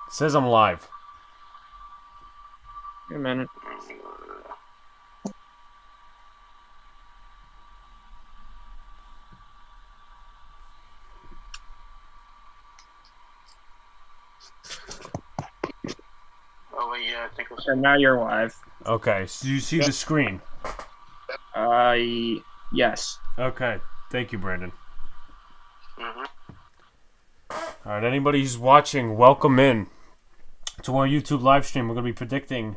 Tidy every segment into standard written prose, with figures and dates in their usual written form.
It says I'm live. Wait a minute. Oh, wait, yeah, I think it was. So now you're live. Okay, so you see the screen. Yes. Okay, thank you, Brandon. Mm-hmm. All right, anybody who's watching, welcome in to our YouTube live stream. We're going to be predicting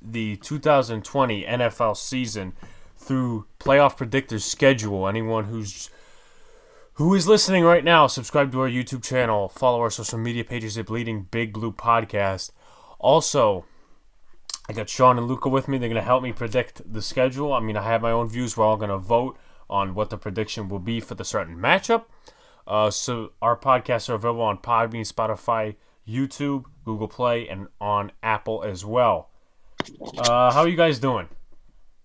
the 2020 NFL season through playoff predictors schedule. Anyone who is listening right now, subscribe to our YouTube channel, follow our social media pages at Bleeding Big Blue Podcast. Also, I got Sean and Luca with me. They're going to help me predict the schedule. I mean, I have my own views. We're all going to vote on what the prediction will be for the certain matchup. So our podcasts are available on Podbean, Spotify, YouTube, Google Play, and on Apple as well. How are you guys doing?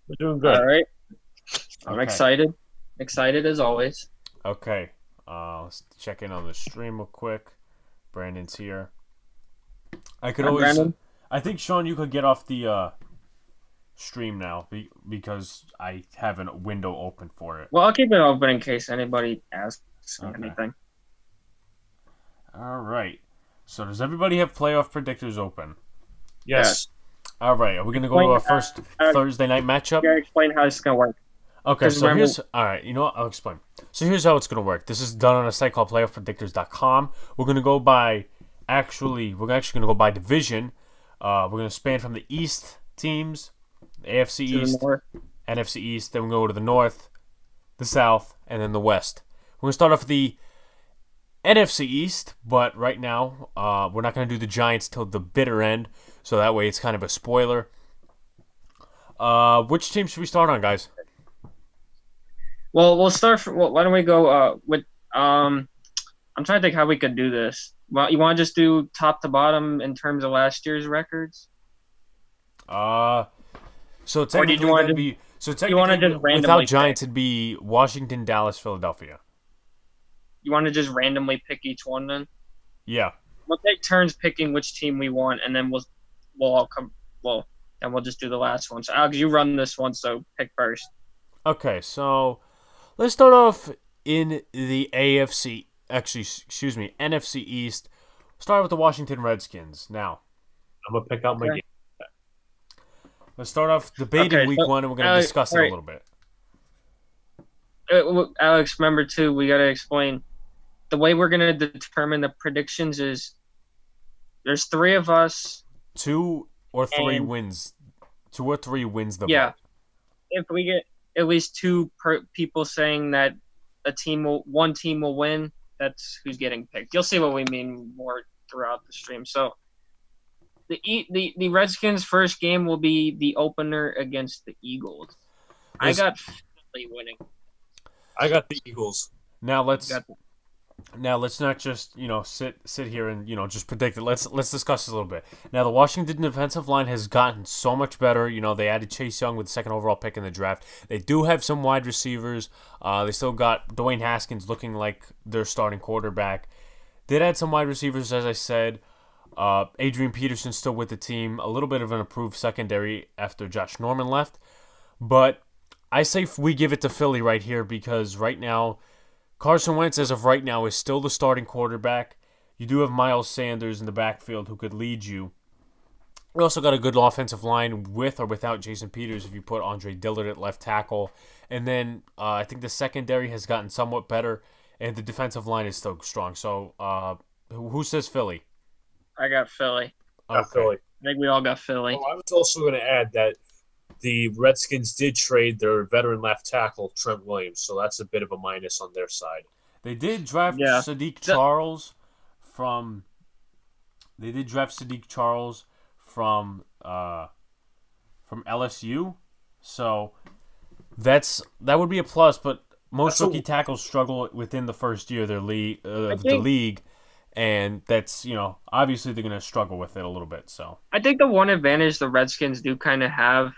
We're doing good. All right. I'm Okay. excited. Excited as always. Okay. Let's check in on the stream real quick. Brandon's here. I could Hi, always. Brandon. I think Sean, you could get off the stream now because I have a window open for it. Well, I'll keep it open in case anybody asks Okay. anything. All right. So does everybody have playoff predictors open? Yes. All right. Are we gonna go to our first Thursday night matchup? You gotta explain how it's gonna work. Okay, 'Cause so remember- here's all right. You know what? I'll explain. So here's how it's gonna work. This is done on a site called PlayoffPredictors.com. We're gonna go by we're actually gonna go by division. We're gonna span from the East teams, the AFC To the East, north. NFC East. Then we go to the North, the South, and then the West. We're gonna start off with the NFC East, but right now we're not gonna do the Giants till the bitter end, so that way it's kind of a spoiler. Which team should we start on, guys? Well, we'll start. Why don't we go with I'm trying to think how we could do this. Well, you want to just do top to bottom in terms of last year's records? So Or did you technically wanna that'd just- be so you wanna technically just randomly without pick? Giants it'd be Washington, Dallas, Philadelphia. You want to just randomly pick each one then? Yeah. We'll take turns picking which team we want, and then we'll all come. Well, and we'll just do the last one. So Alex, you run this one, so pick first. Okay, so let's start off in the AFC. Actually, excuse me, NFC East. Start with the Washington Redskins. Now, I'm gonna pick out my Okay. game. let's start off debating Okay, week so, one, and we're going to discuss it a alright. little bit. Alex, remember too, we gotta explain the way we're gonna determine the predictions is there's three of us. 2 or 3 And- wins. 2 or 3 wins the Yeah. vote. If we get at least two people saying that one team will win, that's who's getting picked. You'll see what we mean more throughout the stream. So the Redskins' first game will be the opener against the Eagles. I Yes. got Philly winning. I got the Eagles. Now let's Got- not just sit here and just predict it. Let's discuss this a little bit. Now the Washington defensive line has gotten so much better. They added Chase Young with the second overall pick in the draft. They do have some wide receivers. They still got Dwayne Haskins looking like their starting quarterback. Did add some wide receivers, as I said. Adrian Peterson's still with the team. A little bit of an improved secondary after Josh Norman left. But I say we give it to Philly right here because right now, Carson Wentz, as of right now, is still the starting quarterback. You do have Miles Sanders in the backfield who could lead you. We also got a good offensive line with or without Jason Peters if you put Andre Dillard at left tackle. And then I think the secondary has gotten somewhat better, and the defensive line is still strong. So who says Philly? I got Philly. Got Philly. I think we all got Philly. I was also going to add that the Redskins did trade their veteran left tackle Trent Williams, so that's a bit of a minus on their side. They did draft Yeah. Sadiq Charles from. They did draft Sadiq Charles from LSU, so that would be a plus. But most That's a- rookie tackles struggle within the first year of their league of the think- league, and that's obviously they're going to struggle with it a little bit. So I think the one advantage the Redskins do kind of have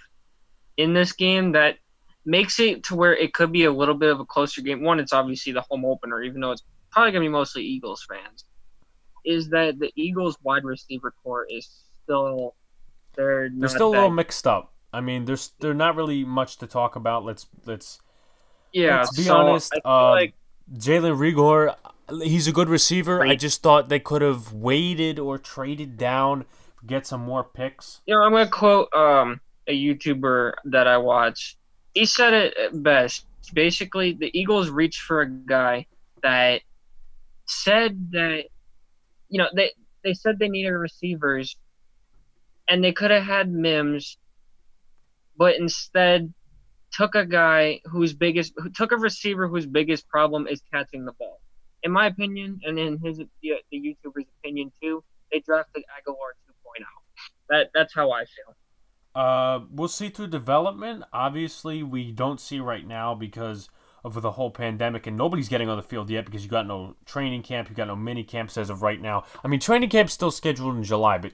in this game that makes it to where it could be a little bit of a closer game. One, it's obviously the home opener, even though it's probably going to be mostly Eagles fans. is that the Eagles' wide receiver core is still they're still a that little mixed up. I mean, they're not really much to talk about. Let's yeah. be So honest. I feel like Jalen Rigor, he's a good receiver. I Great. just thought they could have waited or traded down, get some more picks. I'm gonna quote a YouTuber that I watch. He said it best. Basically, the Eagles reached for a guy that said that they said they needed receivers, and they could have had Mims, but instead took a guy who took a receiver whose biggest problem is catching the ball. In my opinion, and in the YouTuber's opinion too, they drafted Aguilar 2.0. That's how I feel. We'll see through development. Obviously, we don't see right now because of the whole pandemic, and nobody's getting on the field yet because you got no training camp, you got no mini camps as of right now. I mean, training camp's still scheduled in July, but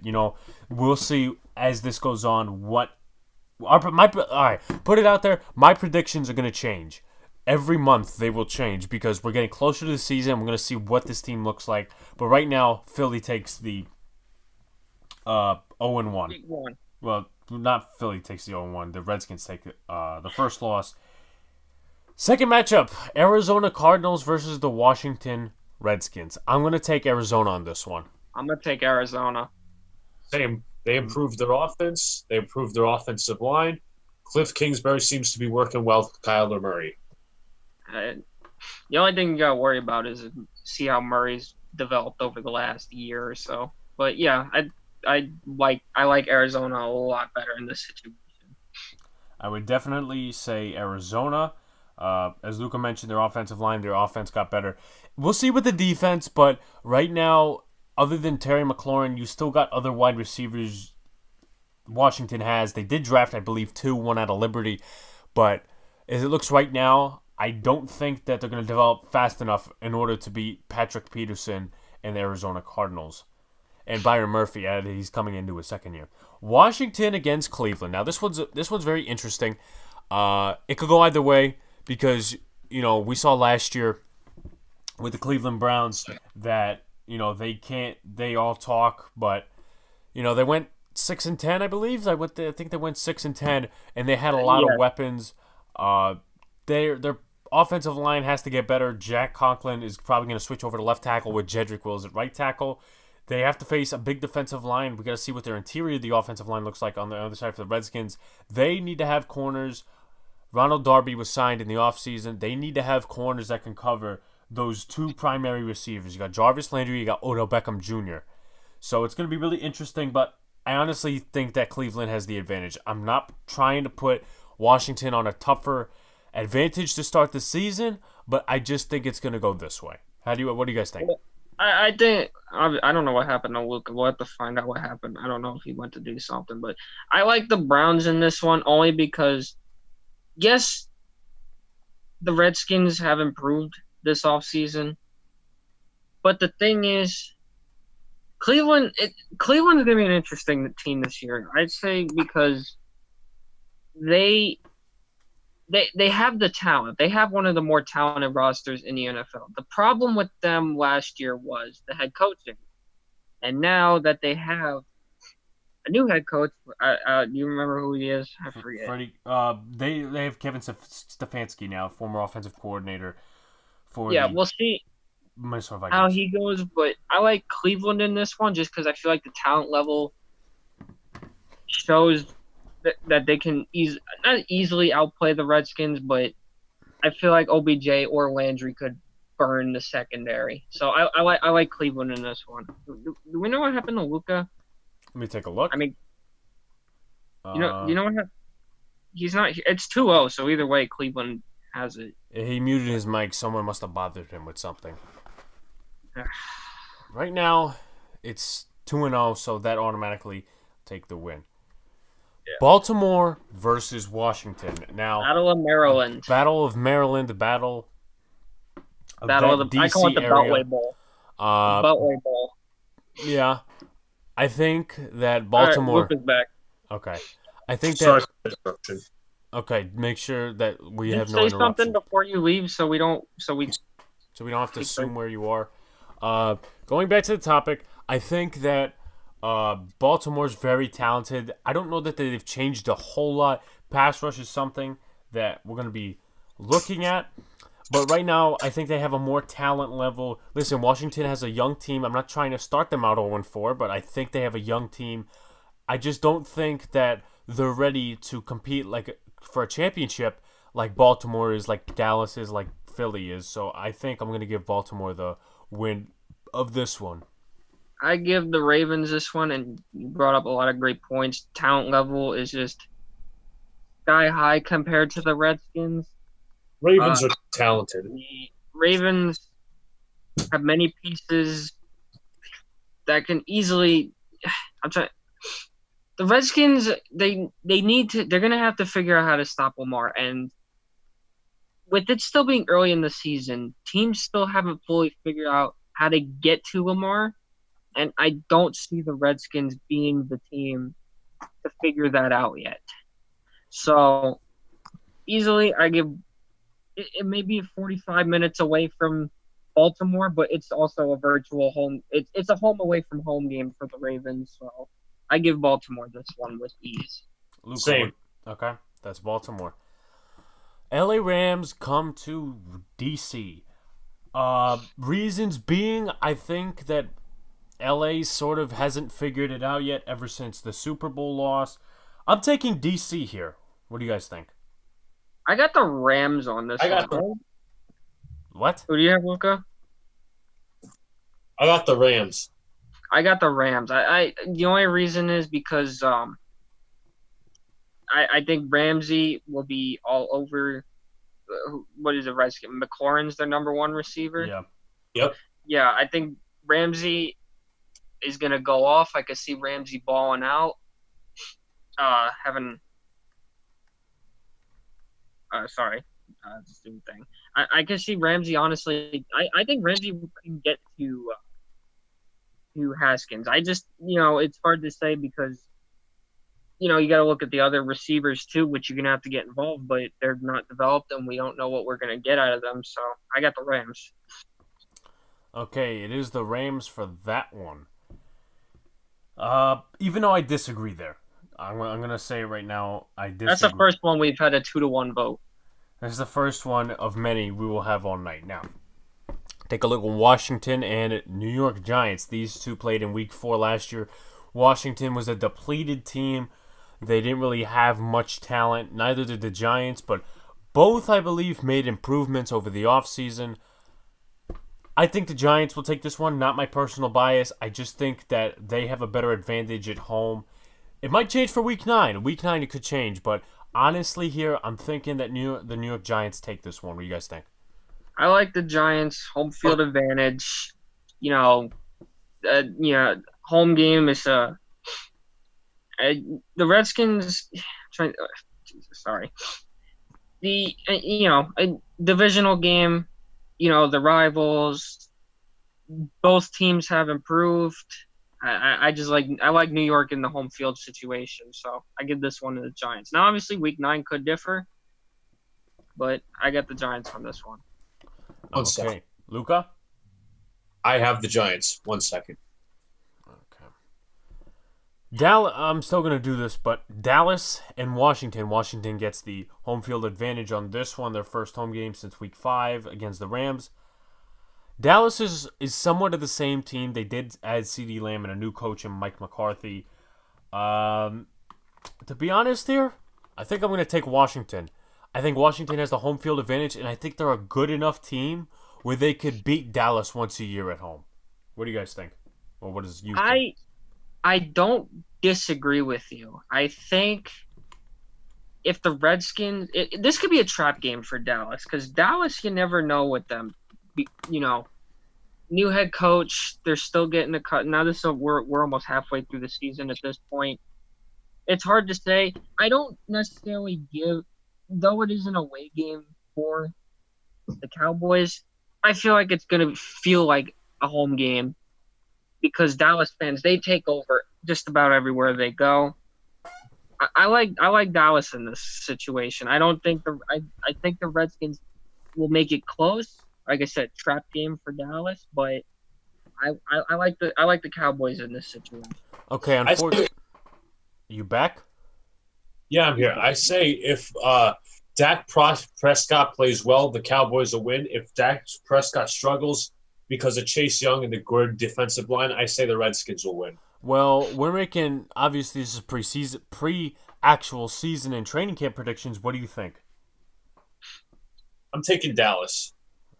we'll see as this goes on. All right, put it out there. My predictions are going to change. Every month they will change because we're getting closer to the season. We're going to see what this team looks like. But right now, Philly takes the 0-1. Week 1. Well, not Philly takes the 0-1. The Redskins take the first loss. Second matchup, Arizona Cardinals versus the Washington Redskins. I'm going to take Arizona on this one. I'm going to take Arizona. Same. They improved their offense. They improved their offensive line. Cliff Kingsbury seems to be working well with Kyler Murray. The only thing you got to worry about is see how Murray's developed over the last year or so. But yeah, I like Arizona a lot better in this situation. I would definitely say Arizona. As Luca mentioned, their offensive line, their offense got better. We'll see with the defense, but right now, other than Terry McLaurin, you still got other wide receivers Washington has. They did draft, I believe, 2, one out of Liberty. But as it looks right now, I don't think that they're going to develop fast enough in order to beat Patrick Peterson and the Arizona Cardinals. And Byron Murphy, he's coming into his second year. Washington against Cleveland. Now, this one's very interesting. It could go either way because, we saw last year with the Cleveland Browns that, they all talk, but, they went 6-10, I believe. I think they went 6-10, and they had a lot of weapons. Their offensive line has to get better. Jack Conklin is probably going to switch over to left tackle with Jedrick Wills at right tackle. They have to face a big defensive line. We got to see what their interior of the offensive line looks like on the other side for the Redskins. They need to have corners. Ronald Darby was signed in the offseason. They need to have corners that can cover those 2 primary receivers. You got Jarvis Landry, you got Odell Beckham Jr. So it's going to be really interesting, but I honestly think that Cleveland has the advantage. I'm not trying to put Washington on a tougher advantage to start the season, but I just think it's going to go this way. What do you guys think? I think I don't know what happened to Luca. We'll have to find out what happened. I don't know if he went to do something, but I like the Browns in this one only because, yes, the Redskins have improved this offseason, but the thing is, Cleveland's going to be an interesting team this year. I'd say because they have the talent. They have one of the more talented rosters in the NFL. The problem with them last year was the head coaching. And now that they have a new head coach, do you remember who he is? I forget. Freddie, they have Kevin Stefanski now, former offensive coordinator for we'll see Minnesota Vikings. how he goes. But I like Cleveland in this one just because I feel like the talent level shows that they can not easily outplay the Redskins, but I feel like OBJ or Landry could burn the secondary. So I like Cleveland in this one. Do we know what happened to Luca? Let me take a look. I mean, you know what happened? He's not. It's 2-0, so either way, Cleveland has it. He muted his mic. Someone must have bothered him with something. Right now, it's 2-0, so that automatically take the win. Yeah. Baltimore versus Washington. Now, Battle of Maryland. Battle of Maryland. The battle of the DC I call it the area. Beltway Bowl. Beltway Bowl. Yeah, I think that Baltimore. Luke is back. Okay, I think Sorry that. for the interruption. Okay, make sure that we have no say interruption. something before you leave, so we don't have to assume where you are. Going back to the topic, I think that Baltimore's very talented. I don't know that they've changed a whole lot. Pass rush is something that we're going to be looking at. But right now, I think they have a more talent level. Listen, Washington has a young team. I'm not trying to start them out 0-4, but I think they have a young team. I just don't think that they're ready to compete for a championship like Baltimore is, like Dallas is, like Philly is. So I think I'm going to give Baltimore the win of this one. I give the Ravens this one, and you brought up a lot of great points. Talent level is just sky high compared to the Redskins. Ravens are talented. The Ravens have many pieces that can easily. The Redskins, they need to. They're gonna have to figure out how to stop Lamar, and with it still being early in the season, teams still haven't fully figured out how to get to Lamar, and I don't see the Redskins being the team to figure that out yet. So easily, I give. It may be 45 minutes away from Baltimore, but it's also a virtual home. It's a home away from home game for the Ravens, so I give Baltimore this one with ease. Luca, Same. Okay, that's Baltimore. LA Rams come to DC. Reasons being, I think that LA sort of hasn't figured it out yet ever since the Super Bowl loss. I'm taking DC here. What do you guys think? I got the Rams on this one. What? Who do you have, Luca? I got the Rams. I got the Rams. I the only reason is because I think Ramsey will be all over. What is it, Redskin? McLaurin's their number one receiver. Yeah. Yep. Yeah, I think Ramsey is gonna go off. I could see Ramsey balling out, having. Stupid thing. I can see Ramsey, honestly. I think Ramsey can get to Haskins. I just, it's hard to say because, you got to look at the other receivers too, which you're going to have to get involved, but they're not developed and we don't know what we're going to get out of them. So I got the Rams. Okay, it is the Rams for that one. Even though I disagree there. I'm going to say right now, I disagree. That's the first one we've had a 2-1 vote. This is the first one of many we will have all night. Now, take a look at Washington and New York Giants. These two played in Week 4 last year. Washington was a depleted team. They didn't really have much talent. Neither did the Giants, but both, I believe, made improvements over the offseason. I think the Giants will take this one. Not my personal bias. I just think that they have a better advantage at home. It might change for Week 9. Week 9 it could change, but honestly here, I'm thinking that the New York Giants take this one. What do you guys think? I like the Giants' home field advantage. Home game is the Redskins. Sorry. A divisional game. The rivals. Both teams have improved. I like New York in the home field situation, so I give this one to the Giants. Now, obviously, Week 9 could differ, but I got the Giants on this one. One second. Luca? I have the Giants. 1 second. Okay. I'm still going to do this, but Dallas and Washington. Washington gets the home field advantage on this one, their first home game since Week 5 against the Rams. Dallas is somewhat of the same team. They did add CeeDee Lamb and a new coach in Mike McCarthy. To be honest here, I think I'm going to take Washington. I think Washington has the home field advantage, and I think they're a good enough team where they could beat Dallas once a year at home. What do you guys think? Or what does you think? I don't disagree with you. I think if the Redskins... this could be a trap game for Dallas, because Dallas, you never know with them. New head coach, they're still getting a cut. Now we're almost halfway through the season at this point. It's hard to say. I don't necessarily though it is an away game for the Cowboys, I feel like it's going to feel like a home game because Dallas fans, they take over just about everywhere they go. I like Dallas in this situation. I think the Redskins will make it close. Like I said, trap game for Dallas, but I like the Cowboys in this situation. Okay, unfortunately, you back? Yeah, I'm here. I say if Dak Prescott plays well, the Cowboys will win. If Dak Prescott struggles because of Chase Young and the good defensive line, I say the Redskins will win. Well, we're making obviously this is pre-actual season and training camp predictions. What do you think? I'm taking Dallas.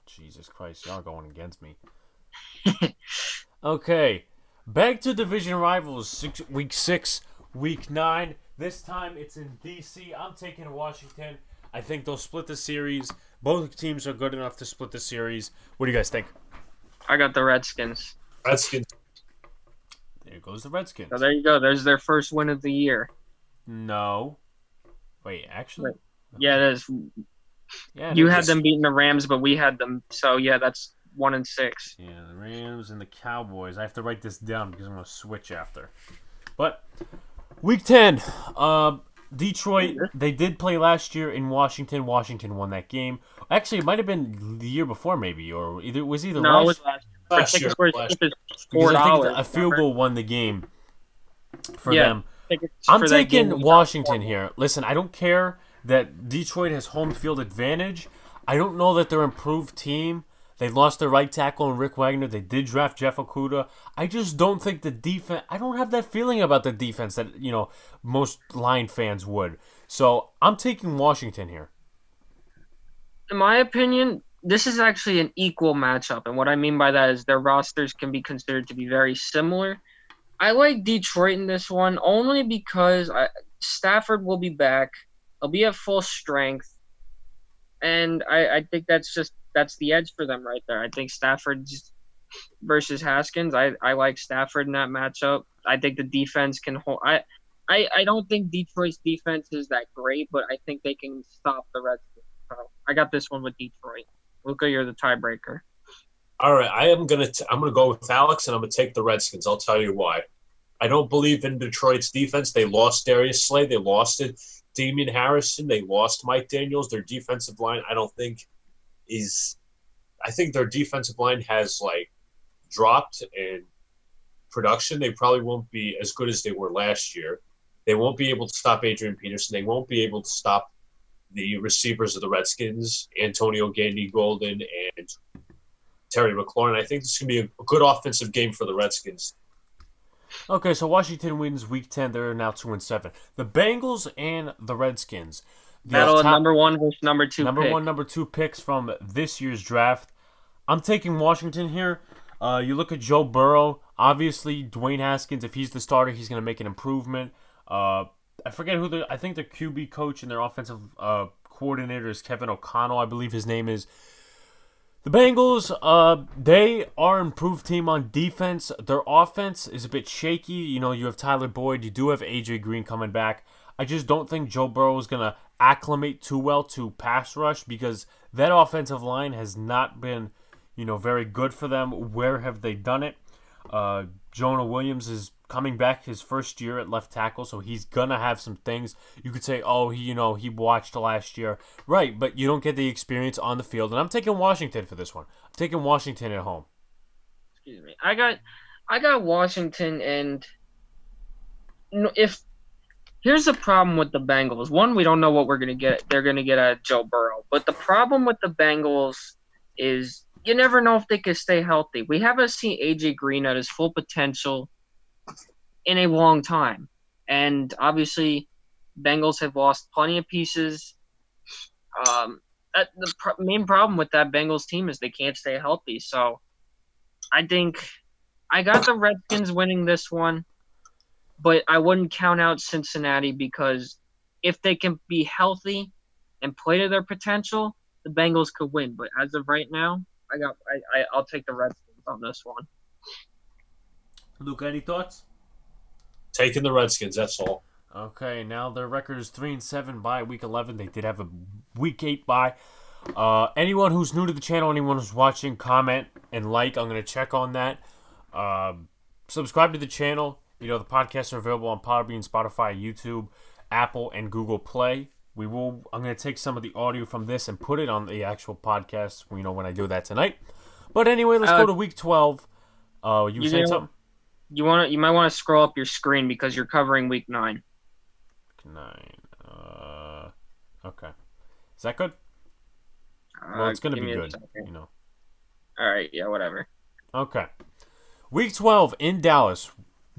Jesus Christ, y'all going against me. Okay, back to division rivals. Week 6, week 9. This time it's in D.C. I'm taking Washington. I think they'll split the series. Both teams are good enough to split the series. What do you guys think? I got the Redskins. Redskins. There goes the Redskins. So there you go. There's their first win of the year. No. Wait, actually? Yeah, it is. Yeah, You had them beating the Rams, but we had them. So, yeah, that's 1-6. Yeah, the Rams and the Cowboys. I have to write this down because I'm going to switch after. But week 10, Detroit, they did play last year in Washington. Washington won that game. Actually, it might have been the year before maybe, or it was either No, it was last year. Last Tickets year. were because I $4. think a field goal won the game for Yeah. them. Tickets I'm for that game taking was Washington $4. here. Listen, I don't care that Detroit has home field advantage. I don't know that they're an improved team. They lost their right tackle in Rick Wagner. They did draft Jeff Okuda. I just don't think the defense. I don't have that feeling about the defense that most Lion fans would. So I'm taking Washington here. In my opinion, this is actually an equal matchup. And what I mean by that is their rosters can be considered to be very similar. I like Detroit in this one only because Stafford will be back. He'll be at full strength. And I think that's the edge for them right there. I think Stafford versus Haskins. I like Stafford in that matchup. I think the defense can hold. I don't think Detroit's defense is that great, but I think they can stop the Redskins. So I got this one with Detroit. Luca, you're the tiebreaker. All right, I'm gonna go with Alex, and I'm gonna take the Redskins. I'll tell you why. I don't believe in Detroit's defense. They lost Darius Slay. They lost it. Damian Harrison. They lost Mike Daniels. Their defensive line, I don't think is. I think their defensive line has dropped in production. They probably won't be as good as they were last year. They won't be able to stop Adrian Peterson. They won't be able to stop the receivers of the Redskins, Antonio Gandy Golden and Terry McLaurin. I think this is going to be a good offensive game for the Redskins. Okay, so Washington wins week 10. They're now 2-7. The Bengals and the Redskins. Battle of number 1 versus number 2 Number pick. 1, number 2 picks from this year's draft. I'm taking Washington here. You look at Joe Burrow. Obviously, Dwayne Haskins, if he's the starter, he's going to make an improvement. I forget I think their QB coach and their offensive coordinator is Kevin O'Connell, I believe his name is. The Bengals, they are an improved team on defense. Their offense is a bit shaky. You have Tyler Boyd. You do have A.J. Green coming back. I just don't think Joe Burrow is going to acclimate too well to pass rush because that offensive line has not been, very good for them. Where have they done it? Jonah Williams is coming back his first year at left tackle, so he's gonna have some things. You could say, oh, he watched last year, right? But you don't get the experience on the field. And I'm taking Washington for this one. I'm taking Washington at home. Excuse me. I got Washington, and here's the problem with the Bengals. One, we don't know what we're gonna get. They're gonna get at Joe Burrow, but the problem with the Bengals is you never know if they can stay healthy. We haven't seen A.J. Green at his full potential in a long time. And obviously, Bengals have lost plenty of pieces. Main problem with that Bengals team is they can't stay healthy. So I think I got the Redskins winning this one, but I wouldn't count out Cincinnati because if they can be healthy and play to their potential, the Bengals could win. But as of right now, I'll take the Redskins on this one. Luca, any thoughts? Taking the Redskins, that's all. Okay, now their record is 3-7 by week 11. They did have a week 8 bye. Anyone who's new to the channel, anyone who's watching, comment and like. I'm going to check on that. Subscribe to the channel. The podcasts are available on Podbean, Spotify, YouTube, Apple, and Google Play. I'm going to take some of the audio from this and put it on the actual podcast, when I do that tonight. But anyway, let's go to week 12. Oh, you were saying something? You might want to scroll up your screen because you're covering week 9. 9. Okay. Is that good? Well, it's gonna be good. All right. Yeah. Whatever. Okay. Week 12 in Dallas.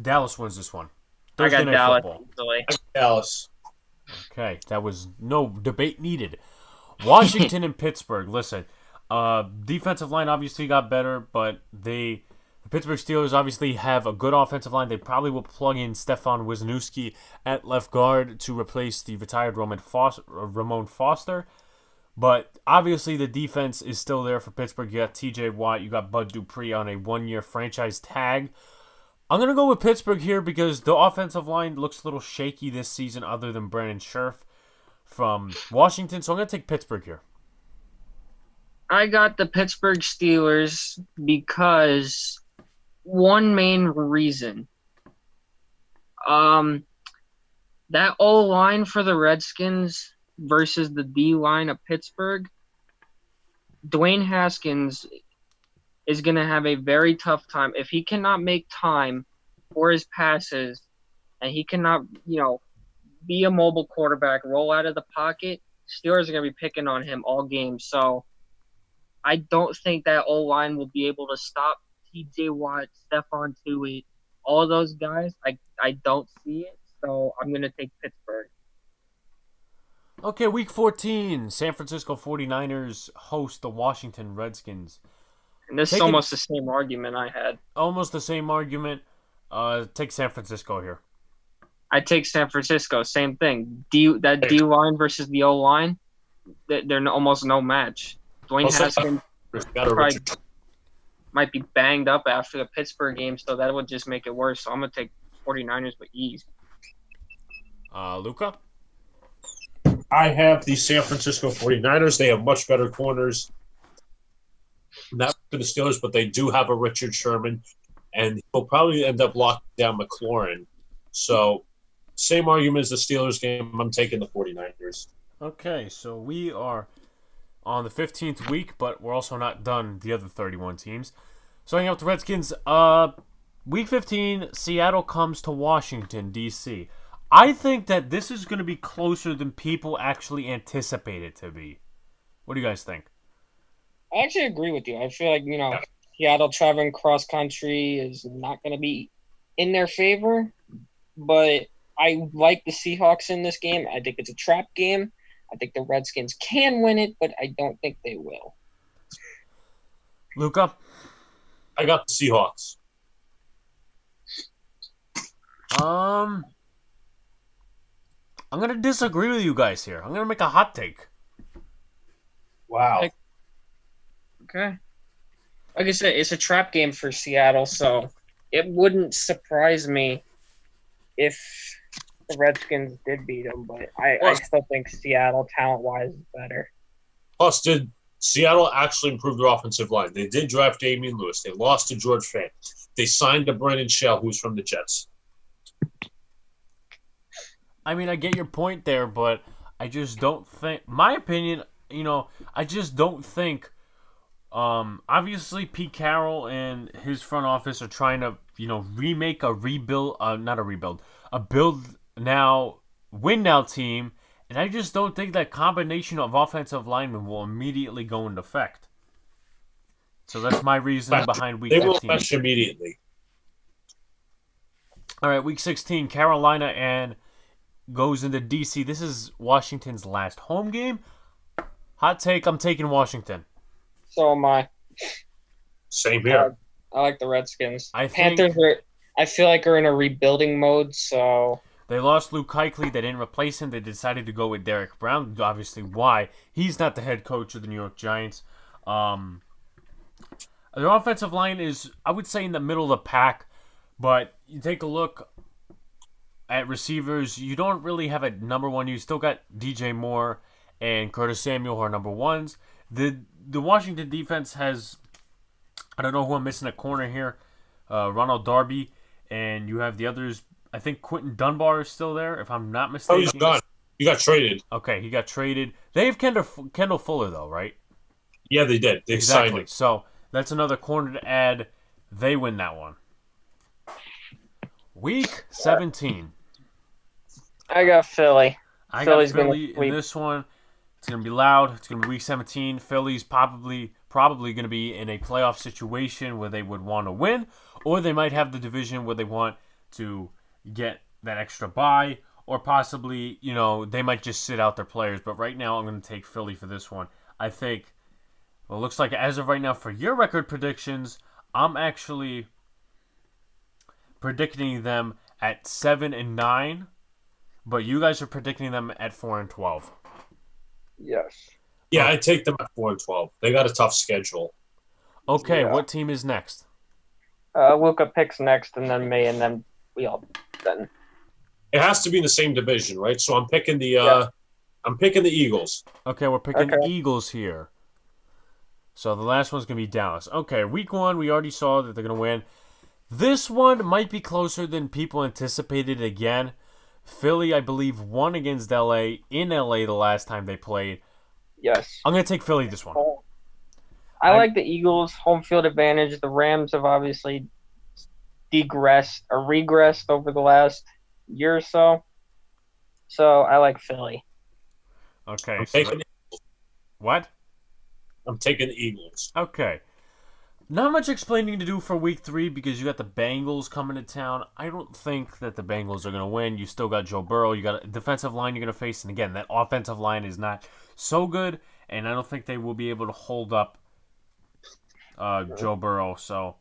Dallas wins this one. Thursday I got Night Dallas Football. easily. Dallas. Okay, that was no debate needed. Washington and Pittsburgh. Listen, defensive line obviously got better, but the Pittsburgh Steelers obviously have a good offensive line. They probably will plug in Stefan Wisniewski at left guard to replace the retired Ramon Foster. But obviously the defense is still there for Pittsburgh. You got TJ Watt, you got Bud Dupree on a 1-year franchise tag. I'm going to go with Pittsburgh here because the offensive line looks a little shaky this season other than Brandon Scherf from Washington. So I'm going to take Pittsburgh here. I got the Pittsburgh Steelers because one main reason. That O-line for the Redskins versus the D-line of Pittsburgh, Dwayne Haskins is going to have a very tough time. If he cannot make time for his passes and he cannot, be a mobile quarterback, roll out of the pocket, Steelers are going to be picking on him all game. So I don't think that O-line will be able to stop TJ Watt, Stephon Tuitt, all of those guys. I don't see it. So I'm going to take Pittsburgh. Okay, Week 14, San Francisco 49ers host the Washington Redskins. And this is almost the same argument I had. Almost the same argument. Take San Francisco here. I take San Francisco. Same thing. That D-line versus the O-line, they're almost no match. Dwayne Haskins might be banged up after the Pittsburgh game, so that would just make it worse. So I'm going to take 49ers with ease. Luca? I have the San Francisco 49ers. They have much better corners. Not for the Steelers, but they do have a Richard Sherman, and he'll probably end up locking down McLaurin. So, same argument as the Steelers game. I'm taking the 49ers. Okay, so we are on the 15th week, but we're also not done the other 31 teams. Starting out with the Redskins, Week 15, Seattle comes to Washington, D.C. I think that this is going to be closer than people actually anticipate it to be. What do you guys think? I actually agree with you. I feel like, Seattle traveling cross-country is not going to be in their favor, but I like the Seahawks in this game. I think it's a trap game. I think the Redskins can win it, but I don't think they will. Luca? I got the Seahawks. I'm going to disagree with you guys here. I'm going to make a hot take. Wow. Okay. Like I said, it's a trap game for Seattle, so it wouldn't surprise me if the Redskins did beat them, but I still think Seattle, talent-wise, is better. Plus, did Seattle actually improve their offensive line? They did draft Damian Lewis. They lost to George Fant. They signed to Brandon Shell, who's from the Jets. I mean, I get your point there, but I just don't think, my opinion, I just don't think, obviously Pete Carroll and his front office are trying to, remake a build now, win now team, and I just don't think that combination of offensive linemen will immediately go into effect. So that's my reason behind Week 15. They will mesh immediately. All right, Week 16, Carolina and goes into D.C. This is Washington's last home game. Hot take, I'm taking Washington. So am I. Same here. I like the Redskins. Panthers I feel like are in a rebuilding mode, so... They lost Luke Kuechly. They didn't replace him. They decided to go with Derek Brown. Obviously, why? He's not the head coach of the New York Giants. Their offensive line is, I would say, in the middle of the pack. But you take a look at receivers, you don't really have a number one. You still got DJ Moore and Curtis Samuel who are number ones. The Washington defense has, I don't know who I'm missing a corner here, Ronald Darby, and you have the others. I think Quentin Dunbar is still there, if I'm not mistaken. Oh, he's gone. He got traded. Okay, he got traded. They have Kendall Fuller, though, right? Yeah, they did. They signed him. So that's another corner to add. They win that one. Week 17. I got Philly. I Philly's got Philly gonna in sweep. this one. It's going to be loud. It's going to be week 17. Philly's probably going to be in a playoff situation where they would want to win, or they might have the division where they want to get that extra bye, or possibly, they might just sit out their players. But right now, I'm going to take Philly for this one. I think, well, it looks like as of right now, for your record predictions, I'm actually predicting them at 7-9, but you guys are predicting them at 4-12. Yes. Yeah, I take them at 4-12. They got a tough schedule. Okay, Yeah. what team is next? Luca picks next, and then me, and then we all then. It has to be in the same division, right? So I'm picking the Eagles. Okay, we're picking Okay. Eagles here. So the last one's going to be Dallas. Okay, week 1, we already saw that they're going to win. This one might be closer than people anticipated again. Philly, I believe, won against LA in LA the last time they played. Yes. I'm going to take Philly this one. I like the Eagles' home field advantage. The Rams have obviously regressed over the last year or so. So I like Philly. Okay. I'm So taking what? the Eagles. Okay. Not much explaining to do for week 3 because you got the Bengals coming to town. I don't think that the Bengals are going to win. You still got Joe Burrow. You got a defensive line you're going to face. And again, that offensive line is not so good. And I don't think they will be able to hold up Joe Burrow. So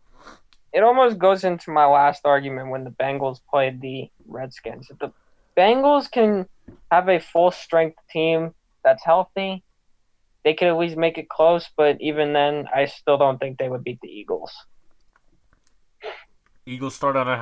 It almost goes into my last argument when the Bengals played the Redskins. If the Bengals can have a full-strength team that's healthy, they could at least make it close, but even then, I still don't think they would beat the Eagles. Eagles start on a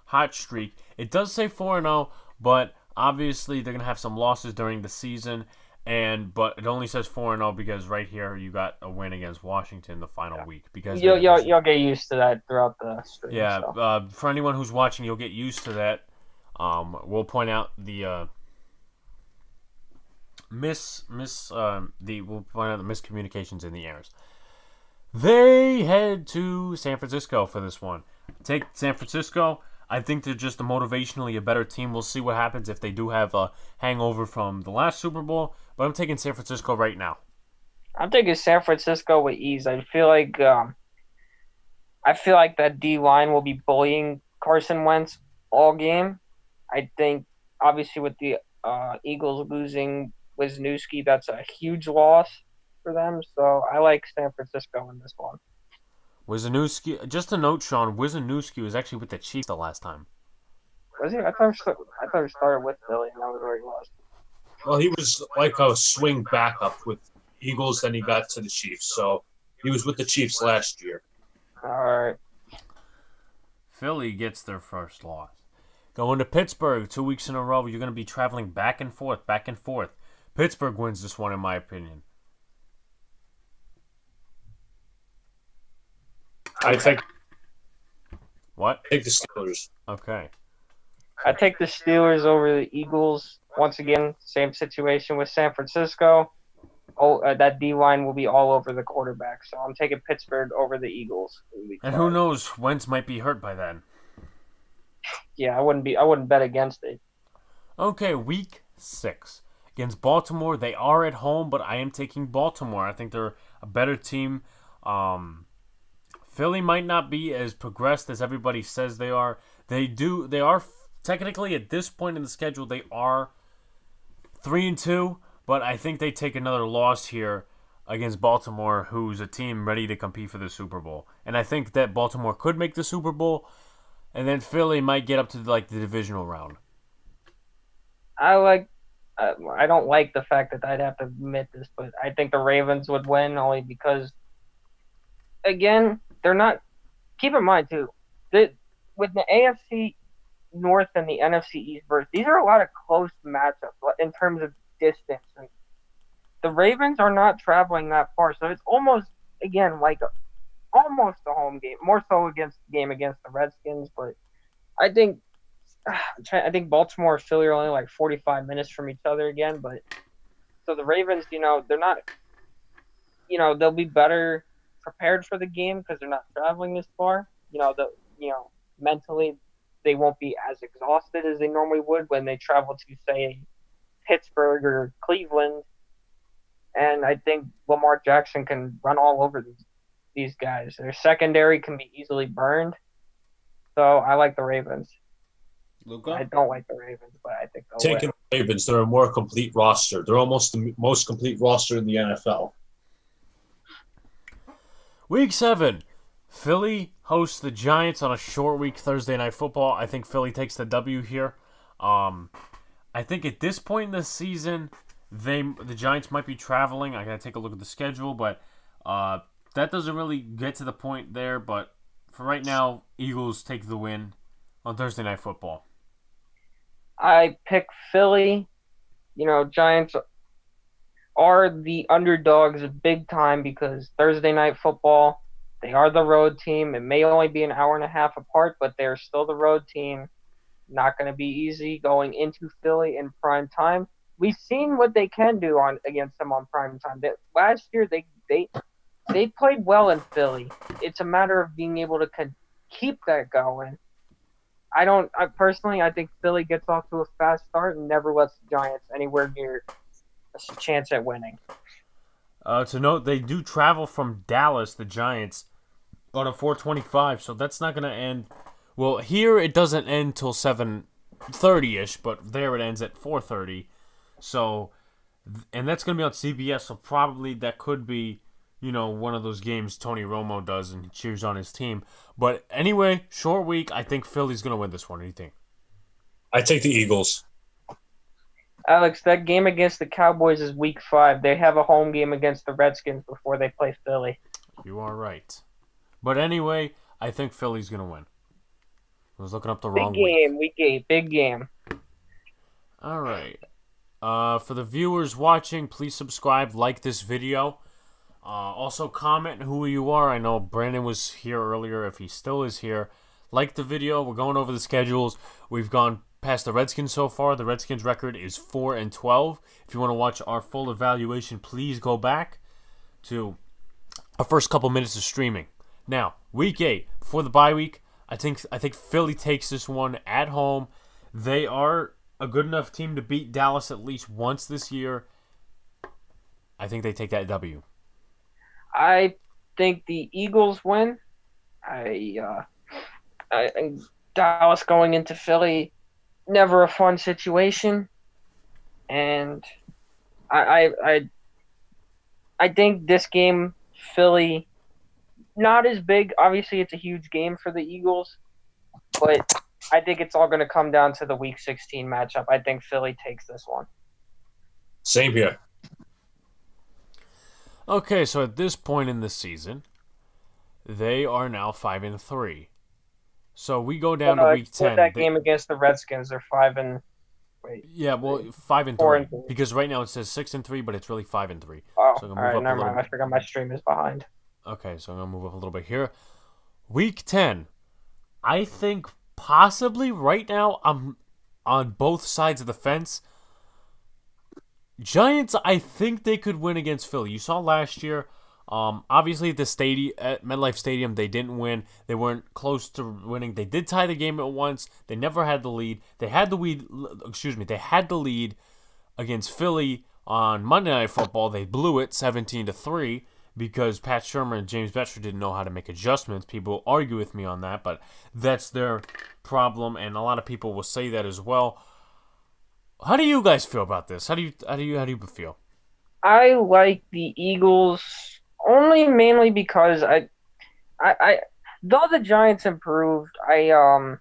hot streak. It does say 4-0, but obviously they're going to have some losses during the season. But it only says 4-0 because right here you got a win against Washington the final week. Because You'll get used to that throughout the stream. yeah, So. for anyone who's watching, you'll get used to that. We'll point out the miscommunications in the errors. They head to San Francisco for this one. Take San Francisco. I think they're just motivationally a better team. We'll see what happens if they do have a hangover from the last Super Bowl. But I'm taking San Francisco right now. I'm taking San Francisco with ease. I feel like that D line will be bullying Carson Wentz all game. I think obviously with the Eagles losing Wisniewski, that's a huge loss for them. So I like San Francisco in this one. Wisniewski, just a note, Sean, Wisniewski was actually with the Chiefs the last time. Was he? I thought he started with Philly, and that was where he was. Well, he was like a swing backup with Eagles, then he got to the Chiefs. So he was with the Chiefs last year. All right. Philly gets their first loss. Going to Pittsburgh 2 weeks in a row. You're going to be traveling back and forth. Pittsburgh wins this one, in my opinion. I take What? the Steelers. Okay. I take the Steelers over the Eagles. Once again, same situation with San Francisco. That D-line will be all over the quarterback. So I'm taking Pittsburgh over the Eagles. And who knows? Wentz might be hurt by then. Yeah, I wouldn't bet against it. Okay, week 6. Against Baltimore, they are at home, but I am taking Baltimore. I think they're a better team. Philly might not be as progressed as everybody says they are. They are technically at this point in the schedule, they are 3-2, but I think they take another loss here against Baltimore, who's a team ready to compete for the Super Bowl. And I think that Baltimore could make the Super Bowl, and then Philly might get up to the divisional round. I don't like the fact that I'd have to admit this, but I think the Ravens would win only because, again, they're not. Keep in mind too, that with the AFC North and the NFC East, these are a lot of close matchups in terms of distance, and the Ravens are not traveling that far, so it's almost almost a home game, more so against the Redskins. But I think Baltimore and Philly are only like 45 minutes from each other again. But so the Ravens, they're not, they'll be better prepared for the game because they're not traveling this far. Mentally they won't be as exhausted as they normally would when they travel to, say, Pittsburgh or Cleveland. And I think Lamar Jackson can run all over these guys. Their secondary can be easily burned. So I like the Ravens. Luca? I don't like the Ravens, but I think they'll Taking win. the Ravens, they're a more complete roster. They're almost the most complete roster in the NFL. Week 7. Philly hosts the Giants on a short week, Thursday Night Football. I think Philly takes the W here. I think at this point in the season, the Giants might be traveling. I got to take a look at the schedule, but that doesn't really get to the point there. But for right now, Eagles take the win on Thursday Night Football. I pick Philly. Giants are the underdogs big time because Thursday Night Football, they are the road team. It may only be an hour and a half apart, but they're still the road team. Not going to be easy going into Philly in prime time. We've seen what they can do against them on prime time. Last year, they played well in Philly. It's a matter of being able to keep that going. I think Philly gets off to a fast start and never lets the Giants anywhere near a chance at winning. To note, they do travel from Dallas, the Giants, on a 4:25, so that's not going to end. Well, here it doesn't end till 7:30ish, but there it ends at 4:30. So, and that's going to be on CBS, so probably that could be, one of those games Tony Romo does and he cheers on his team. But anyway, short week. I think Philly's going to win this one. What do you think? I take the Eagles. Alex, that game against the Cowboys is week 5. They have a home game against the Redskins before they play Philly. You are right. But anyway, I think Philly's going to win. I was looking up the wrong week. Week 8, big game. All right. For the viewers watching, please subscribe, like this video. Also comment who you are. I know Brandon was here earlier. If he still is here, like the video. We're going over the schedules. We've gone past the Redskins so far. The Redskins record is 4-12. If you want to watch our full evaluation, please go back to our first couple minutes of streaming. Now, week 8, before the bye week, I think Philly takes this one at home. They are a good enough team to beat Dallas at least once this year. I think they take that W. I think the Eagles win. Dallas going into Philly, never a fun situation, and I think this game, Philly, not as big. Obviously, it's a huge game for the Eagles, but I think it's all going to come down to the Week 16 matchup. I think Philly takes this one. Same here. Okay, so at this point in the season, they are now 5-3. So we go down to week 10. That game against the Redskins, they're 5 Wait. Yeah, well, 5-3. 4-3. Because right now it says 6-3, but it's really 5-3. Oh, So I'm all gonna right, move up a never little mind. I bit. forgot my stream is behind. Okay, so I'm gonna move up a little bit here. Week 10. I think possibly right now I'm on both sides of the fence. Giants, I think they could win against Philly. You saw last year. Obviously at MetLife Stadium, they didn't win. They weren't close to winning. They did tie the game at once. They never had the lead. They had the lead against Philly on Monday Night Football. They blew it 17-3 because Pat Shurmur and James Bettcher didn't know how to make adjustments. People argue with me on that, but that's their problem, and a lot of people will say that as well. How do you guys feel about this? How do you feel? I like the Eagles mainly because I though the Giants improved, I don't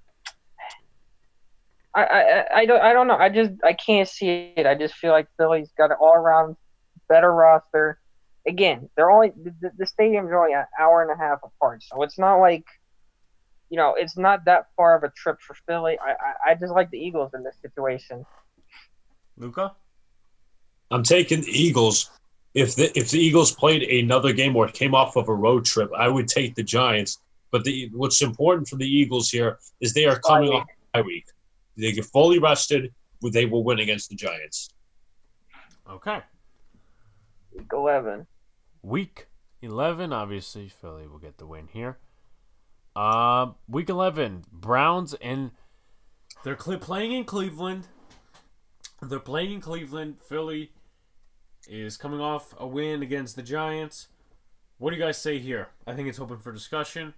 know. I can't see it. I just feel like Philly's got an all around better roster. Again, the stadium's only an hour and a half apart, so it's not like, it's not that far of a trip for Philly. I just like the Eagles in this situation. Luca? I'm taking the Eagles. If the Eagles played another game or came off of a road trip, I would take the Giants. But what's important for the Eagles here is they are coming off a bye week. They get fully rested. They will win against the Giants. Okay. Week 11. Week 11, obviously, Philly will get the win here. Week 11, Browns, and they're playing in Cleveland. Philly is coming off a win against the Giants. What do you guys say here? I think it's open for discussion.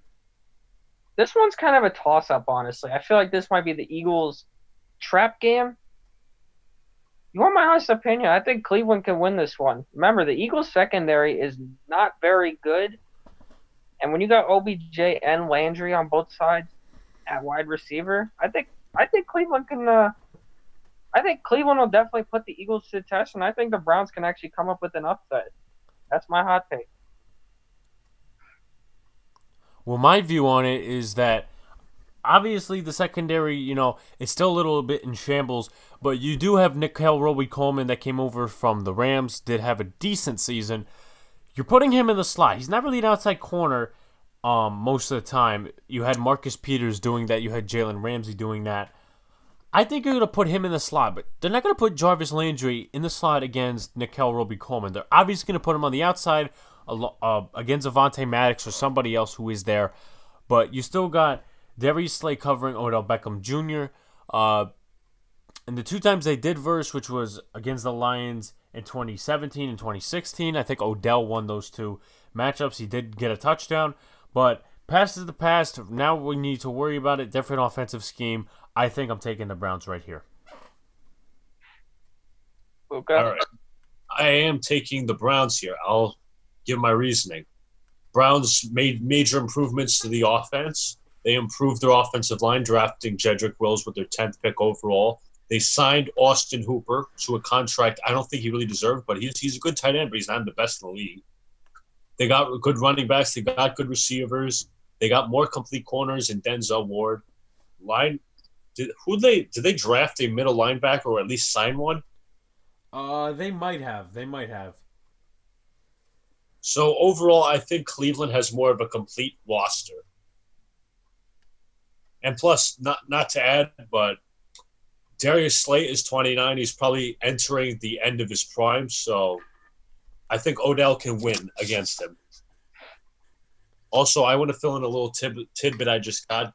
This one's kind of a toss-up, honestly. I feel like this might be the Eagles' trap game. You want my honest opinion? I think Cleveland can win this one. Remember, the Eagles' secondary is not very good. And when you got OBJ and Landry on both sides at wide receiver, I think Cleveland can. I think Cleveland will definitely put the Eagles to the test, and I think the Browns can actually come up with an upset. That's my hot take. Well, my view on it is that obviously the secondary, it's still a little bit in shambles, but you do have Nickel Roby-Coleman that came over from the Rams, did have a decent season. You're putting him in the slot. He's not really an outside corner most of the time. You had Marcus Peters doing that. You had Jalen Ramsey doing that. I think you're going to put him in the slot, but they're not going to put Jarvis Landry in the slot against Nickel Roby-Coleman. They're obviously going to put him on the outside against Avonte Maddox or somebody else who is there. But you still got Darius Slay covering Odell Beckham Jr. And the two times they did verse, which was against the Lions in 2017 and 2016, I think Odell won those two matchups. He did get a touchdown, but past is the past. Now we need to worry about it. Different offensive scheme. I think I'm taking the Browns right here. Luca? All right. I am taking the Browns here. I'll give my reasoning. Browns made major improvements to the offense. They improved their offensive line, drafting Jedrick Wills with their 10th pick overall. They signed Austin Hooper to a contract I don't think he really deserved, but he's a good tight end, but he's not the best in the league. They got good running backs. They got good receivers. They got more complete corners in Denzel Ward. Did they draft a middle linebacker or at least sign one? They might have. So overall, I think Cleveland has more of a complete roster. And plus, not to add, but Darius Slay is 29. He's probably entering the end of his prime, so I think Odell can win against him. Also, I want to fill in a little tidbit I just got.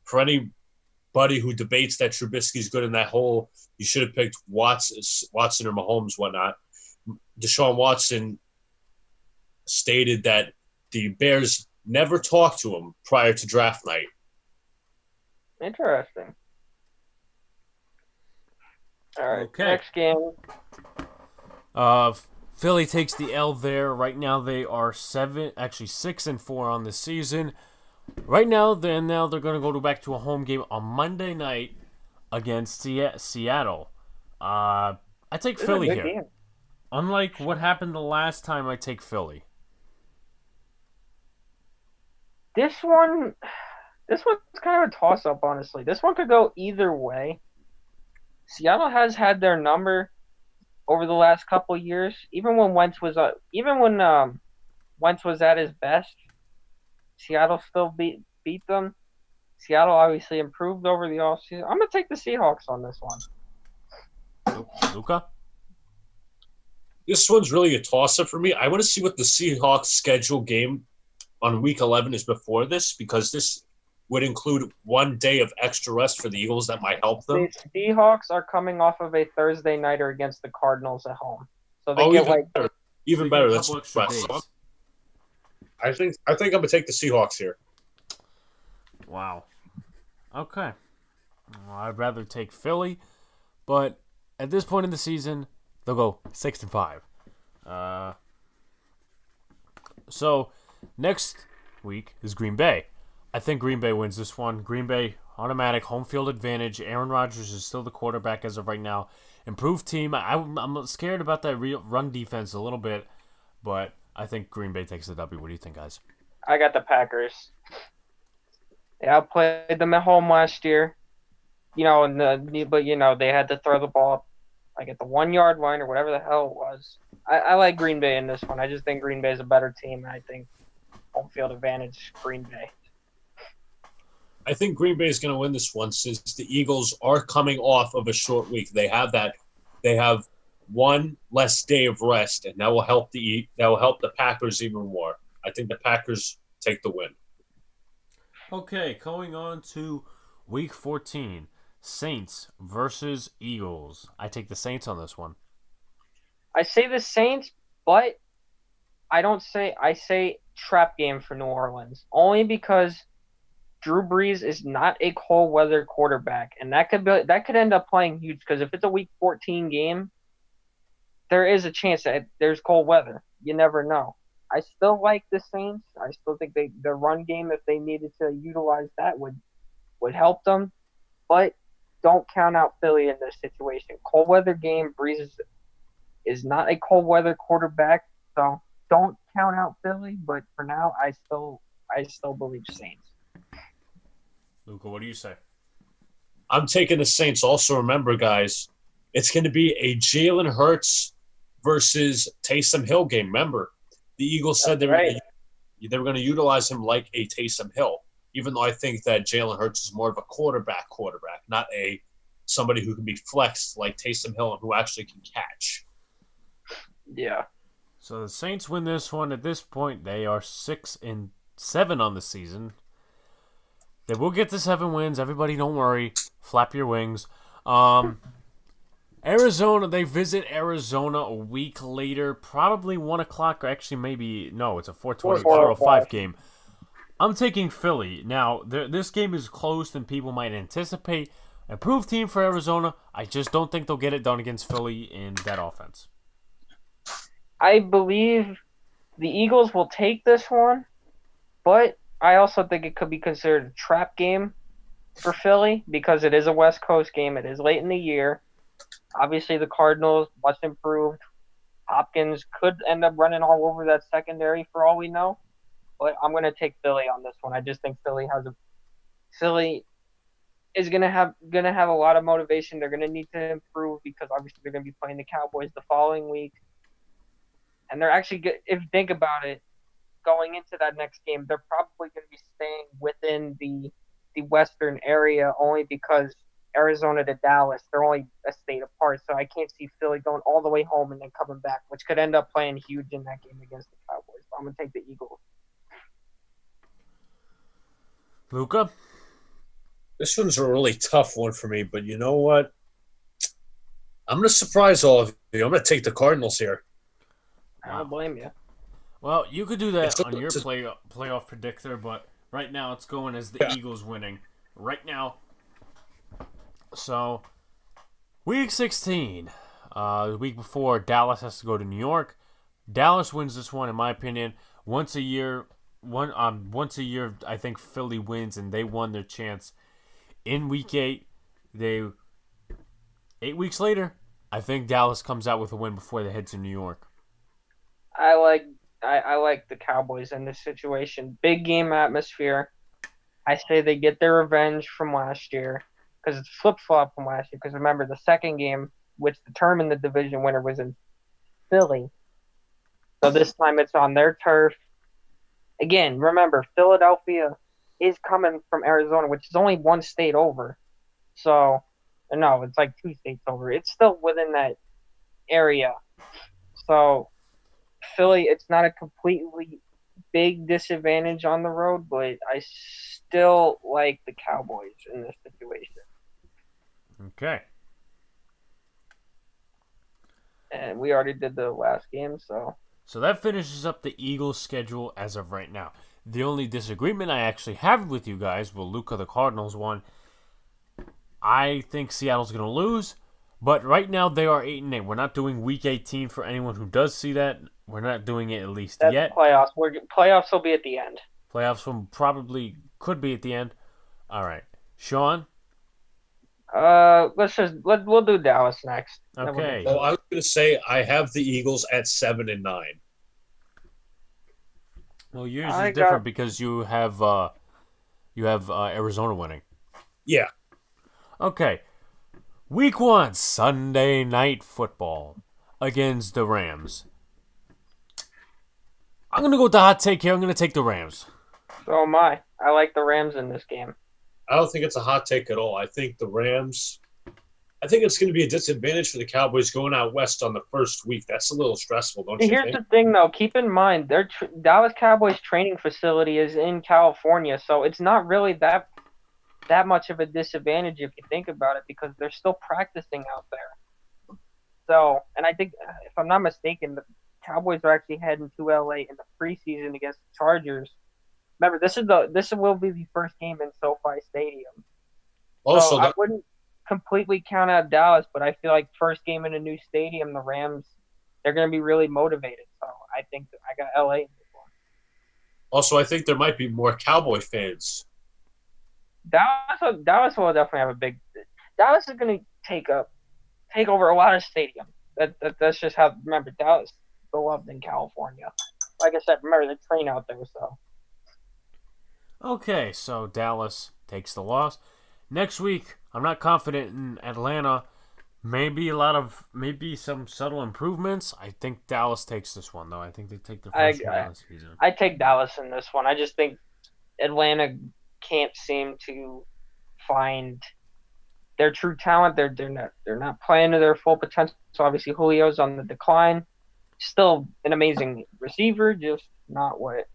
For anybody who debates that Trubisky's good in that hole, you should have picked Watson or Mahomes, whatnot. Deshaun Watson stated that the Bears never talked to him prior to draft night. Interesting. All right, Okay. Next game. Philly takes the L there. Right now they are 6-4 on the season. Right now, they're going to go back to a home game on Monday night against Seattle. I take This is Philly a good here. game. Unlike what happened the last time, I take Philly. This one's kind of a toss-up, honestly. This one could go either way. Seattle has had their number over the last couple of years. Even when Wentz was at his best, Seattle still beat them. Seattle obviously improved over the offseason. I'm gonna take the Seahawks on this one. Luca? This one's really a toss-up for me. I want to see what the Seahawks schedule game on Week 11 is before this, because this would include one day of extra rest for the Eagles that might help them. The Seahawks are coming off of a Thursday nighter against the Cardinals at home, so they get even better. A That's couple extra best. days. I think I'm gonna take the Seahawks here. Wow. Okay. Well, I'd rather take Philly, but at this point in the season, they'll go 6-5. So next week is Green Bay. I think Green Bay wins this one. Green Bay, automatic home field advantage. Aaron Rodgers is still the quarterback as of right now. Improved team. I'm scared about that run defense a little bit, but I think Green Bay takes the W. What do you think, guys? I got the Packers. They outplayed them at home last year. They had to throw the ball like at the 1 yard line or whatever the hell it was. I like Green Bay in this one. I just think Green Bay is a better team. I think home field advantage, Green Bay. I think Green Bay is going to win this one since the Eagles are coming off of a short week. They have one less day of rest, and that will help the Packers even more. I think the Packers take the win. Okay, going on to Week 14, Saints versus Eagles. I take the Saints on this one. I say the Saints, but I say trap game for New Orleans. Only because Drew Brees is not a cold weather quarterback, and that could end up playing huge because if it's a Week 14 game, there is a chance that there's cold weather. You never know. I still like the Saints. I still think the run game, if they needed to utilize that, would help them. But don't count out Philly in this situation. Cold weather game. Brees is not a cold weather quarterback, so don't count out Philly. But for now, I still believe Saints. Luca, what do you say? I'm taking the Saints. Also, remember, guys, it's going to be a Jalen Hurts versus Taysom Hill game. Remember, the Eagles said they were going to utilize him like a Taysom Hill, even though I think that Jalen Hurts is more of a quarterback, not somebody who can be flexed like Taysom Hill and who actually can catch. Yeah. So the Saints win this one. At this point, they are 6-7 on the season. They will get to 7 wins. Everybody, don't worry. Flap your wings. Arizona, they visit Arizona a week later, probably 1 o'clock, or actually maybe, no, it's a 4:05 game. I'm taking Philly. Now, this game is closer than people might anticipate. Improved team for Arizona. I just don't think they'll get it done against Philly in that offense. I believe the Eagles will take this one, but I also think it could be considered a trap game for Philly because it is a West Coast game. It is late in the year. Obviously, the Cardinals, much improved. Hopkins could end up running all over that secondary for all we know. But I'm going to take Philly on this one. I just think Philly is going to have a lot of motivation. They're going to need to improve because obviously they're going to be playing the Cowboys the following week. And they're actually good. If you think about it, going into that next game, they're probably going to be staying within the Western area only because Arizona to Dallas, they're only a state apart. So I can't see Philly going all the way home and then coming back, which could end up playing huge in that game against the Cowboys. So I'm going to take the Eagles. Luca? This one's a really tough one for me, but you know what? I'm going to surprise all of you. I'm going to take the Cardinals here. I don't blame you. Well, you could do that on your playoff predictor, but right now it's going as the Eagles winning. Right now. So, Week 16. The week before, Dallas has to go to New York. Dallas wins this one, in my opinion. Once a year, I think Philly wins, and they won their chance. In Week 8, 8 weeks later, I think Dallas comes out with a win before they head to New York. I like the Cowboys in this situation. Big game atmosphere. I say they get their revenge from last year because it's flip-flop from last year. Because remember, the second game, which determined the division winner, was in Philly. So this time it's on their turf. Again, remember, Philadelphia is coming from Arizona, which is only one state over. So, no, it's like 2 states over. It's still within that area. So, Philly, it's not a completely big disadvantage on the road, but I still like the Cowboys in this situation. Okay. And we already did the last game, so. So that finishes up the Eagles' schedule as of right now. The only disagreement I actually have with you guys, well, Luca, the Cardinals won. I think Seattle's going to lose, but right now they are 8-8. We're not doing Week 18 for anyone who does see that. We're not doing it at least That's yet. Playoffs. Playoffs will be at the end. Playoffs could be at the end. All right, Sean. We'll do Dallas next. Okay. Well, I was going to say I have the Eagles at 7-9. Well, yours is different because you have Arizona winning. Yeah. Okay. Week 1, Sunday Night Football against the Rams. I'm going to go with the hot take here. I'm going to take the Rams. So am I. I like the Rams in this game. I don't think it's a hot take at all. I think the Rams I think it's going to be a disadvantage for the Cowboys going out west on the first week. That's a little stressful, don't you Here's think? the thing, though. Keep in mind, their Dallas Cowboys training facility is in California, so it's not really that much of a disadvantage if you think about it, because they're still practicing out there. So, and I think, if I'm not mistaken, the Cowboys are actually heading to LA in the preseason against the Chargers. Remember, this will be the first game in SoFi Stadium. Also, So I wouldn't completely count out Dallas, but I feel like first game in a new stadium, the Rams, they're going to be really motivated. So I think I got LA in this one. I think there might be more Cowboy fans. Dallas will definitely have a big. Dallas is going to take over a lot of stadiums. That's just how. Remember, Dallas is beloved in California. Like I said, remember the train out there. So. Okay, so Dallas takes the loss. Next week, I'm not confident in Atlanta. Maybe some subtle improvements. I think Dallas takes this one, though. I think they take the first one of the season. I take Dallas in this one. I just think Atlanta can't seem to find their true talent. They're not playing to their full potential. So obviously Julio's on the decline. Still an amazing receiver, just not what it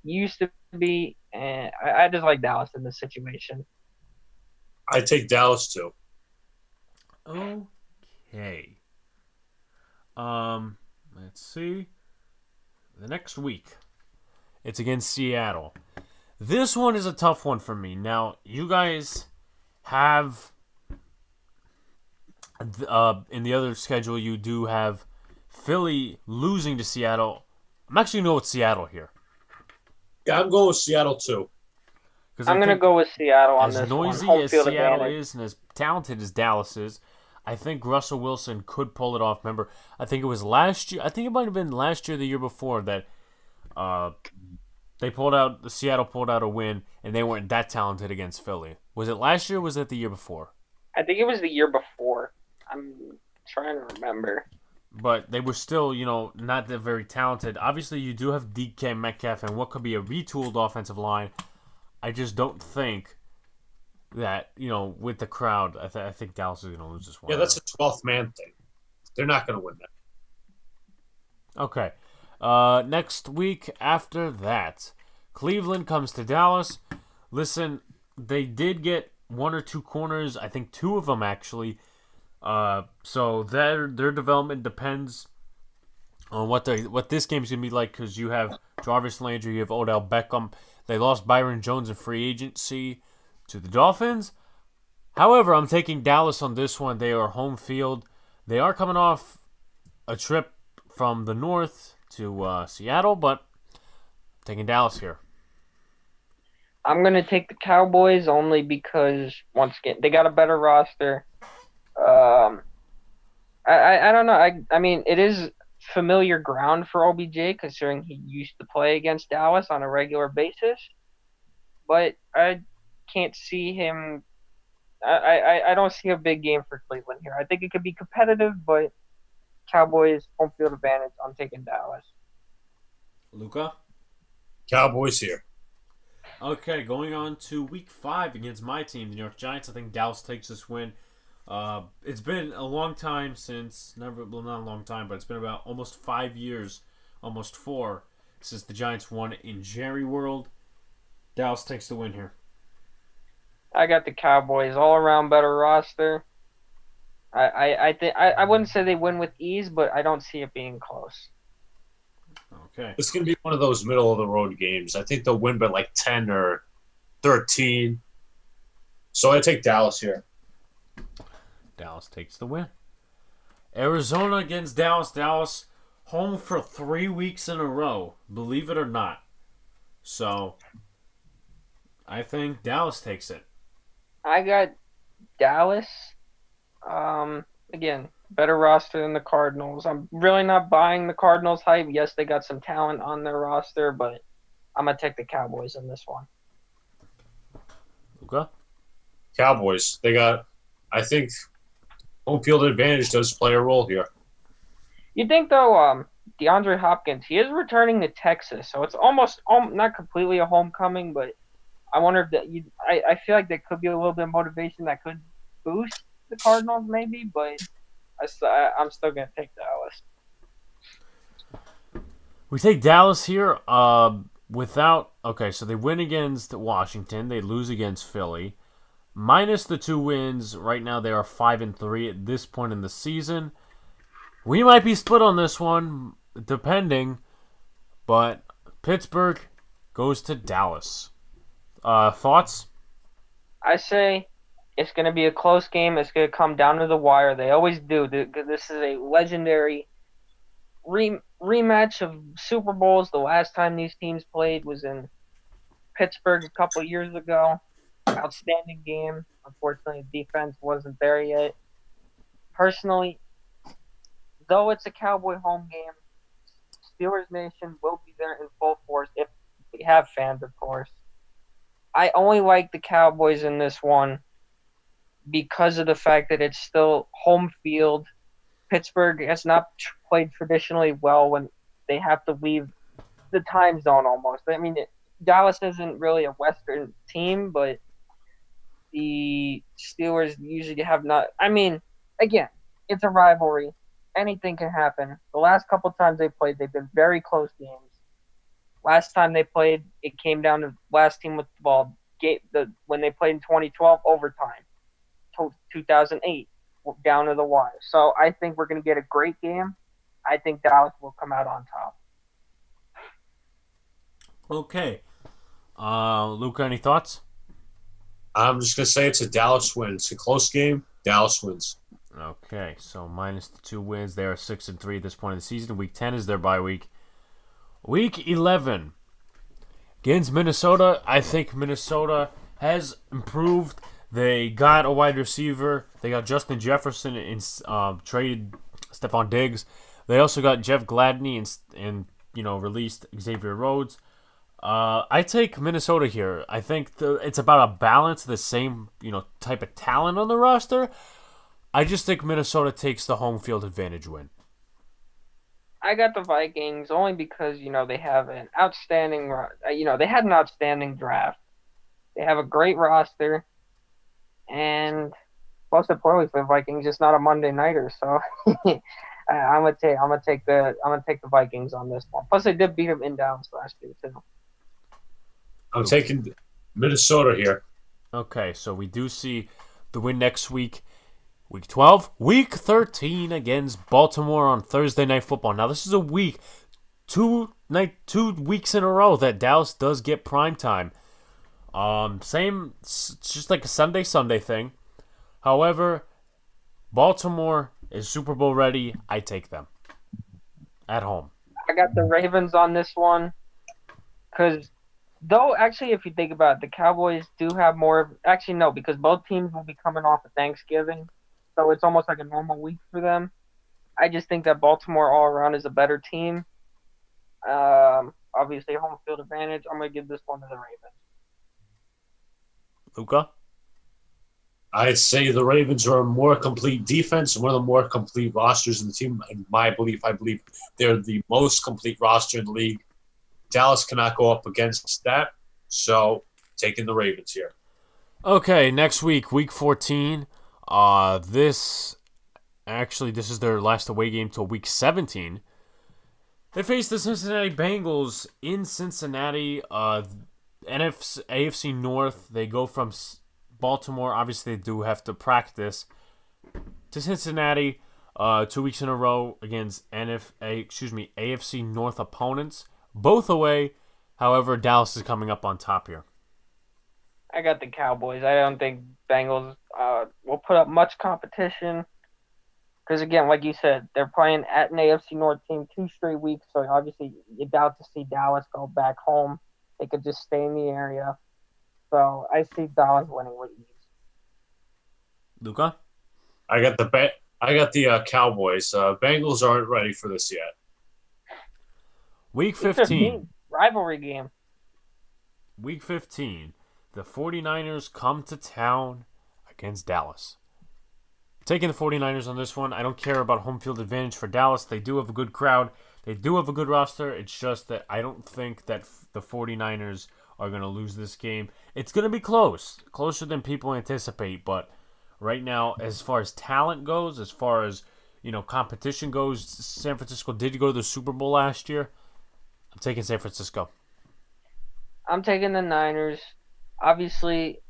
used to be. And I just like Dallas in this situation. I take Dallas too. Okay. Let's see. The next week, it's against Seattle. This one is a tough one for me. Now, you guys have in the other schedule, you do have Philly losing to Seattle. I'm actually going to go with Seattle here. Yeah, I'm going with Seattle too. I'm going to go with Seattle on this one. As noisy as Seattle is and as talented as Dallas is, I think Russell Wilson could pull it off. Remember, I think it was last year. I think it might have been last year, the year before, that Seattle pulled out a win, and they weren't that talented against Philly. Was it last year or was it the year before? I think it was the year before. I'm trying to remember. But they were still, not that very talented. Obviously, you do have DK Metcalf and what could be a retooled offensive line. I just don't think that, with the crowd, I think Dallas is going to lose this one. Yeah, that's a 12th man thing. They're not going to win that. Okay. Next week after that, Cleveland comes to Dallas. Listen, they did get one or two corners. I think two of them, actually. So their development depends on what this game's going to be like, because you have Jarvis Landry, you have Odell Beckham. They lost Byron Jones in free agency to the Dolphins. However, I'm taking Dallas on this one. They are home field. They are coming off a trip from the north to Seattle, but I'm taking Dallas here. I'm going to take the Cowboys only because, once again, they got a better roster. I don't know. I mean, it is familiar ground for OBJ, considering he used to play against Dallas on a regular basis. But I can't see him. I don't see a big game for Cleveland here. I think it could be competitive, but Cowboys home field advantage. I'm taking Dallas. Luca? Cowboys here. Okay, going on to week 5 against my team, the New York Giants. I think Dallas takes this win. It's been a long time since, not a long time, but it's been about almost 5 years, almost 4, since the Giants won in Jerry World. Dallas takes the win here. I got the Cowboys, all around better roster. I think I wouldn't say they win with ease, but I don't see it being close. Okay. It's going to be one of those middle of the road games. I think they'll win by like 10 or 13. So I take Dallas here. Dallas takes the win. Arizona against Dallas. Dallas home for 3 weeks in a row, believe it or not. So I think Dallas takes it. I got Dallas. Again, better roster than the Cardinals. I'm really not buying the Cardinals hype. Yes, they got some talent on their roster, but I'm going to take the Cowboys in this one. Luca? Cowboys. I think home field advantage does play a role here. You think, though, DeAndre Hopkins, he is returning to Texas, so it's almost not completely a homecoming, but I wonder if I feel like there could be a little bit of motivation that could boost. the Cardinals maybe, but I'm still gonna take Dallas. We take Dallas here. So they win against Washington. They lose against Philly. Minus the 2 wins, right now they are 5-3 at this point in the season. We might be split on this one, depending. But Pittsburgh goes to Dallas. Thoughts? I say it's going to be a close game. It's going to come down to the wire. They always do. This is a legendary rematch of Super Bowls. The last time these teams played was in Pittsburgh a couple years ago. Outstanding game. Unfortunately, the defense wasn't there yet. Personally, though it's a Cowboy home game, Steelers Nation will be there in full force if we have fans, of course. I only like the Cowboys in this one because of the fact that it's still home field. Pittsburgh has not played traditionally well when they have to leave the time zone almost. I mean, Dallas isn't really a Western team, but the Steelers usually have not. I mean, again, it's a rivalry. Anything can happen. The last couple times they played, they've been very close games. Last time they played, it came down to last team with the ball. When they played in 2012, overtime. 2008, down to the wire. So I think we're going to get a great game. I think Dallas will come out on top. Okay. Luca, any thoughts? I'm just going to say it's a Dallas win. It's a close game. Dallas wins. Okay, so minus the 2 wins. They are 6-3 at this point in the season. Week 10 is their bye week. Week 11 against Minnesota. I think Minnesota has improved. They got a wide receiver. They got Justin Jefferson and traded Stephon Diggs. They also got Jeff Gladney and released Xavier Rhodes. I take Minnesota here. I think it's about a balance, the same type of talent on the roster. I just think Minnesota takes the home field advantage win. I got the Vikings only because they have an outstanding. They had an outstanding draft. They have a great roster, and most importantly for the Vikings, it's not a Monday nighter. So I'm gonna take the Vikings on this one. Plus, they did beat them in Dallas last year too. I'm taking Minnesota here. Okay, so we do see the win next week. Week 12, Week 13 against Baltimore on Thursday Night Football. Now, this is a week, 2 weeks in a row that Dallas does get prime time. It's just like a Sunday thing. However, Baltimore is Super Bowl ready. I take them at home. I got the Ravens on this one because, actually, if you think about it, the Cowboys do have more. Actually, no, because both teams will be coming off of Thanksgiving. So it's almost like a normal week for them. I just think that Baltimore all around is a better team. Obviously, home field advantage. I'm going to give this one to the Ravens. Luca? I'd say the Ravens are a more complete defense, one of the more complete rosters in the team. In my belief, I believe they're the most complete roster in the league. Dallas cannot go up against that, so taking the Ravens here. Okay, next week, Week 14. This is their last away game till Week 17. They face the Cincinnati Bengals in Cincinnati. AFC North. They go from Baltimore. Obviously, they do have to practice to Cincinnati. 2 weeks in a row against AFC North opponents, both away. However, Dallas is coming up on top here. I got the Cowboys. I don't think Bengals will put up much competition because, again, like you said, they're playing at an AFC North team 2 straight weeks, so obviously you doubt to see Dallas go back home. They could just stay in the area. So I see Dallas winning with ease. Luca? I got the Cowboys. Bengals aren't ready for this yet. Week 15. Rivalry game. Week 15. The 49ers come to town against Dallas. Taking the 49ers on this one. I don't care about home field advantage for Dallas. They do have a good crowd. They do have a good roster. It's just that I don't think that the 49ers are going to lose this game. It's going to be close. Closer than people anticipate, but right now, as far as talent goes, as far as competition goes, San Francisco did go to the Super Bowl last year. I'm taking San Francisco. I'm taking the Niners. Obviously,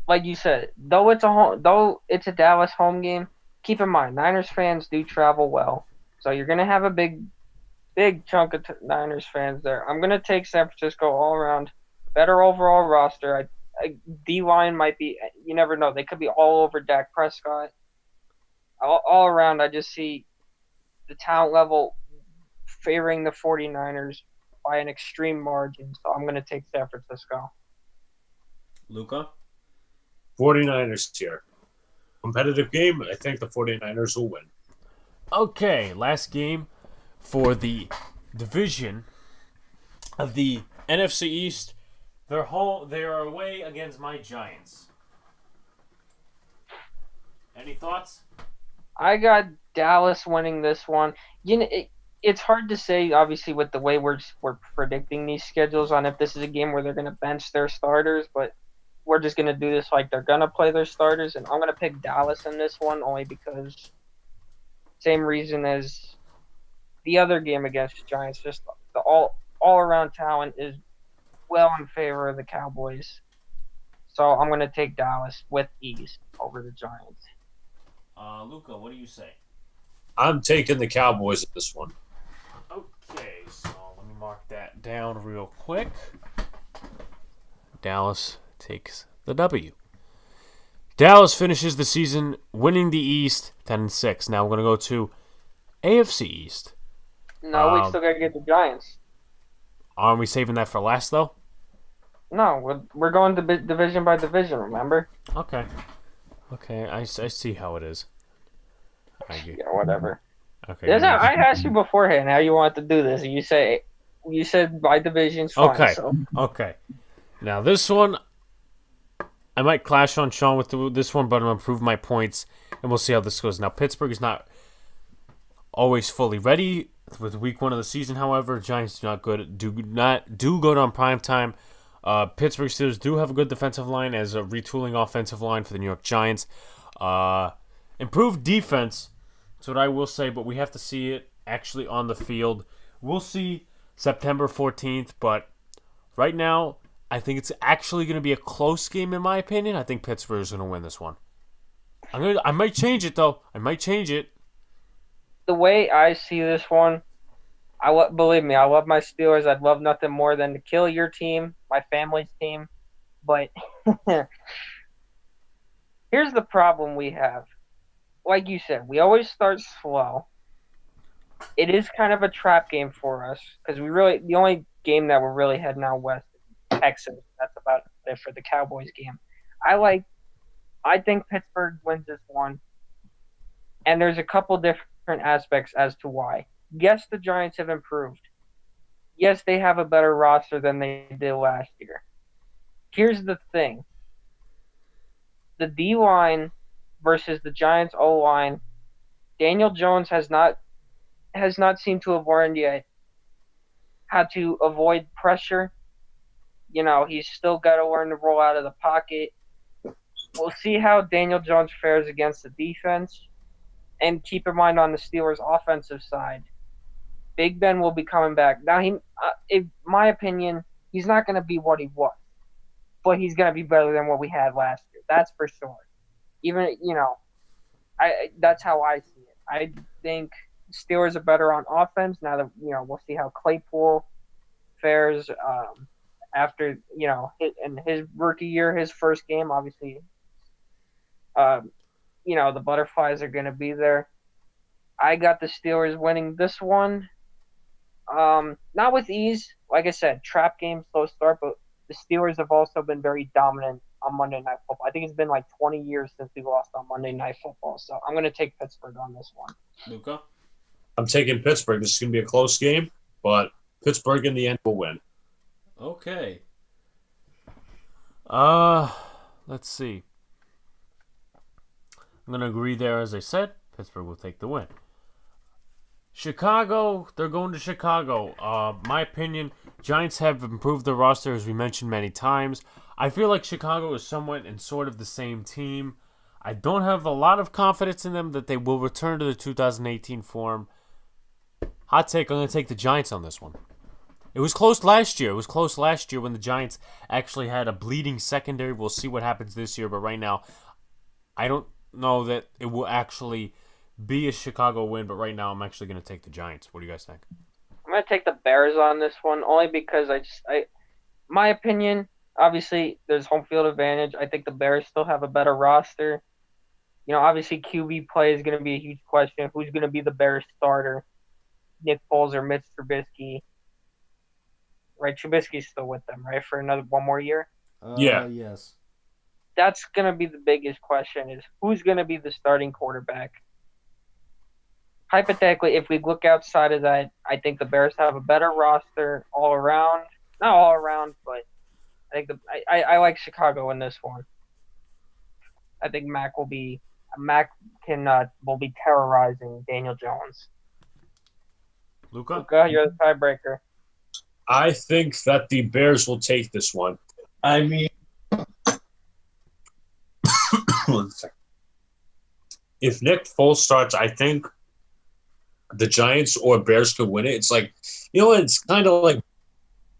like you said, though it's a Dallas home game, keep in mind Niners fans do travel well, so you're gonna have a big chunk of Niners fans there. I'm gonna take San Francisco all around, better overall roster. D line might be, you never know, they could be all over Dak Prescott. All around, I just see the talent level favoring the 49ers by an extreme margin, so I'm gonna take San Francisco. Luca? 49ers here. Competitive game. I think the 49ers will win. Okay, last game for the division of the NFC East. They're home. They are away against my Giants. Any thoughts? I got Dallas winning this one. It's hard to say, obviously, with the way we're predicting these schedules on if this is a game where they're going to bench their starters, but we're just going to do this like they're going to play their starters, and I'm going to pick Dallas in this one only because same reason as the other game against the Giants, just the all-around talent is well in favor of the Cowboys. So I'm going to take Dallas with ease over the Giants. Luca, what do you say? I'm taking the Cowboys at this one. Okay, so let me mark that down real quick. Dallas takes the W. Dallas finishes the season winning the East 10-6. Now we're going to go to AFC East. No, we still got to get the Giants. Aren't we saving that for last, though? No, we're going to division by division, remember? Okay, I see how it is. Yeah, whatever. Okay. I asked you beforehand how you want to do this, and you said by division's fine. Okay. So. Okay. Now this one, I might clash on Sean with this one, but I'm gonna prove my points, and we'll see how this goes. Now Pittsburgh is not always fully ready with week 1 of the season. However, Giants do go on prime time. Pittsburgh Steelers do have a good defensive line as a retooling offensive line for the New York Giants. Improved defense. That's what I will say, but we have to see it actually on the field. We'll see September 14th, but right now, I think it's actually going to be a close game in my opinion. I think Pittsburgh is going to win this one. I might change it, though. I might change it. The way I see this one, believe me, I love my Steelers. I'd love nothing more than to kill your team, my family's team. But here's the problem we have. Like you said, we always start slow. It is kind of a trap game for us because the only game that we're really heading out west is Texas. That's about it for the Cowboys game. I think Pittsburgh wins this one, and there's a couple different aspects as to why. Yes, the Giants have improved. Yes, they have a better roster than they did last year. Here's the thing. The D-line versus the Giants O-line, Daniel Jones has not seemed to have learned yet how to avoid pressure. He's still got to learn to roll out of the pocket. We'll see how Daniel Jones fares against the defense. And keep in mind on the Steelers' offensive side, Big Ben will be coming back. Now, in my opinion, he's not going to be what he was, but he's going to be better than what we had last year. That's for sure. Even, that's how I see it. I think Steelers are better on offense now that, we'll see how Claypool fares after, in his rookie year, his first game, obviously, the butterflies are going to be there. I got the Steelers winning this one. Not with ease. Like I said, trap game, slow start, but the Steelers have also been very dominant on Monday Night Football. I think it's been like 20 years since we lost on Monday Night Football, so I'm going to take Pittsburgh on this one. Luca? I'm taking Pittsburgh. This is going to be a close game, but Pittsburgh in the end will win. Okay. Let's see. I'm going to agree there, as I said. Pittsburgh will take the win. Chicago, they're going to Chicago. My opinion, Giants have improved their roster, as we mentioned many times. I feel like Chicago is somewhat and sort of the same team. I don't have a lot of confidence in them that they will return to the 2018 form. Hot take, I'm going to take the Giants on this one. It was close last year. It was close last year when the Giants actually had a bleeding secondary. We'll see what happens this year, but right now, I don't know that it will actually be a Chicago win, but right now I'm actually going to take the Giants. What do you guys think? I'm going to take the Bears on this one only because my opinion, obviously there's home field advantage. I think the Bears still have a better roster. Obviously QB play is going to be a huge question. Who's going to be the Bears starter? Nick Foles or Mitch Trubisky? Right, Trubisky's still with them, right, for one more year? Yeah. Yes. That's going to be the biggest question is who's going to be the starting quarterback? Hypothetically, if we look outside of that, I think the Bears have a better roster all around. Not all around, but I think I like Chicago in this one. I think Mac will be terrorizing Daniel Jones. Luca, you're the tiebreaker. I think that the Bears will take this one. I mean, one second. If Nick Foles starts, I think the Giants or Bears could win it. It's like, it's kind of like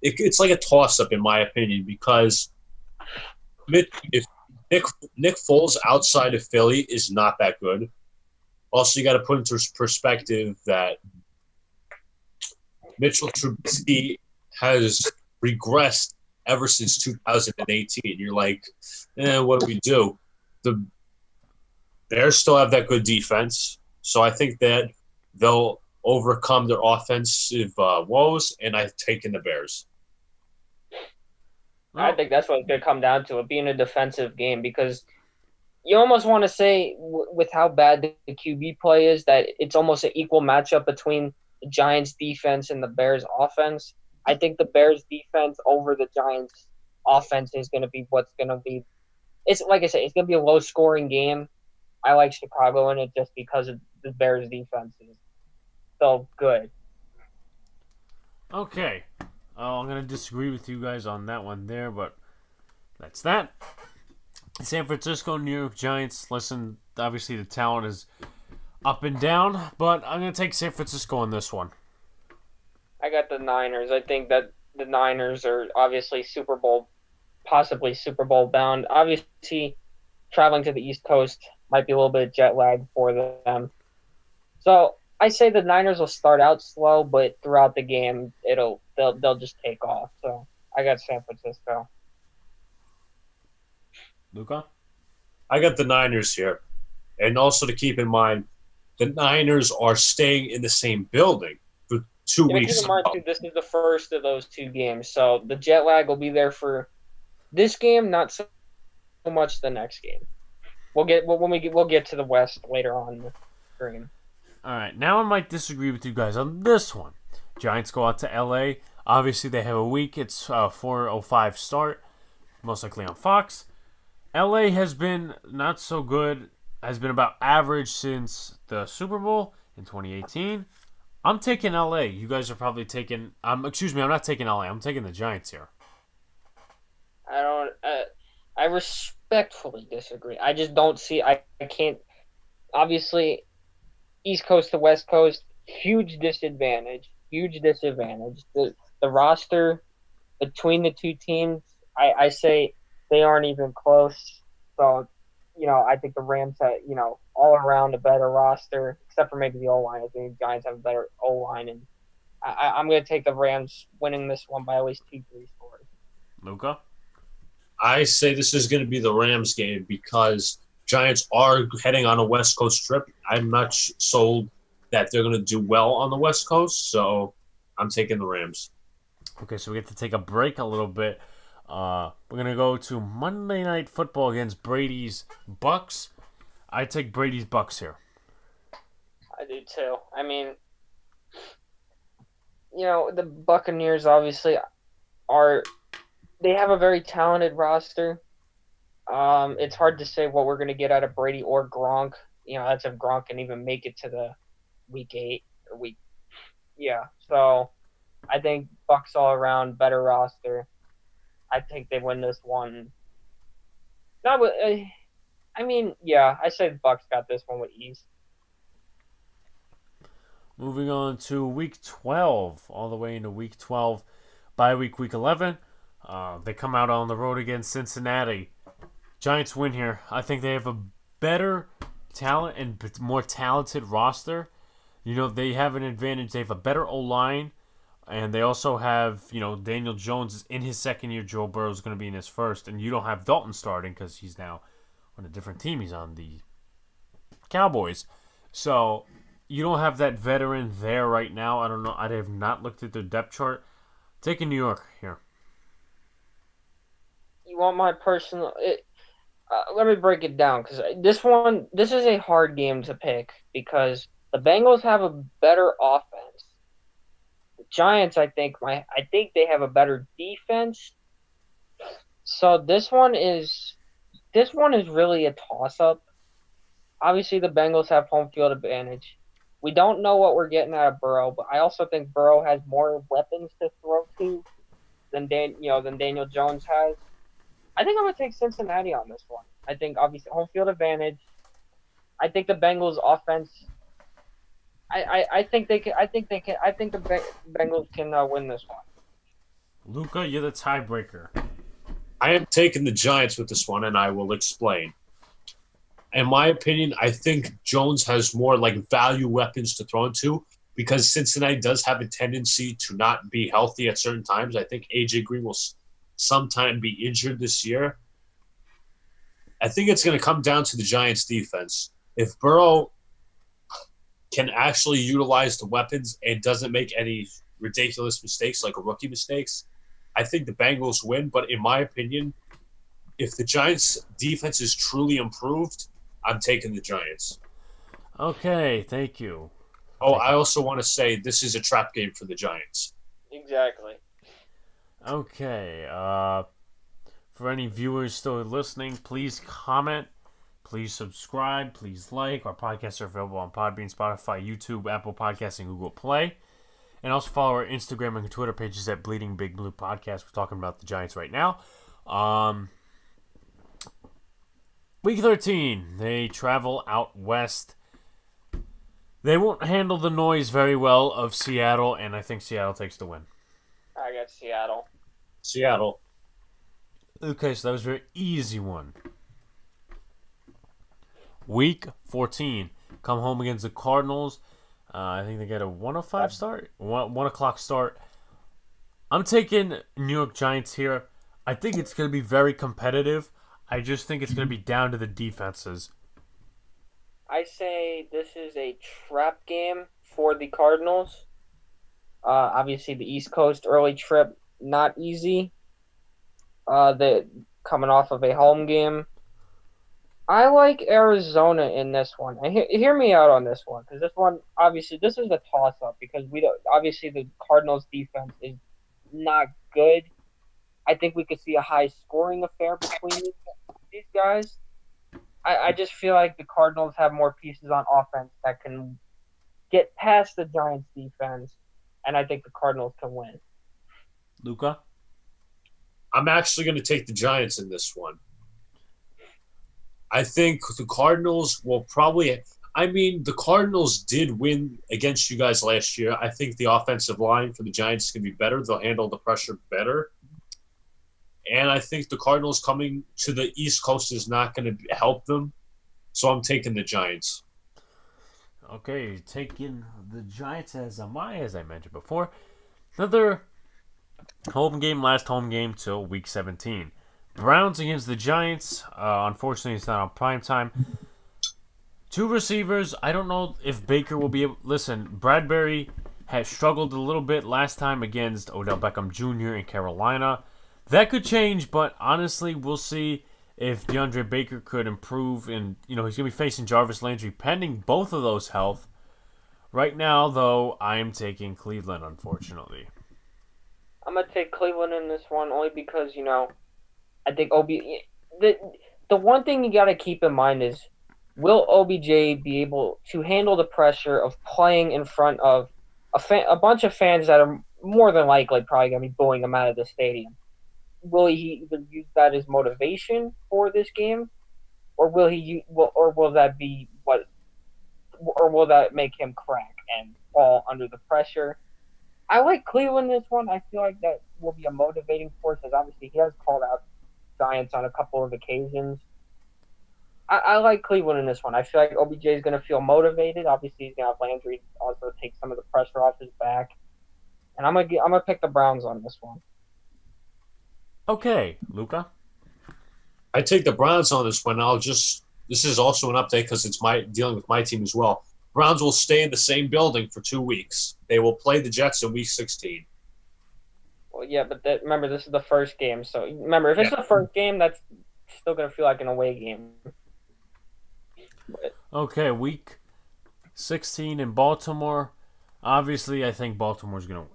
it's like a toss-up in my opinion because if Nick Foles outside of Philly is not that good. Also, you got to put into perspective that Mitchell Trubisky has regressed ever since 2018. You're like, what do we do? The Bears still have that good defense, so I think that they'll overcome their offensive woes, and I've taken the Bears. I think that's what it's going to come down to, it being a defensive game, because you almost want to say, with how bad the QB play is, that it's almost an equal matchup between the Giants' defense and the Bears' offense. I think the Bears' defense over the Giants' offense is going to be what's going to be. It's like I said, it's going to be a low-scoring game. I like Chicago in it just because of the Bears' defense is so good. Okay. I'm going to disagree with you guys on that one there, but that's that. San Francisco, New York Giants. Listen, obviously the talent is up and down, but I'm going to take San Francisco on this one. I got the Niners. I think that the Niners are obviously possibly Super Bowl bound. Obviously, traveling to the East Coast might be a little bit of jet lag for them. So I say the Niners will start out slow, but throughout the game, they'll just take off. So I got San Francisco. Luca? I got the Niners here. And also to keep in mind, the Niners are staying in the same building for 2 weeks. Keep in mind, too, this is the first of those two games. So the jet lag will be there for this game, not so much the next game. We'll get to the West later on in the stream. All right, now I might disagree with you guys on this one. Giants go out to L.A. Obviously, they have a week. It's 4:05 start, most likely on Fox. L.A. has been not so good, has been about average since the Super Bowl in 2018. I'm taking L.A. You guys are probably taking I'm not taking L.A. I'm taking the Giants here. I respectfully disagree. I just don't see. I can't. Obviously, East Coast to West Coast, huge disadvantage. The roster between the two teams, I say they aren't even close. So, I think the Rams have, all around a better roster, except for maybe the O-line. I think the Giants have a better O-line, and I'm going to take the Rams winning this one by at least 2-3 scores. Luca? I say this is going to be the Rams game because Giants are heading on a West Coast trip. I'm not sold that they're going to do well on the West Coast, so I'm taking the Rams. Okay, so we get to take a break a little bit. We're going to go to Monday Night Football against Brady's Bucks. I take Brady's Bucks here. I do too. I mean, the Buccaneers obviously they have a very talented roster. It's hard to say what we're going to get out of Brady or Gronk. That's if Gronk can even make it to the week 8 or week. Yeah, so I think Bucks all around, better roster. I think they win this one. No, but I mean, yeah, I say the Bucks got this one with ease. Moving on to Week 12, all the way into Week 12, bye week, Week 11. They come out on the road against Cincinnati. Giants win here. I think they have a better talent and more talented roster. They have an advantage. They have a better O-line, and they also have, Daniel Jones is in his second year. Joe Burrow is going to be in his first, and you don't have Dalton starting because he's now on a different team. He's on the Cowboys. So you don't have that veteran there right now. I don't know. I have not looked at their depth chart. Taking New York here. You want my personal? Let me break it down because this is a hard game to pick because the Bengals have a better offense. The Giants, I think they have a better defense. So this one is really a toss-up. Obviously, the Bengals have home field advantage. We don't know what we're getting out of Burrow, but I also think Burrow has more weapons to throw to than Daniel Jones has. I think I'm gonna take Cincinnati on this one. I think obviously home field advantage. I think the Bengals offense. I think the Bengals can win this one. Luca, you're the tiebreaker. I am taking the Giants with this one, and I will explain. In my opinion, I think Jones has more value weapons to throw into because Cincinnati does have a tendency to not be healthy at certain times. I think AJ Green will sometime be injured this year. I think it's going to come down to the Giants' defense. If Burrow can actually utilize the weapons and doesn't make any ridiculous mistakes like rookie mistakes, I think the Bengals win. But in my opinion, if the Giants' defense is truly improved, I'm taking the Giants. Okay, thank you. Oh, I also want to say this is a trap game for the Giants. Exactly. Okay. For any viewers still listening, please comment. Please subscribe. Please like. Our podcasts are available on Podbean, Spotify, YouTube, Apple Podcasts, and Google Play. And also follow our Instagram and Twitter pages at Bleeding Big Blue Podcast. We're talking about the Giants right now. Week 13, they travel out west. They won't handle the noise very well of Seattle, and I think Seattle takes the win. I got Seattle. Seattle. Okay, so that was a very easy one. Week 14, come home against the Cardinals. I think they get a 1:05 start, 1 o'clock start. I'm taking New York Giants here. I think it's going to be very competitive. I just think it's going to be down to the defenses. I say this is a trap game for the Cardinals. Obviously, the East Coast early trip, not easy. They coming off of a home game. I like Arizona in this one. And hear me out on this one, because this one, obviously, this is a toss-up because obviously the Cardinals' defense is not good. I think we could see a high-scoring affair between these guys. I just feel like the Cardinals have more pieces on offense that can get past the Giants' defense, and I think the Cardinals can win. Luca? I'm actually going to take the Giants in this one. I think the Cardinals will probably – the Cardinals did win against you guys last year. I think the offensive line for the Giants can be better. They'll handle the pressure better. And I think the Cardinals coming to the East Coast is not going to help them. So I'm taking the Giants. Okay, taking the Giants as I mentioned before. Another last home game till Week 17. Browns against the Giants. Unfortunately, it's not on prime time. 2 receivers. I don't know if Baker will be able... Listen, Bradbury has struggled a little bit last time against Odell Beckham Jr. in Carolina. That could change, but honestly, we'll see if DeAndre Baker could improve. And, he's going to be facing Jarvis Landry pending both of those health. Right now, though, I am taking Cleveland, unfortunately. I'm going to take Cleveland in this one only because, I think the one thing you got to keep in mind is, will OBJ be able to handle the pressure of playing in front of a bunch of fans that are more than likely probably going to be booing him out of the stadium? Will he either use that as motivation for this game, or will that be what, or will that make him crack and fall under the pressure? I like Cleveland in this one. I feel like that will be a motivating force, as obviously he has called out Giants on a couple of occasions. I like Cleveland in this one. I feel like OBJ is going to feel motivated. Obviously, he's going to have Landry also take some of the pressure off his back. And I'm gonna pick the Browns on this one. Okay, Luca. I take the Browns on this one. This is also an update because it's dealing with my team as well. Browns will stay in the same building for 2 weeks. They will play the Jets in Week 16. Well, yeah, but remember, this is the first game. So remember, if it's the first game, that's still gonna feel like an away game. But, Okay, Week 16 in Baltimore. Obviously, I think Baltimore's gonna win.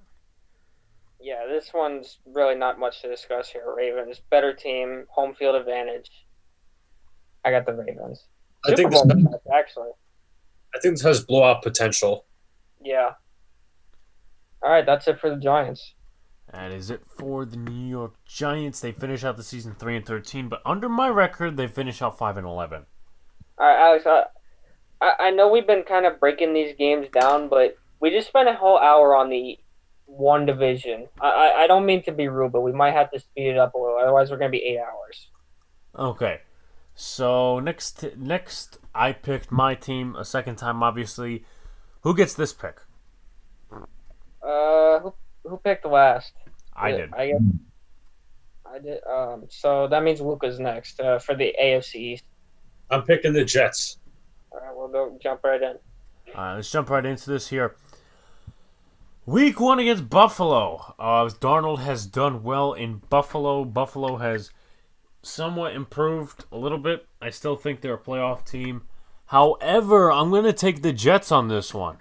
yeah, this one's really not much to discuss here. Ravens, better team, home field advantage. I got the Ravens. I think Super Bowl match, actually. I think this has blowout potential. Yeah. All right, that's it for the Giants. That is it for the New York Giants. They finish out the season 3-13, but under my record, they finish out 5-11. All right, Alex. I know we've been kind of breaking these games down, but we just spent a whole hour on the one division. I don't mean to be rude, but we might have to speed it up a little. Otherwise, we're going to be 8 hours. Okay, so next, I picked my team a second time, obviously. Who gets this pick? Who picked last? I did. I did. So that means Luca's next for the AFC East. I'm picking the Jets. All right, we'll go jump right in. Let's jump right into this here. Week 1 against Buffalo. Darnold has done well in Buffalo. Buffalo has somewhat improved a little bit. I still think they're a playoff team. However, I'm going to take the Jets on this one.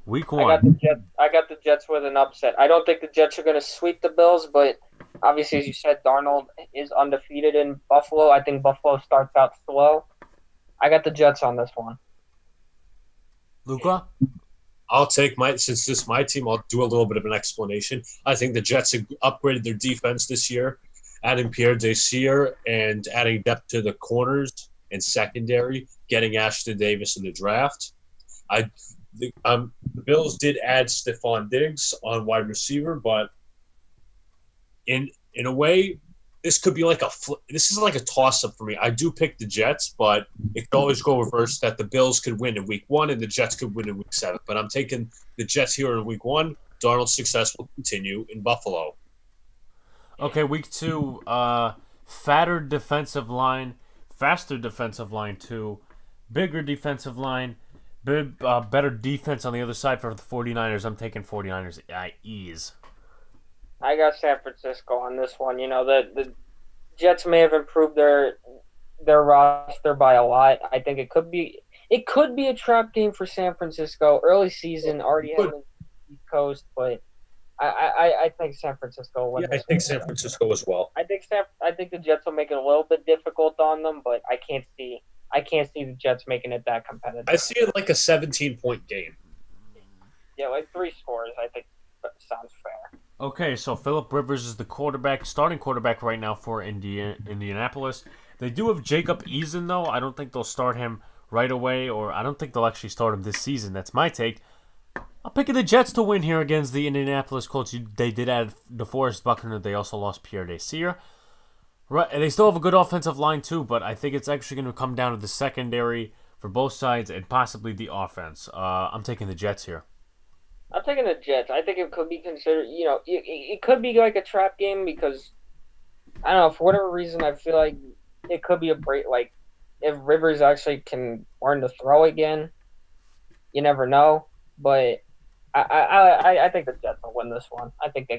Week 1. I got the Jets with an upset. I don't think the Jets are going to sweep the Bills, but obviously, as you said, Darnold is undefeated in Buffalo. I think Buffalo starts out slow. I got the Jets on this one. Luca? I'll take since this is my team, I'll do a little bit of an explanation. I think the Jets have upgraded their defense this year, adding Pierre Desir and adding depth to the corners and secondary, getting Ashton Davis in the draft. The Bills did add Stephon Diggs on wide receiver, but in a way, this could be like this is like a toss-up for me. I do pick the Jets, but it could always go reverse that the Bills could win in Week 1 and the Jets could win in Week 7. But I'm taking the Jets here in Week 1. Darnold's success will continue in Buffalo. Okay, Week 2, fatter defensive line, faster defensive line too, bigger defensive line, better defense on the other side for the 49ers. I'm taking 49ers at ease. I got San Francisco on this one. You know, the Jets may have improved their roster by a lot. I think it could be a trap game for San Francisco. Early season, already having the East Coast, but I think San Francisco will win. Yeah, I think San Francisco as well. I think the Jets will make it a little bit difficult on them, but I can't see the Jets making it that competitive. I see it like a 17-point game. Yeah, like 3 scores. I think that sounds fair. Okay, so Phillip Rivers is the starting quarterback right now for Indianapolis. They do have Jacob Eason, though. I don't think they'll start him right away, or I don't think they'll actually start him this season. That's my take. I'm picking the Jets to win here against the Indianapolis Colts. They did add DeForest Buckner. They also lost Pierre Desir. Right, and they still have a good offensive line, too, but I think it's actually going to come down to the secondary for both sides and possibly the offense. I'm taking the Jets here. I'm taking the Jets. I think it could be considered, you know, it could be like a trap game because, I don't know, for whatever reason, I feel like it could be a break. Like, if Rivers actually can learn to throw again, you never know. But I think the Jets will win this one. I think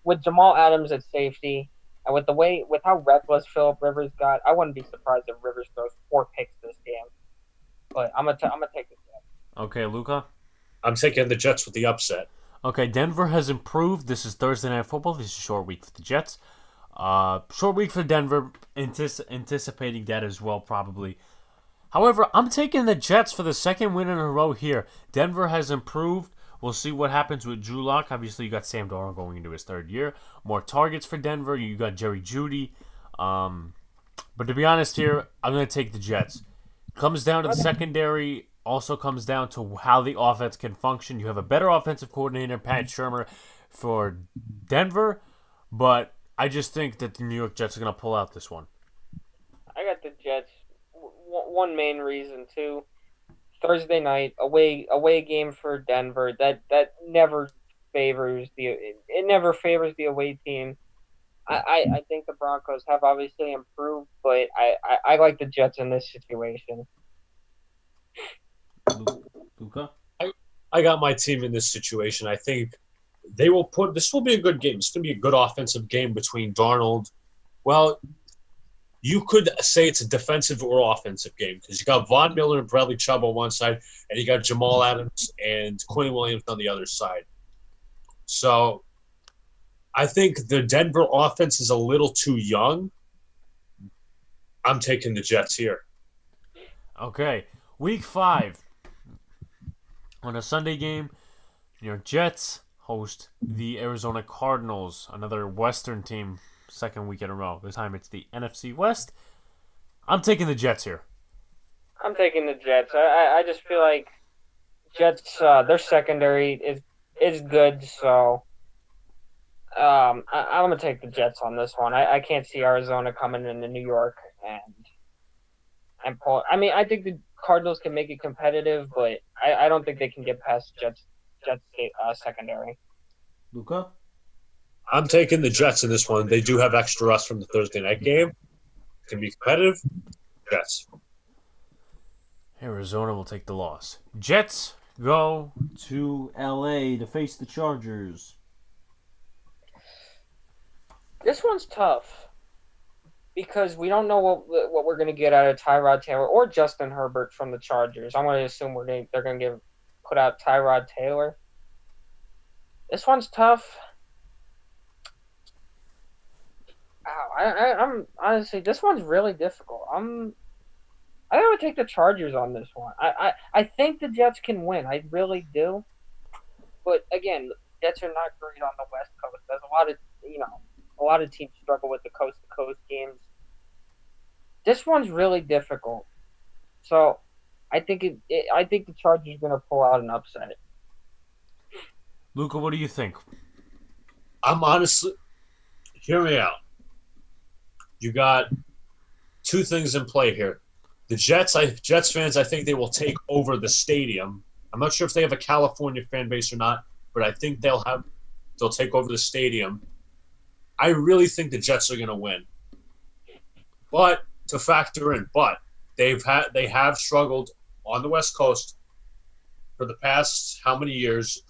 with Jamal Adams at safety and with how reckless Phillip Rivers got, I wouldn't be surprised if Rivers throws 4 picks this game. But I'm gonna take the Jets. Okay, Luca? I'm taking the Jets with the upset. Okay, Denver has improved. This is Thursday Night Football. This is a short week for the Jets. Short week for Denver. Anticipating that as well, probably. However, I'm taking the Jets for the second win in a row here. Denver has improved. We'll see what happens with Drew Lock. Obviously, you got Sam Darnold going into his 3rd year. More targets for Denver. You got Jerry Jeudy. But to be honest here, I'm going to take the Jets. Comes down to the secondary, also comes down to how the offense can function. You have a better offensive coordinator, Pat Shermer, for Denver, but I just think that the New York Jets are going to pull out this one. I got the Jets. One main reason too. Thursday night away game for Denver. That never favors the away team. I think the Broncos have obviously improved, but I like the Jets in this situation. Luca? I got my team in this situation. I think they will this will be a good game. It's going to be a good offensive game between Darnold. Well, you could say it's a defensive or offensive game because you got Von Miller and Bradley Chubb on one side, and you got Jamal Adams and Quinn Williams on the other side. So I think the Denver offense is a little too young. I'm taking the Jets here. Okay. Week 5. On a Sunday game, New York Jets host the Arizona Cardinals, another Western team, second week in a row. This time it's the NFC West. I'm taking the Jets here. I'm taking the Jets. I just feel like Jets, their secondary is good, so I'm going to take the Jets on this one. I can't see Arizona coming into New York and pull. I mean, I think the Cardinals can make it competitive, but I don't think they can get past Jets secondary. Luca? I'm taking the Jets in this one. They do have extra rust from the Thursday night game. Can be competitive. Jets. Arizona will take the loss. Jets go to LA to face the Chargers. This one's tough because we don't know what we're going to get out of Tyrod Taylor or Justin Herbert from the Chargers. I'm going to assume they're going to put out Tyrod Taylor. This one's tough. I'm honestly, this one's really difficult. I would take the Chargers on this one. I think the Jets can win. I really do. But again, the Jets are not great on the West Coast. There's a lot of teams struggle with the coast to coast games. This one's really difficult. So I think the Chargers are going to pull out an upset. Luca, what do you think? I'm honestly, hear me out. You got two things in play here. The Jets fans, I think they will take over the stadium. I'm not sure if they have a California fan base or not, but I think they'll take over the stadium. I really think the Jets are going to win. But to factor in, they have struggled on the West Coast for the past how many years?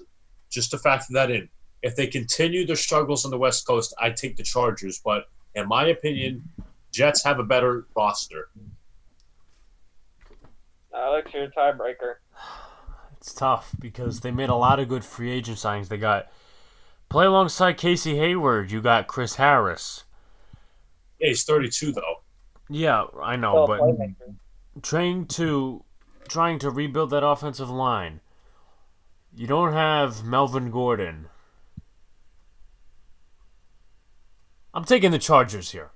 Just to factor that in. If they continue their struggles on the West Coast, I'd take the Chargers. But in my opinion, Jets have a better roster. Alex, you're a tiebreaker. It's tough because they made a lot of good free agent signings. They got play alongside Casey Hayward. You got Chris Harris. Yeah, he's 32 though. Yeah, I know, but trying to rebuild that offensive line. You don't have Melvin Gordon. I'm taking the Chargers here.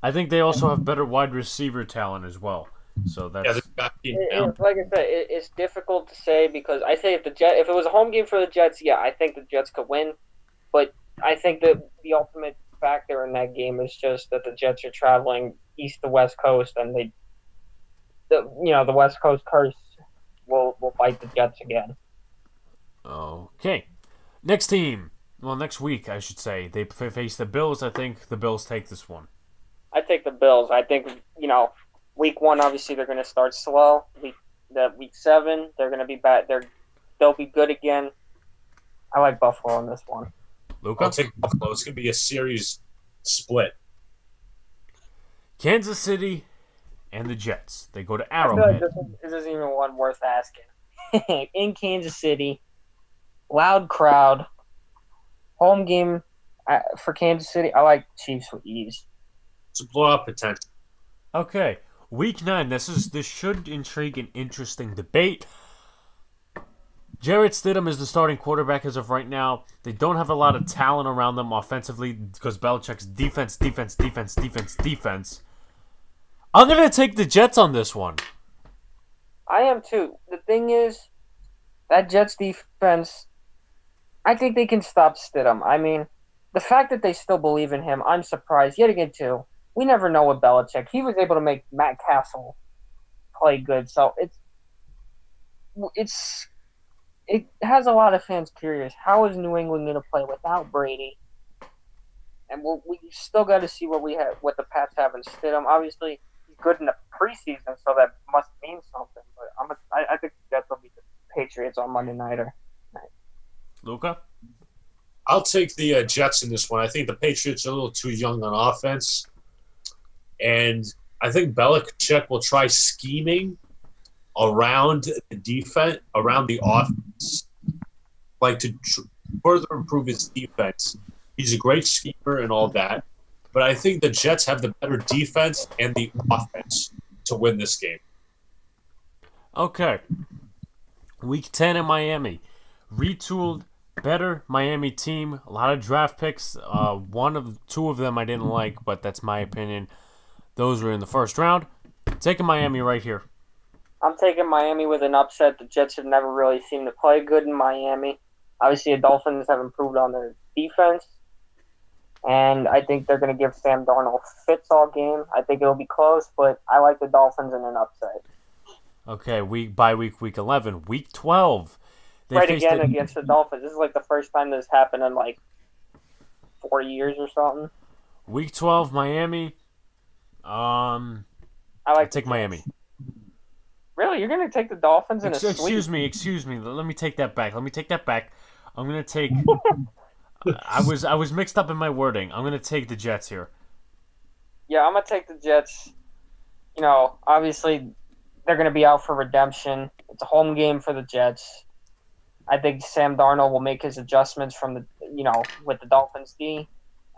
I think they also have better wide receiver talent as well. So that's like I said, it's difficult to say because I say if it was a home game for the Jets, yeah, I think the Jets could win. But I think that the ultimate factor in that game is just that the Jets are traveling east to west coast, and the West Coast curse will fight the Jets again. Okay. Next team. Well, next week, I should say. They face the Bills. I think the Bills take this one. I take the Bills. I think, week 1, obviously, they're going to start slow. Week 7, they're going to be bad. They'll be good again. I like Buffalo in this one. Luca? I'll take Buffalo. It's going to be a series split. Kansas City and the Jets. They go to I feel Arrowhead. like this isn't even one worth asking. In Kansas City, loud crowd, home game for Kansas City. I like Chiefs with ease. It's a blowout potential. Okay. Week 9. This should intrigue an interesting debate. Jarrett Stidham is the starting quarterback as of right now. They don't have a lot of talent around them offensively because Belichick's defense. I'm going to take the Jets on this one. I am too. The thing is, that Jets defense, I think they can stop Stidham. I mean, the fact that they still believe in him, I'm surprised. Yet again, too, we never know with Belichick. He was able to make Matt Castle play good, so it has a lot of fans curious. How is New England going to play without Brady? And we still got to see what the Pats have in Stidham. Obviously, he's good in the preseason, so that must mean something. But I think the Jets will beat the Patriots on Monday nighter. Luca? I'll take the Jets in this one. I think the Patriots are a little too young on offense. And I think Belichick will try scheming around the defense, around the offense, like to further improve his defense. He's a great schemer and all that. But I think the Jets have the better defense and the offense to win this game. Okay. Week 10 in Miami. Retooled, better Miami team. A lot of draft picks. Two of them I didn't like, but that's my opinion. Those were in the first round. Taking Miami right here. I'm taking Miami with an upset. The Jets have never really seemed to play good in Miami. Obviously, the Dolphins have improved on their defense. And I think they're going to give Sam Darnold fits all game. I think it'll be close, but I like the Dolphins in an upset. Okay, week 11. Week 12. Right again against the Dolphins. This is like the first time this happened in like 4 years or something. Week 12, Miami. I take Miami. Really? You're going to take the Dolphins in a sweep? Excuse me. Let me take that back. I'm going to take... I was mixed up in my wording. I'm going to take the Jets here. Yeah, I'm going to take the Jets. You know, obviously, they're going to be out for redemption. It's a home game for the Jets. I think Sam Darnold will make his adjustments with the Dolphins D.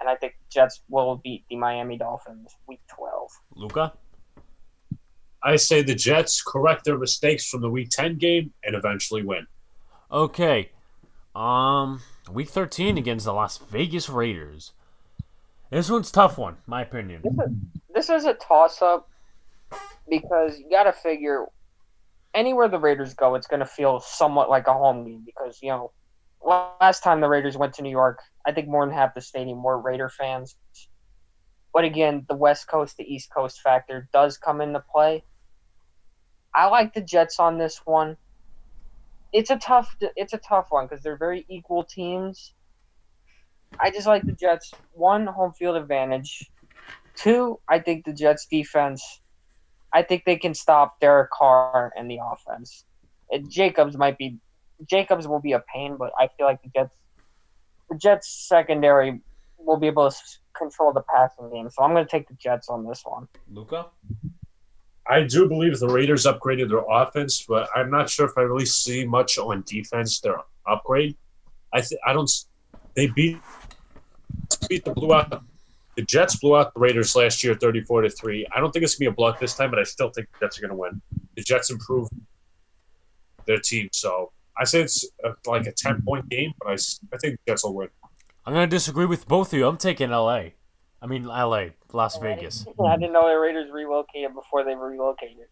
And I think the Jets will beat the Miami Dolphins week 12. Luca? I say the Jets correct their mistakes from the week 10 game and eventually win. Okay. Week 13 against the Las Vegas Raiders. This one's a tough one, my opinion. This is a toss-up because you got to figure anywhere the Raiders go, it's going to feel somewhat like a home game because, last time the Raiders went to New York, I think more than half the stadium were Raider fans. But again, the West Coast to East Coast factor does come into play. I like the Jets on this one. It's a tough one because they're very equal teams. I just like the Jets. 1, home field advantage. 2, I think the Jets defense. I think they can stop Derek Carr and the offense. Jacobs will be a pain, but I feel like the Jets secondary will be able to control the passing game. So I'm going to take the Jets on this one. Luca? I do believe the Raiders upgraded their offense, but I'm not sure if I really see much on defense. Their upgrade. They beat the Jets blew out the Raiders last year 34-3. I don't think it's gonna be a block this time, but I still think the Jets are gonna win. The Jets improved their team, so I say it's like a 10-point game, but I think the Jets will win. I'm gonna disagree with both of you. I'm taking LA, Las Vegas. I didn't know the Raiders relocated before they relocated.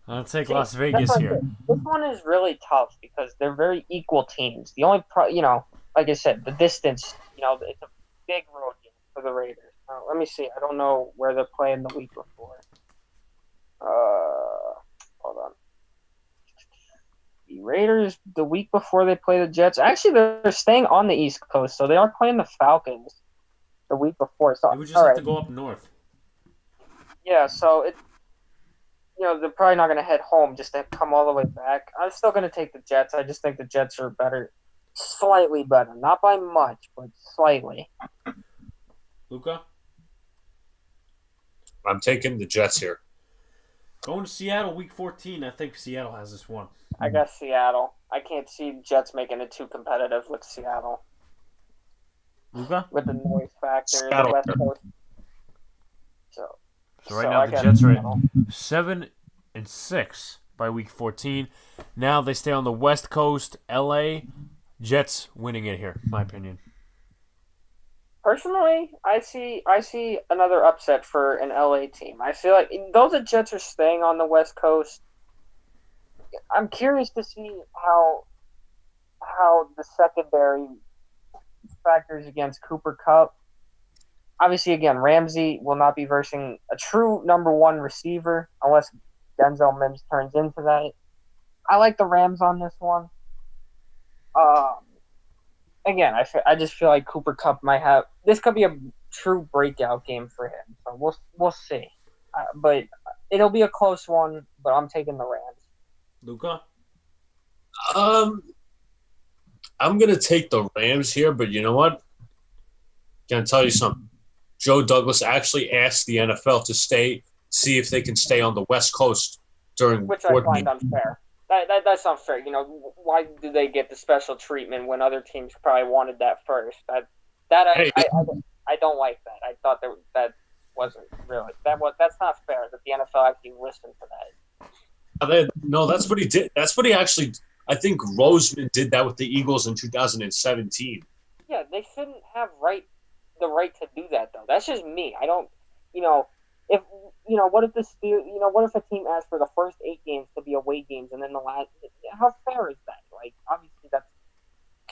I'll take Las Vegas here. This one is really tough because they're very equal teams. The only, like I said, the distance, it's a big road game for the Raiders. Let me see. I don't know where they're playing the week before. Hold on. The Raiders, the week before they play the Jets. Actually, they're staying on the East Coast, so they are playing the Falcons the week before. So we would just have to go up north. Yeah, so they're probably not going to head home just to come all the way back. I'm still going to take the Jets. I just think the Jets are better, slightly better. Not by much, but slightly. Luca? I'm taking the Jets here. Going to Seattle week 14. I think Seattle has this one. I got Seattle. I can't see Jets making it too competitive with Seattle. Luca? With the noise factor, Seattle. the West Coast. So right now the Jets are at 7-6. by week 14. Now they stay on the West Coast. LA Jets winning it here, my opinion. Personally, I see another upset for an LA team. I feel like though the Jets are staying on the West Coast, I'm curious to see how the secondary factors against Cooper Kupp. Obviously, again, Ramsey will not be versing a true number one receiver unless Denzel Mims turns into that. I like the Rams on this one. Again, I just feel like Cooper Kupp might have – this could be a true breakout game for him. So we'll see. But it'll be a close one, but I'm taking the Rams. Luca? I'm going to take the Rams here, but you know what? Can I tell you something? Joe Douglas actually asked the NFL to see if they can stay on the West Coast during which I find unfair. That's unfair. You know, why do they get the special treatment when other teams probably wanted that first? I don't like that. I thought that wasn't really that's not fair that the NFL actually listened to that. No, that's what he did. That's what he actually. I think Roseman did that with the Eagles in 2017. Yeah, they shouldn't have the right to do that though. That's just me. I don't. What if a team asked for the first 8 games to be away games and then the last? How fair is that? Like, obviously that's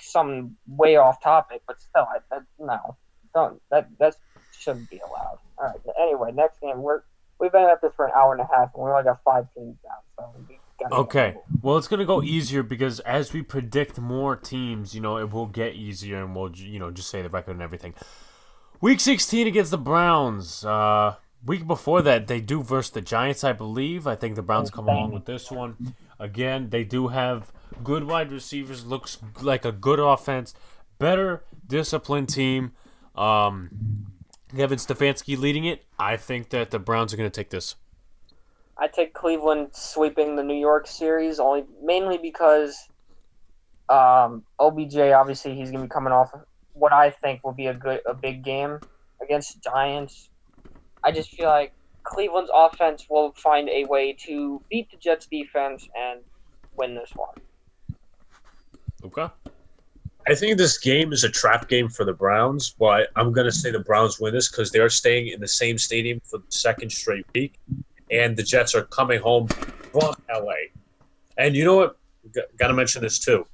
some way off topic, but still, that shouldn't be allowed. All right. Anyway, next game we've been at this for an hour and a half, and we only got 5 teams down. So okay. Well, it's gonna go easier because as we predict more teams, it will get easier, and we'll just say the record and everything. Week 16 against the Browns. Week before that, they do versus the Giants, I believe. I think the Browns come along with this one. Again, they do have good wide receivers. Looks like a good offense. Better disciplined team. Kevin Stefanski leading it. I think that the Browns are going to take this. I take Cleveland sweeping the New York series mainly because OBJ, obviously, he's going to be coming off what I think will be a big game against the Giants. I just feel like Cleveland's offense will find a way to beat the Jets' defense and win this one. Okay. I think this game is a trap game for the Browns, but I'm going to say the Browns win this because they're staying in the same stadium for the second straight week, and the Jets are coming home from LA. And you know what? Got to mention this too.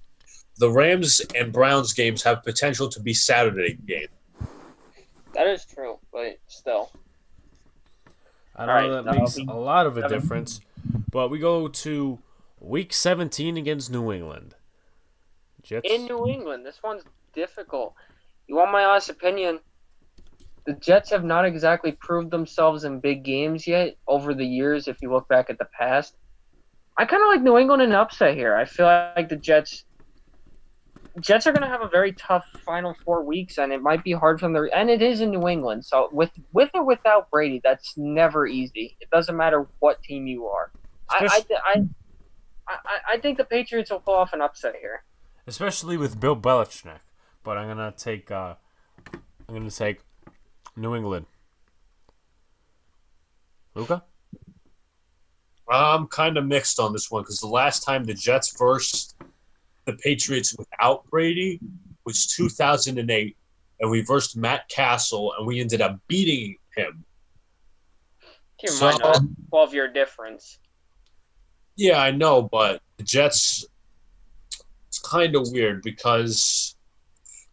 The Rams and Browns games have potential to be Saturday games. That is true, but still. I don't know that makes a lot of a difference, but we go to Week 17 against New England. Jets. In New England, this one's difficult. You want my honest opinion? The Jets have not exactly proved themselves in big games yet over the years, if you look back at the past. I kind of like New England in an upset here. I feel like the Jets are going to have a very tough final 4 weeks, and it might be hard for them and it is in New England. So with or without Brady, that's never easy. It doesn't matter what team you are. I think the Patriots will pull off an upset here, especially with Bill Belichick. But I'm gonna take New England. Luca? I'm kind of mixed on this one because the last time the Jets versed the Patriots without Brady was 2008, and we versed Matt Castle, and we ended up beating him. Keep in mind, a 12-year difference. Yeah, I know, but the Jets, it's kind of weird because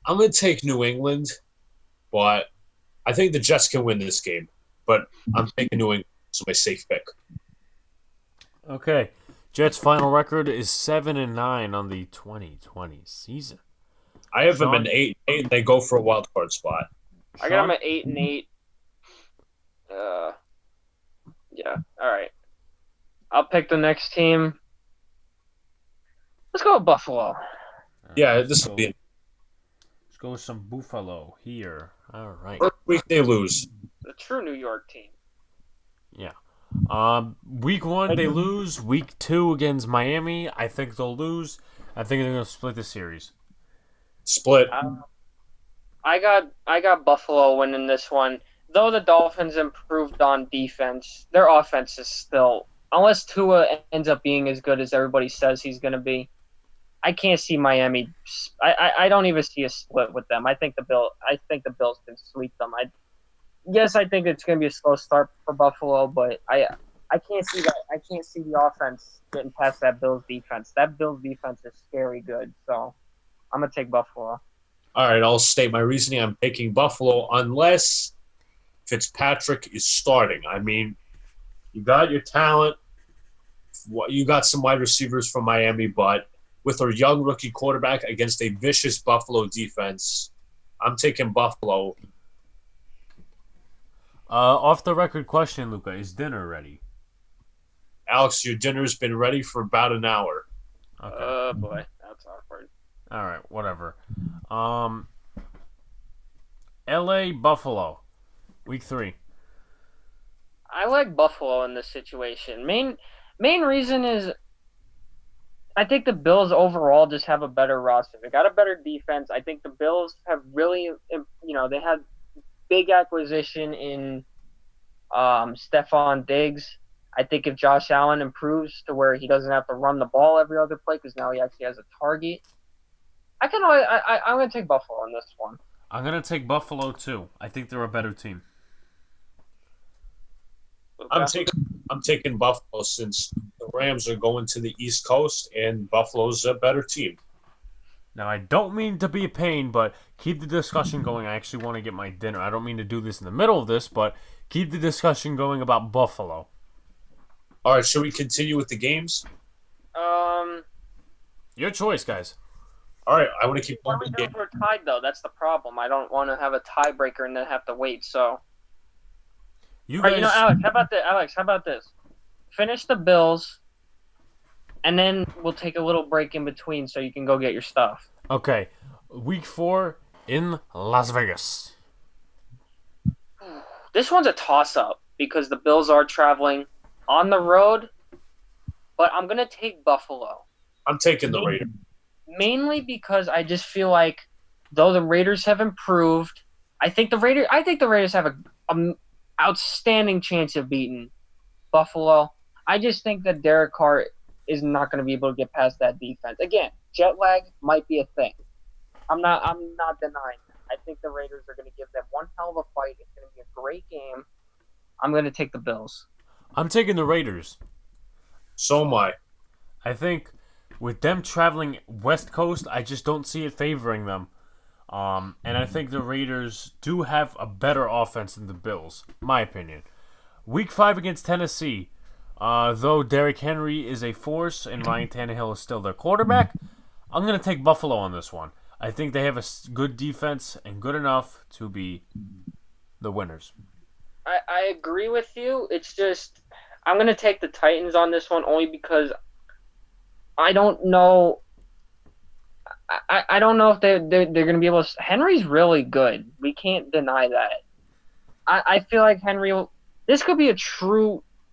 I'm going to take New England, but I think the Jets can win this game. But I'm taking New England as my safe pick. Okay. Jets' final record is 7-9 on the 2020 season. I have them in 8-8, and they go for a wild card spot. I got them at 8-8. Yeah. All right. I'll pick the next team. Let's go with Buffalo. Yeah, this will be. Let's go with some Buffalo here. All right. First week they lose. The true New York team. Yeah. Week 1 they lose. Week 2 against Miami, I think they'll lose. I think they're gonna split the series. Split. I got Buffalo winning this one. Though the Dolphins improved on defense, their offense is still unless Tua ends up being as good as everybody says he's going to be, I can't see Miami. I don't even see a split with them. I think the Bills can sweep them. I think it's going to be a slow start for Buffalo, but I can't see that. I can't see the offense getting past that Bills defense. That Bills defense is scary good. So I'm going to take Buffalo. All right, I'll state my reasoning. I'm taking Buffalo unless Fitzpatrick is starting. I mean, you got your talent. You got some wide receivers from Miami, but with a young rookie quarterback against a vicious Buffalo defense, I'm taking Buffalo. Off the record question, Luca, is dinner ready? Alex, your dinner's been ready for about an hour. Okay. Oh boy, that's awkward. All right, whatever. L.A. Buffalo, Week 3. I like Buffalo in this situation. Main reason is I think the Bills overall just have a better roster. They got a better defense. I think the Bills have really, they had big acquisition in Stephon Diggs. I think if Josh Allen improves to where he doesn't have to run the ball every other play because now he actually has a target, I'm going to take Buffalo on this one. I'm going to take Buffalo, too. I think they're a better team. Okay. I'm taking Buffalo since the Rams are going to the East Coast and Buffalo's a better team. Now, I don't mean to be a pain, but keep the discussion going. I actually want to get my dinner. I don't mean to do this in the middle of this, but keep the discussion going about Buffalo. All right, should we continue with the games? Your choice, guys. All right, I want to keep What on are we the doing game. for a tie, though? That's the problem. I don't want to have a tiebreaker and then have to wait, so... You All guys. right, Alex, how about this? Finish the Bills, and then we'll take a little break in between so you can go get your stuff. Okay, Week 4 in Las Vegas. This one's a toss-up because the Bills are traveling on the road, but I'm going to take Buffalo. I'm taking the Raiders. Mainly because I just feel like though the Raiders have improved, I think the Raiders have a outstanding chance of beating Buffalo. I just think that Derek Carr is not going to be able to get past that defense. Again, jet lag might be a thing. I'm not denying that. I think the Raiders are going to give them one hell of a fight. It's going to be a great game. I'm going to take the Bills. I'm taking the Raiders. So am I. I think with them traveling West Coast, I just don't see it favoring them. And I think the Raiders do have a better offense than the Bills, my opinion. Week 5 against Tennessee. Though Derrick Henry is a force and Ryan Tannehill is still their quarterback, I'm going to take Buffalo on this one. I think they have a good defense and good enough to be the winners. I agree with you. It's just I'm going to take the Titans on this one only because I don't know. I don't know if they're going to be able to. Henry's really good. We can't deny that. I feel like this could be a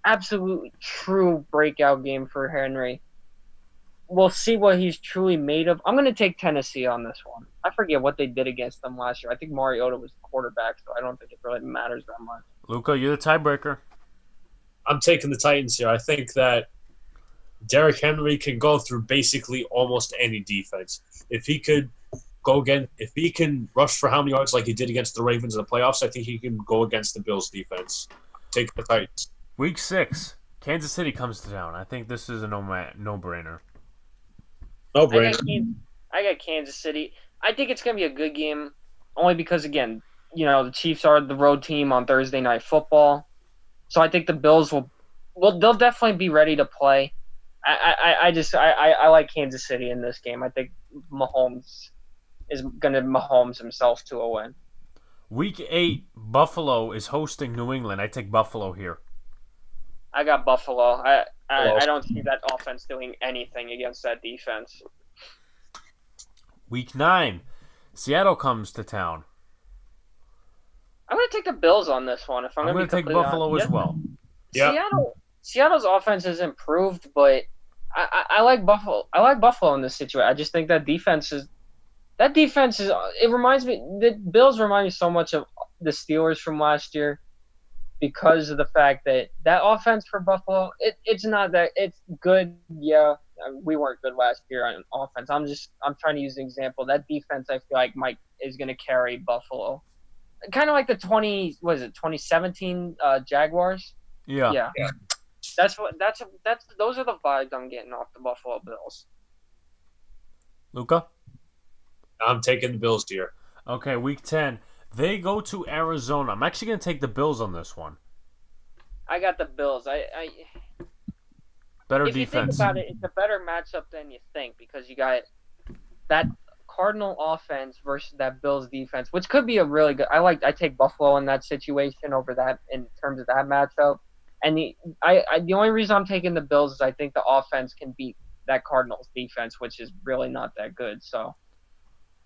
absolutely true breakout game for Henry. We'll see what he's truly made of. I'm going to take Tennessee on this one. I forget what they did against them last year. I think Mariota was the quarterback, so I don't think it really matters that much. Luca, you're the tiebreaker. I'm taking the Titans here. I think that Derrick Henry can go through basically almost any defense. If he can rush for how many yards like he did against the Ravens in the playoffs, I think he can go against the Bills defense. Take the Titans. Week 6, Kansas City comes to town. I think this is a no-brainer. No brainer. I got Kansas City. I think it's going to be a good game only because, again, the Chiefs are the road team on Thursday Night Football. So I think the Bills they'll definitely be ready to play. I like Kansas City in this game. I think Mahomes is going to Mahomes himself to a win. Week 8, Buffalo is hosting New England. I take Buffalo here. I got Buffalo. I don't see that offense doing anything against that defense. Week 9, Seattle comes to town. I'm going to take the Bills on this one. If I'm going to take Buffalo as well. Yeah. Seattle's offense has improved, but I like Buffalo. I like Buffalo in this situation. I just think that defense is. It reminds me. The Bills remind me so much of the Steelers from last year, because of the fact that offense for Buffalo, it's not that it's good. Yeah, we weren't good last year on offense. I'm trying to use an example. That defense, I feel like Mike is going to carry Buffalo, kind of like the 2017 Jaguars. Yeah. That's those are the vibes I'm getting off the Buffalo Bills. Luca? I'm taking the Bills here. Okay, week 10. They go to Arizona. I'm actually going to take the Bills on this one. I got the Bills. Better if defense. you think about it, it's a better matchup than you think because you got that Cardinal offense versus that Bills defense, which could be a really good. I take Buffalo in that situation over that in terms of that matchup. And the only reason I'm taking the Bills is I think the offense can beat that Cardinals defense, which is really not that good. So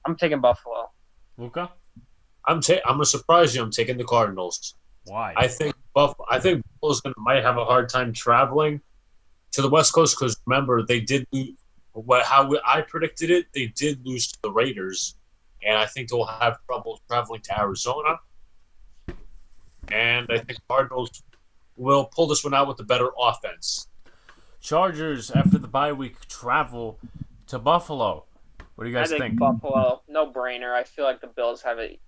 I'm taking Buffalo. Luca? I'm gonna surprise you. I'm taking the Cardinals. Why? I think Buffalo's might have a hard time traveling to the West Coast because remember they did lose. How I predicted it, they did lose to the Raiders, and I think they'll have trouble traveling to Arizona. And I think Cardinals will pull this one out with a better offense. Chargers, after the bye week, travel to Buffalo. What do you guys I think think? Buffalo, no brainer. I feel like the Bills have it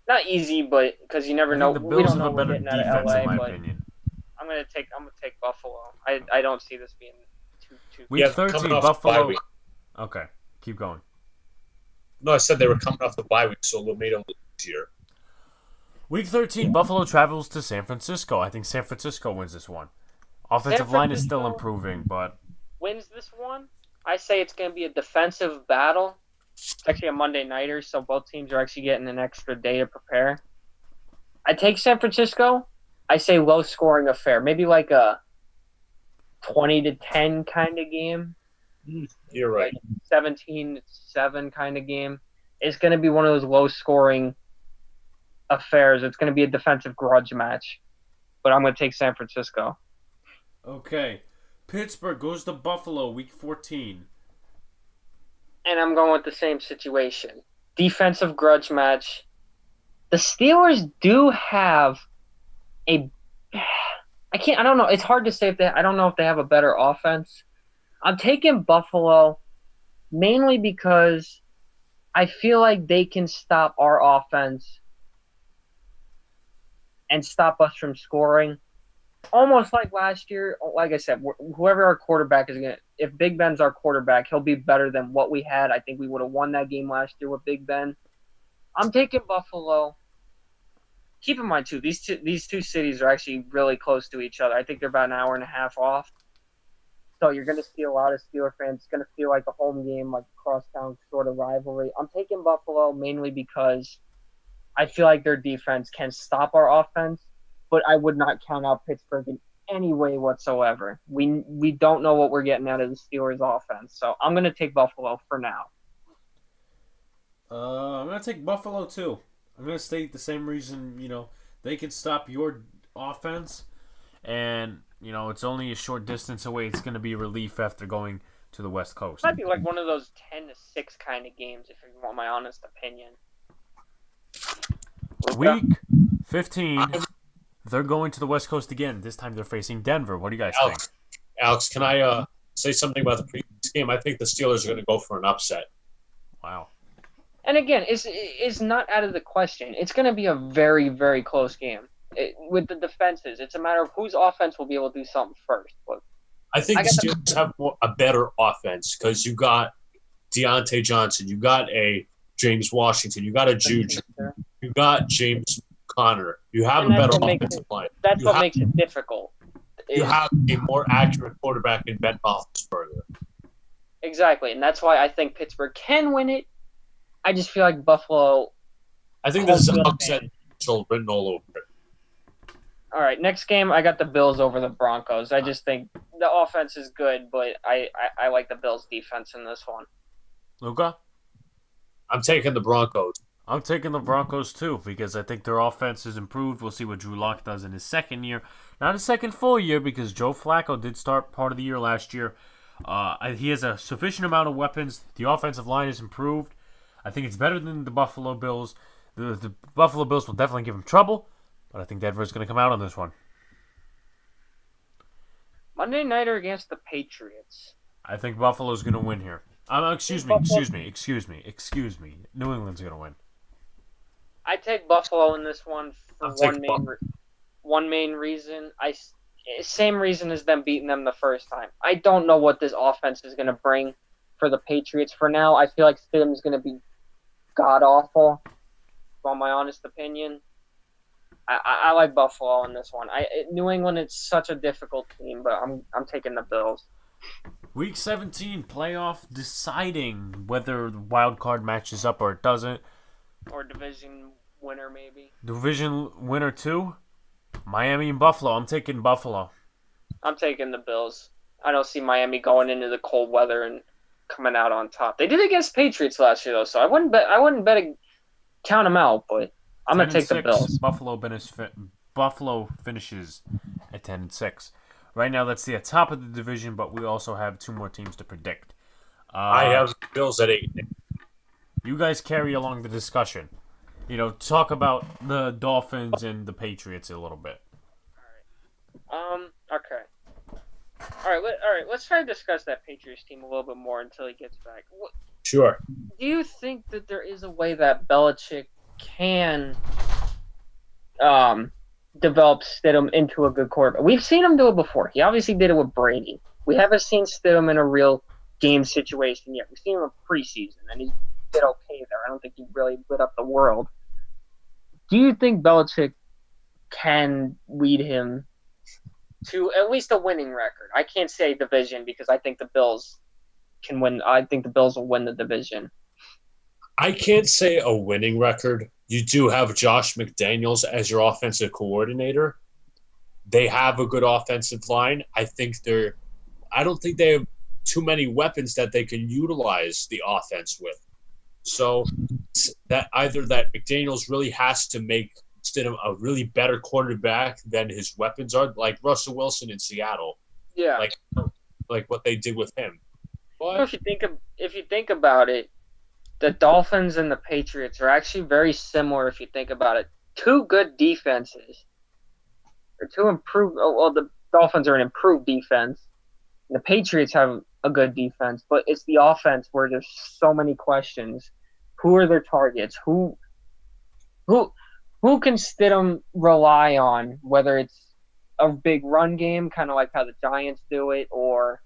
not easy, but because you never know. The We Bills don't know have a what better we're getting out of defense, LA, in my but opinion. I'm gonna take Buffalo. I don't see this being too. Week Yeah, 13, coming off the bye Buffalo. week. Okay, keep going. No, I said they were coming off the bye week, so they made them easier. Week 13, Buffalo travels to San Francisco. I think San Francisco wins this one. Offensive line is still improving, but Wins this one. I say it's going to be a defensive battle. It's actually a Monday nighter, so both teams are actually getting an extra day to prepare. I take San Francisco. I say low scoring affair, maybe like a 20-10 kind of game. You're right. 17-7 kind of game. It's going to be one of those low scoring affairs. It's going to be a defensive grudge match, but I'm going to take San Francisco. okay. Pittsburgh goes to Buffalo, week 14. And I'm going with the same situation. Defensive grudge match. The Steelers do have I don't know. It's hard to say I don't know if they have a better offense. I'm taking Buffalo mainly because I feel like they can stop our offense and stop us from scoring. Almost like last year, like I said, whoever our quarterback is going to – if Big Ben's our quarterback, he'll be better than what we had. I think we would have won that game last year with Big Ben. I'm taking Buffalo. Keep in mind, too, these two cities are actually really close to each other. I think they're about an hour and a half off. So you're going to see a lot of Steeler fans. It's going to feel like a home game, like a crosstown sort of rivalry. I'm taking Buffalo mainly because I feel like their defense can stop our offense. But I would not count out Pittsburgh in any way whatsoever. We don't know what we're getting out of the Steelers' offense, so I'm going to take Buffalo for now. I'm going to take Buffalo, too. I'm going to state the same reason, they can stop your offense, and, it's only a short distance away. It's going to be relief after going to the West Coast. It might be like one of those 10-6 kind of games, if you want my honest opinion. Week 15... They're going to the West Coast again. This time they're facing Denver. What do you guys think? Alex, can I say something about the previous game? I think the Steelers are going to go for an upset. Wow. And again, it's not out of the question. It's going to be a very, very close game with the defenses. It's a matter of whose offense will be able to do something first. But I think the Steelers have a better offense because you got Deontay Johnson, you got a James Washington, you got a Juju, you got James Conner. You have a better offensive line. That's what makes it difficult. You have a more accurate quarterback in Ben Roethlisberger. Exactly, and that's why I think Pittsburgh can win it. I just feel like Buffalo. I think this is an upset written all over it. All right, next game, I got the Bills over the Broncos. I just think the offense is good, but I like the Bills' defense in this one. Luca? I'm taking the Broncos. I'm taking the Broncos, too, because I think their offense is improved. We'll see what Drew Lock does in his second year. Not his second full year, because Joe Flacco did start part of the year last year. He has a sufficient amount of weapons. The offensive line is improved. I think it's better than the Buffalo Bills. The Buffalo Bills will definitely give him trouble, But I think Denver's going to come out on this one. Monday Nighter against the Patriots. I think Buffalo's going to win here. Excuse me. New England's going to win. I take Buffalo in this one for I'll take one main reason. Same reason as them beating them the first time. I don't know what this offense is going to bring for the Patriots. For now, I feel like Stidham's going to be god-awful, from my honest opinion. I like Buffalo in this one. New England, it's such a difficult team, but I'm taking the Bills. Week 17 playoff deciding whether the wild card matches up or it doesn't. Or division winner, maybe. Division winner too? Miami and Buffalo. I'm taking Buffalo. I'm taking the Bills. I don't see Miami going into the cold weather and coming out on top. They did against Patriots last year, though, so I wouldn't count them out, but I'm going to take the Bills. Buffalo finishes at 10-6. Right now, that's the top of the division, but we also have 2 more teams to predict. I have the Bills at 8. You guys carry along the discussion. Talk about the Dolphins and the Patriots a little bit. Okay. All right. Let's try to discuss that Patriots team a little bit more until he gets back. Sure. Do you think that there is a way that Belichick can develop Stidham into a good quarterback? We've seen him do it before. He obviously did it with Brady. We haven't seen Stidham in a real game situation yet. We've seen him in preseason, and he did okay there. I don't think he really lit up the world. Do you think Belichick can lead him to at least a winning record? I can't say division because I think the Bills can win. I think the Bills will win the division. I can't say a winning record. You do have Josh McDaniels as your offensive coordinator. They have a good offensive line. I don't think they have too many weapons that they can utilize the offense with. So that McDaniels really has to make Stidham a really better quarterback than his weapons are, like Russell Wilson in Seattle. Yeah, like what they did with him. But if you think about it, the Dolphins and the Patriots are actually very similar. If you think about it, 2 good defenses, or 2 improved. Well, the Dolphins are an improved defense. And the Patriots have a good defense, but it's the offense where there's so many questions. Who are their targets? Who can Stidham rely on? Whether it's a big run game, kind of like how the Giants do it, or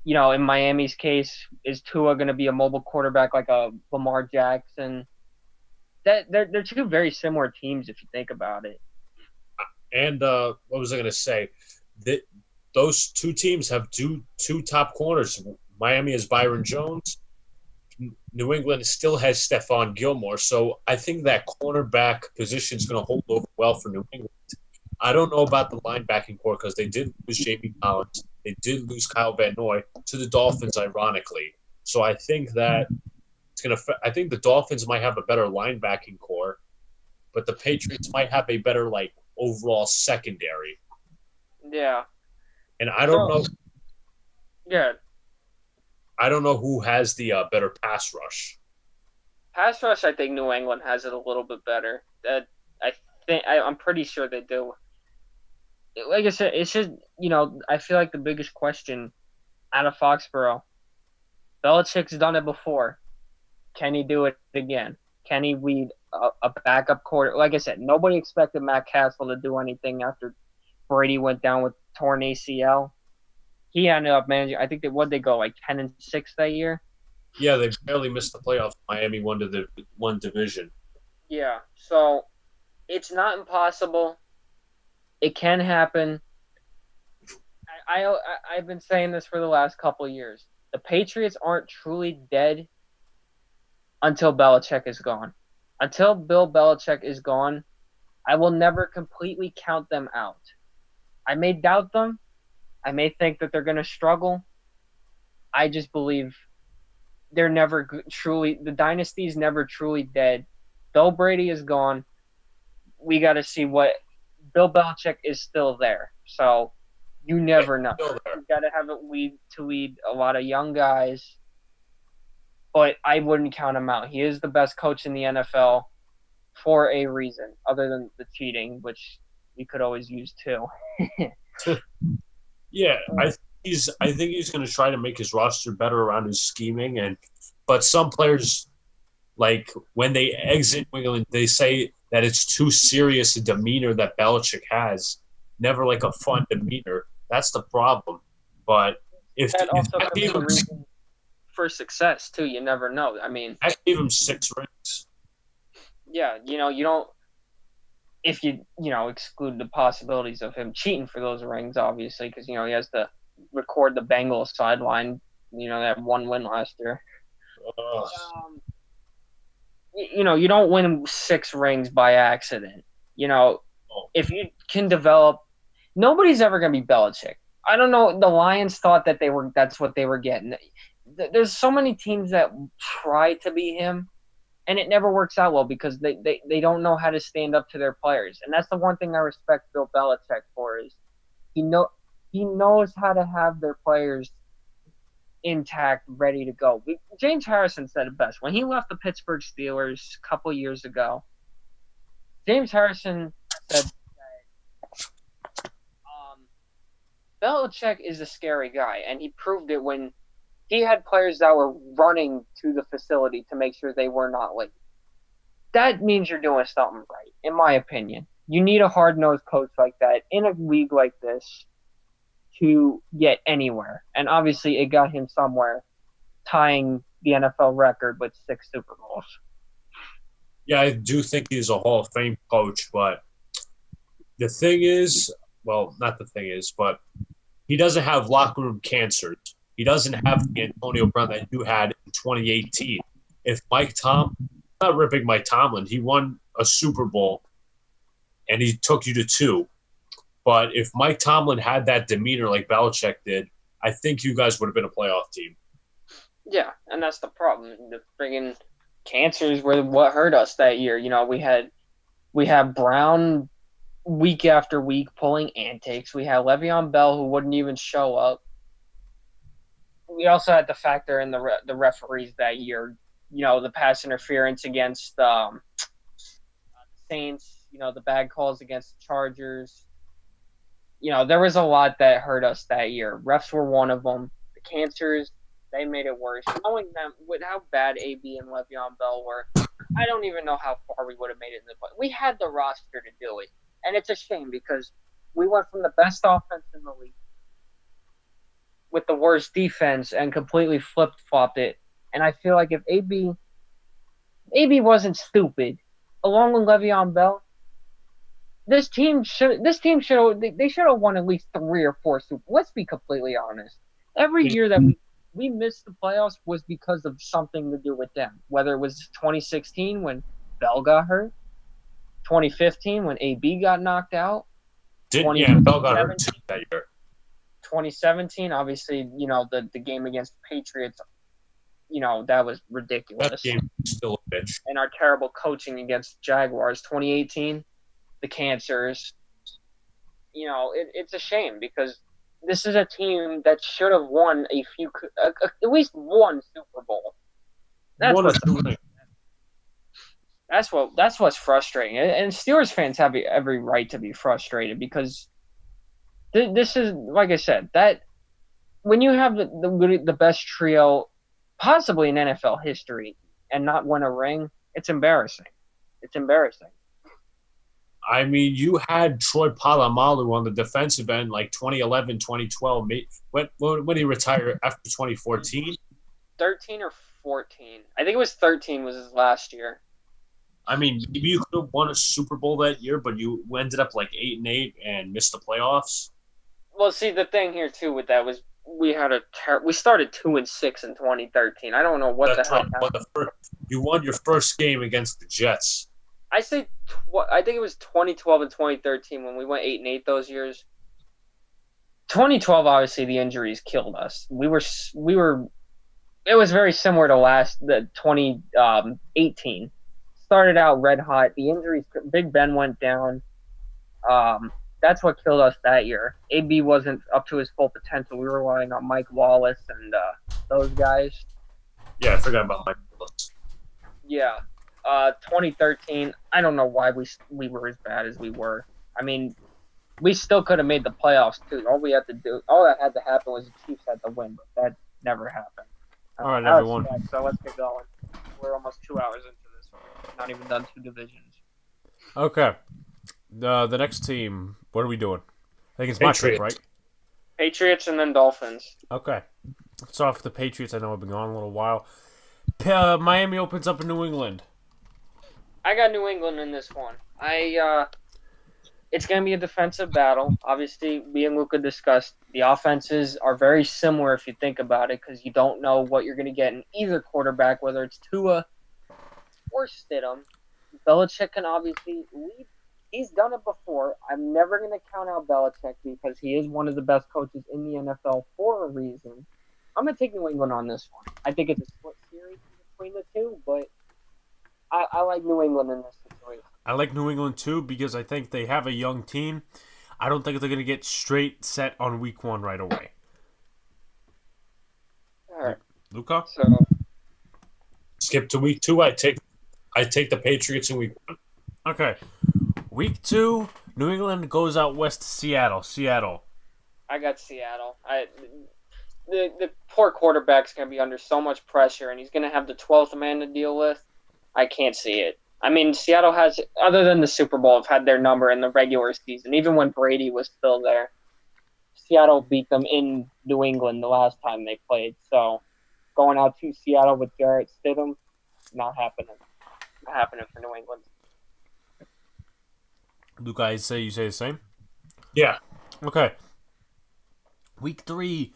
in Miami's case, is Tua going to be a mobile quarterback like a Lamar Jackson? They're 2 very similar teams if you think about it. And what was I going to say? Those 2 teams have two top corners. Miami has Byron Jones. New England still has Stephon Gilmore. So I think that cornerback position is going to hold over well for New England. I don't know about the linebacking core because they did lose Jamie Collins. They did lose Kyle Van Noy to the Dolphins, ironically. So I think that I think the Dolphins might have a better linebacking core, but the Patriots might have a better overall secondary. Yeah. And I don't know. Yeah. I don't know who has the better pass rush. Pass rush, I think New England has it a little bit better. I'm pretty sure they do. Like I said, it's just I feel like the biggest question out of Foxborough, Belichick's done it before. Can he do it again? Can he lead a backup quarter? Like I said, nobody expected Matt Castle to do anything after Brady went down with torn ACL. He ended up managing. I think they go 10-6 that year. Yeah, they barely missed the playoffs. Miami won one division. Yeah, so it's not impossible. It can happen. I've been saying this for the last couple of years. The Patriots aren't truly dead until Belichick is gone. Until Bill Belichick is gone, I will never completely count them out. I may doubt them. I may think that they're going to struggle. I just believe they're never truly – the dynasty is never truly dead. Bill Brady is gone. We got to see what – Bill Belichick is still there. So you never know. You got to have it lead a lot of young guys. But I wouldn't count him out. He is the best coach in the NFL. for a reason other than the cheating, which we could always use too. Yeah, I think he's going to try to make his roster better around his scheming, but some players, like when they exit England, they say that it's too serious a demeanor that Belichick has, never like a fun demeanor. That's the problem. But if That also I could be gave a him, reason for success too. You never know. I mean, I gave him 6 rings. yeah, you don't. If you exclude the possibilities of him cheating for those rings, obviously, because he has to record the Bengals sideline. That one win last year. You don't win 6 rings by accident. If you can develop, nobody's ever going to be Belichick. I don't know. The Lions thought that that's what they were getting. There's so many teams that try to be him, and it never works out well because they don't know how to stand up to their players. And that's the one thing I respect Bill Belichick for is he knows how to have their players intact, ready to go. James Harrison said it best when he left the Pittsburgh Steelers a couple years ago. James Harrison said that Belichick is a scary guy, and he proved it when he had players that were running to the facility to make sure they were not late. That means you're doing something right, in my opinion. You need a hard-nosed coach like that in a league like this to get anywhere. And obviously it got him somewhere, tying the NFL record with 6 Super Bowls. Yeah, I do think he's a Hall of Fame coach, but the thing is, well, not the thing is, but he doesn't have locker room cancers. He doesn't have the Antonio Brown that you had in 2018. If not ripping Mike Tomlin, he won a Super Bowl and he took you to 2. But if Mike Tomlin had that demeanor like Belichick did, I think you guys would have been a playoff team. Yeah, and that's the problem. The friggin' cancers were what hurt us that year. We had Brown week after week pulling antics. We had Le'Veon Bell who wouldn't even show up. We also had to factor in the referees that year. The pass interference against the Saints. The bad calls against the Chargers. There was a lot that hurt us that year. Refs were one of them. The cancers, they made it worse. Knowing them with how bad AB and Le'Veon Bell were, I don't even know how far we would have made it in the play. We had the roster to do it, and it's a shame because we went from the best offense in the league with the worst defense and completely flip-flopped it. And I feel like if AB wasn't stupid, along with Le'Veon Bell, this team should have won at least 3 or 4 Super. Let's be completely honest. Every year that we missed the playoffs was because of something to do with them. Whether it was 2016 when Bell got hurt, 2015 when AB got knocked out, Bell got hurt too that year. 2017, obviously, the game against the Patriots, that was ridiculous. That game was still a bitch. And our terrible coaching against the Jaguars, 2018. The cancers, it's a shame because this is a team that should have won at least one Super Bowl. That's what's frustrating, and Steelers fans have every right to be frustrated because this is, like I said, that when you have the best trio possibly in NFL history and not win a ring, it's embarrassing. It's embarrassing. I mean, you had Troy Polamalu on the defensive end like 2011, 2012. When he retired after 2014? 13 or 14. I think it was 13 was his last year. I mean, maybe you could have won a Super Bowl that year, but you ended up like 8-8 and missed the playoffs. Well, see, the thing here too with that was we started 2-6 in 2013. I don't know what the hell happened. You won your first game against the Jets. I think it was 2012 and 2013 when we went 8-8 those years. 2012, obviously, the injuries killed us. We were. It was very similar to the 2018. Started out red hot. The injuries, Big Ben went down. That's what killed us that year. AB wasn't up to his full potential. We were relying on Mike Wallace and those guys. Yeah, I forgot about Mike Wallace. Yeah. 2013. I don't know why we were as bad as we were. I mean, we still could have made the playoffs too. All that had to happen was the Chiefs had to win, but that never happened. All right, everyone. So let's get going. We're almost 2 hours into this. We're not even done 2 divisions. Okay. The next team, what are we doing? I think it's my pick, right? Patriots and then Dolphins. Okay. Let's start off with the Patriots. I know I've been gone a little while. Miami opens up in New England. I got New England in this one. It's going to be a defensive battle. Obviously, me and Luca discussed the offenses are very similar if you think about it because you don't know what you're going to get in either quarterback, whether it's Tua or Stidham. Belichick can obviously lead. He's done it before. I'm never going to count out Belichick because he is one of the best coaches in the NFL for a reason. I'm going to take New England on this one. I think it's a split series between the two, but I like New England in this situation. I like New England too because I think they have a young team. I don't think they're going to get straight set on week 1 right away. All right. Luca? So Skip to week 2. I take the Patriots in week 1. Okay. Week 2, New England goes out west to Seattle. I got Seattle. The poor quarterback's going to be under so much pressure, and he's going to have the 12th man to deal with. I can't see it. I mean, Seattle has, other than the Super Bowl, have had their number in the regular season, even when Brady was still there. Seattle beat them in New England the last time they played. So going out to Seattle with Jarrett Stidham, not happening. Not happening for New England. Luca, you say the same? Yeah. Okay. Week 3,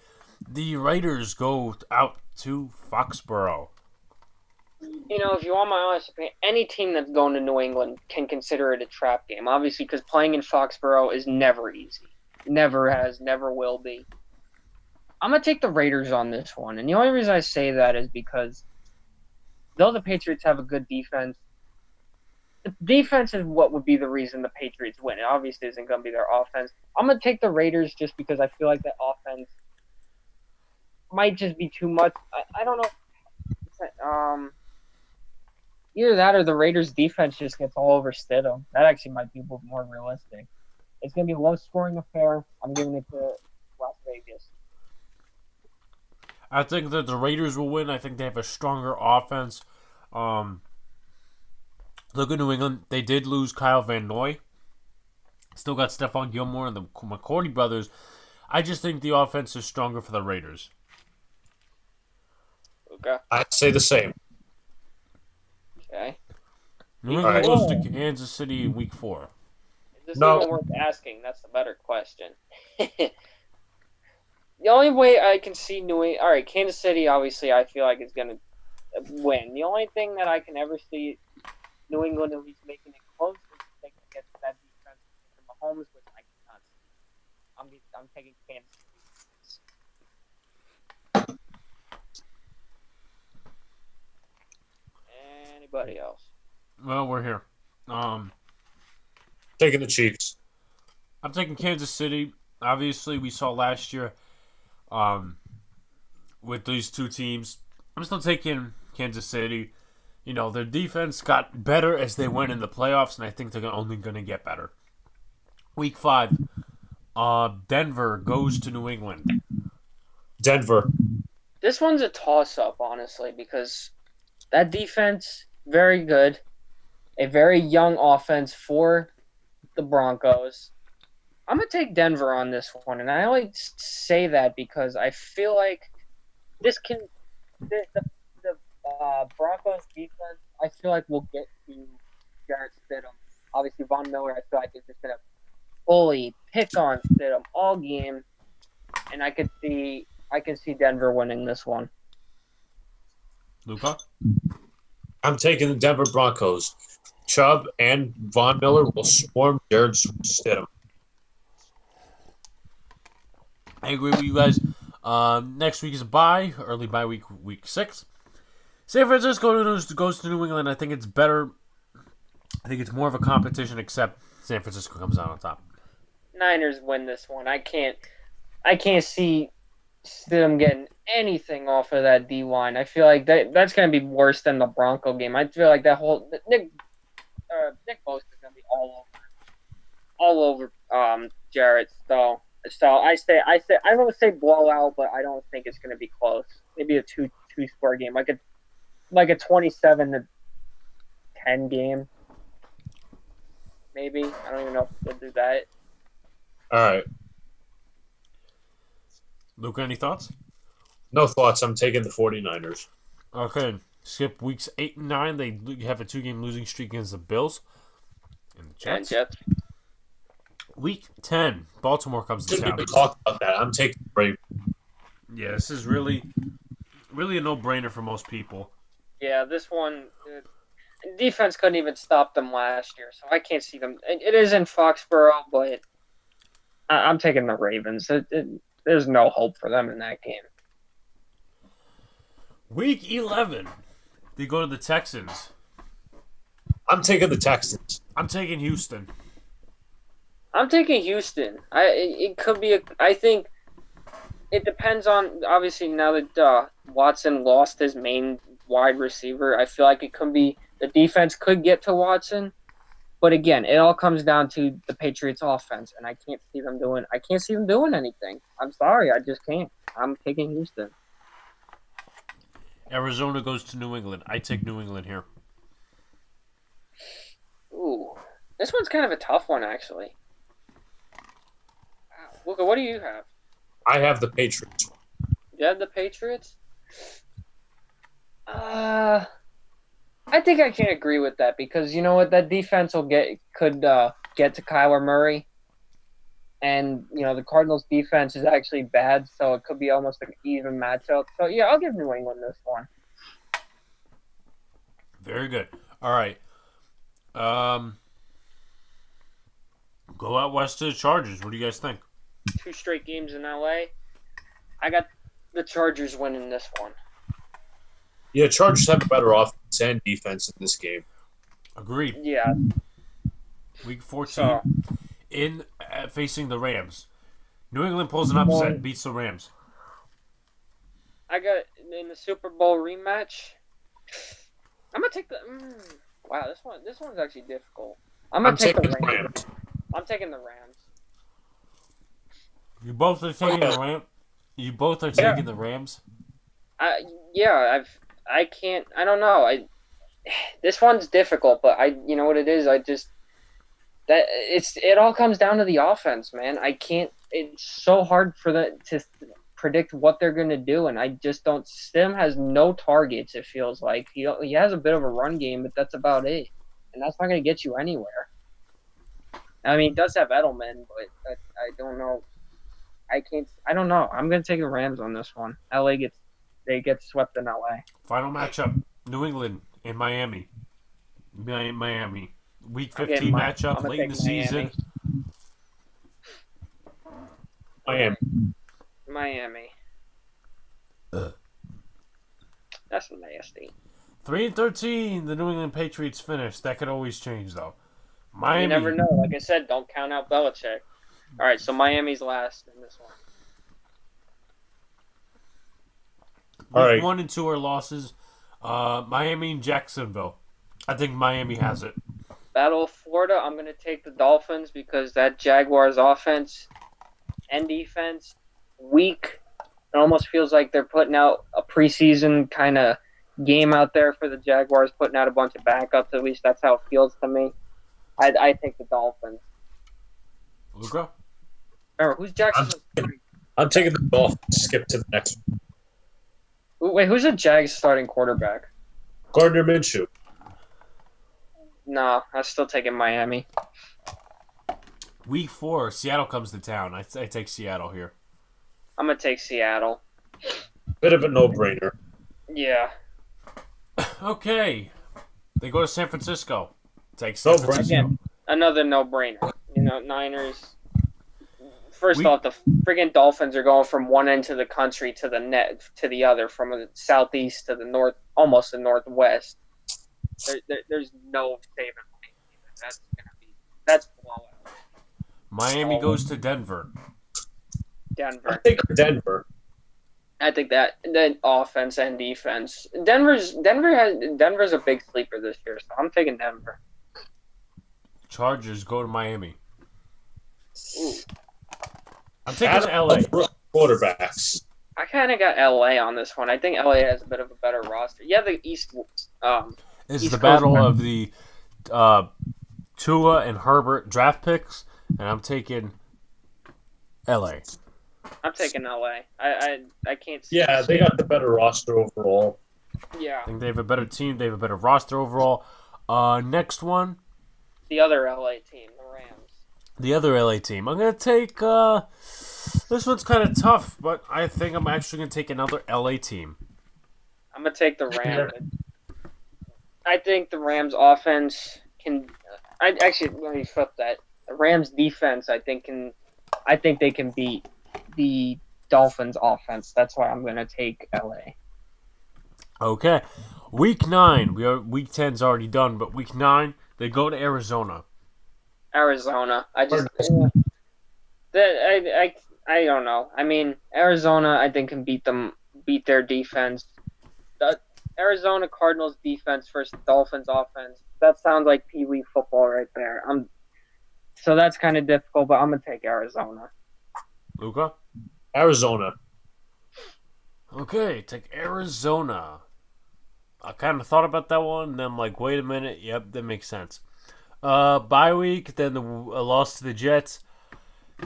the Raiders go out to Foxborough. You know, if you want my honest opinion, any team that's going to New England can consider it a trap game. Obviously, because playing in Foxborough is never easy. Never has, never will be. I'm going to take the Raiders on this one. And the only reason I say that is because though the Patriots have a good defense, the defense is what would be the reason the Patriots win. It obviously isn't going to be their offense. I'm going to take the Raiders just because I feel like that offense might just be too much. I don't know. Either that or the Raiders' defense just gets all over Stidham. That actually might be more realistic. It's going to be a low-scoring affair. I'm giving it to Las Vegas. I think that the Raiders will win. I think they have a stronger offense. Look at New England. They did lose Kyle Van Noy. Still got Stephon Gilmore and the McCourty brothers. I just think the offense is stronger for the Raiders. Okay. I'd say the same. Okay. New England goes to Kansas City in week 4. Is this even worth asking? That's the better question. The only way I can see New England... All right, Kansas City, obviously, I feel like is going to win. The only thing that I can ever see New England at least making it close is if they can get that defense from Mahomes, which I cannot see. I'm taking Kansas City. Anybody else? Well, we're here. Taking the Chiefs. I'm taking Kansas City. Obviously, we saw last year with these two teams. I'm still taking Kansas City. You know, their defense got better as they went in the playoffs, and I think they're only going to get better. Week 5, Denver goes to New England. Denver. This one's a toss-up, honestly, because that defense, very good. A very young offense for the Broncos. I'm going to take Denver on this one, and I only say that because I feel like the Broncos defense, I feel like we'll get to Jarrett Stidham. Obviously, Von Miller, I feel like is just going to fully pick on Stidham all game, and I can see Denver winning this one. Luca? I'm taking the Denver Broncos. Chubb and Von Miller will swarm Jarrett Stidham. I agree with you guys. Next week is a bye, early bye week 6. San Francisco goes to New England. I think it's better. I think it's more of a competition, except San Francisco comes out on top. Niners win this one. I can't see them getting anything off of that D line. I feel like that's going to be worse than the Bronco game. I feel like that whole Nick Bosa is going to be all over Jarrett. So I don't want to say blowout, but I don't think it's going to be close. Maybe a two score game, like a 27-10 game. Maybe. I don't even know if we'll do that. All right. Luca, any thoughts? No thoughts. I'm taking the 49ers. Okay. Skip weeks 8 and 9. They have a 2-game losing streak against the Bills and the Jets. Week 10, Baltimore comes to Didn't town. even talk about that. I'm taking the Ravens. Yeah, this is really a no-brainer for most people. Yeah, this one, defense couldn't even stop them last year, so I can't see them. It is in Foxborough, but I'm taking the Ravens. There's no hope for them in that game. Week 11, they go to the Texans. I'm taking the Texans. I'm taking Houston. I'm taking Houston. It could be I think it depends on, obviously, now that Watson lost his main wide receiver. I feel like it could be the defense could get to Watson, but again, it all comes down to the Patriots' offense, and I can't see them doing anything. I'm sorry, I just can't. I'm taking Houston. Arizona goes to New England. I take New England here. Ooh, this one's kind of a tough one, actually. Luca, what do you have? I have the Patriots. You have the Patriots? I think I can agree with that because you know what, that defense could get to Kyler Murray, and you know the Cardinals' defense is actually bad, so it could be almost an even matchup. So yeah, I'll give New England this one. Very good. All right. Go out west to the Chargers. What do you guys think? 2 straight games in LA. I got the Chargers winning this one. Yeah, Chargers have a better offense and defense in this game. Agreed. Yeah. Week 14 So, facing the Rams. New England pulls an upset, beats the Rams. I got in the Super Bowl rematch. I'm gonna take the. Wow, this one's actually difficult. I'm gonna take the taking Rams. I'm taking the Rams. You both are taking the Rams. You both are taking the Rams. I can't. I don't know. This one's difficult, but you know what it is. It all comes down to the offense, man. I can't. It's so hard to predict what they're going to do, and I just don't. Stim has no targets. It feels like he has a bit of a run game, but that's about it, and that's not going to get you anywhere. I mean, he does have Edelman, but I don't know. I can't. I don't know. I'm going to take the Rams on this one. They get swept in LA. Final matchup: New England and Miami. Miami. Week 15 matchup late in the season. Miami. That's nasty. 3-13. The New England Patriots finished. That could always change, though. Miami. You never know. Like I said, don't count out Belichick. All right, so Miami's last in this one. Week 1 and 2 are losses. Miami and Jacksonville. I think Miami has it. Battle of Florida, I'm going to take the Dolphins because that Jaguars offense and defense, weak. It almost feels like they're putting out a preseason kind of game out there for the Jaguars, putting out a bunch of backups. At least that's how it feels to me. I take the Dolphins. Luca? Remember, who's Jacksonville? I'm taking the Dolphins. Skip to the next one. Wait, who's the Jags starting quarterback? Gardner Minshew. No, I'm still taking Miami. Week 4, Seattle comes to town. I take Seattle here. I'm going to take Seattle. Bit of a no-brainer. Yeah. Okay. They go to San Francisco. Take San Francisco. Again, another no-brainer. You know, Niners. First off, the friggin' Dolphins are going from one end of the country to the other, from the southeast to the north, almost the northwest. There's no saving. That's blowout. Miami goes to Denver. I think Denver. I think that offense and defense. Denver's a big sleeper this year, so I'm taking Denver. Chargers go to Miami. Ooh. I'm taking LA. Quarterbacks. I kind of got LA on this one. I think LA has a bit of a better roster. Yeah, the East. This is East the Coast battle man. of the Tua and Herbert draft picks, and I'm taking LA. I'm taking LA. I can't see. Yeah, they got the better roster overall. Yeah, I think they have a better team. They have a better roster overall. Next one, the other LA team, the Rams. the other LA team. I'm going to take, this one's kind of tough, but I think I'm actually going to take another LA team. I'm gonna take the Rams. I think the Rams offense can. I actually let me flip that. The Rams defense, I think they can beat the Dolphins offense. That's why I'm gonna take LA. Okay. Week 9. Week 10's already done, but week 9, they go to Arizona. Arizona. I don't know. I mean, Arizona, I think can beat their defense. The Arizona Cardinals defense versus Dolphins offense. That sounds like Pee Wee football right there. So that's kind of difficult, but I'm gonna take Arizona. Luca? Arizona. Okay, take Arizona. I kind of thought about that one, and then I'm like, wait a minute. Yep, that makes sense. Bye week, then the loss to the Jets.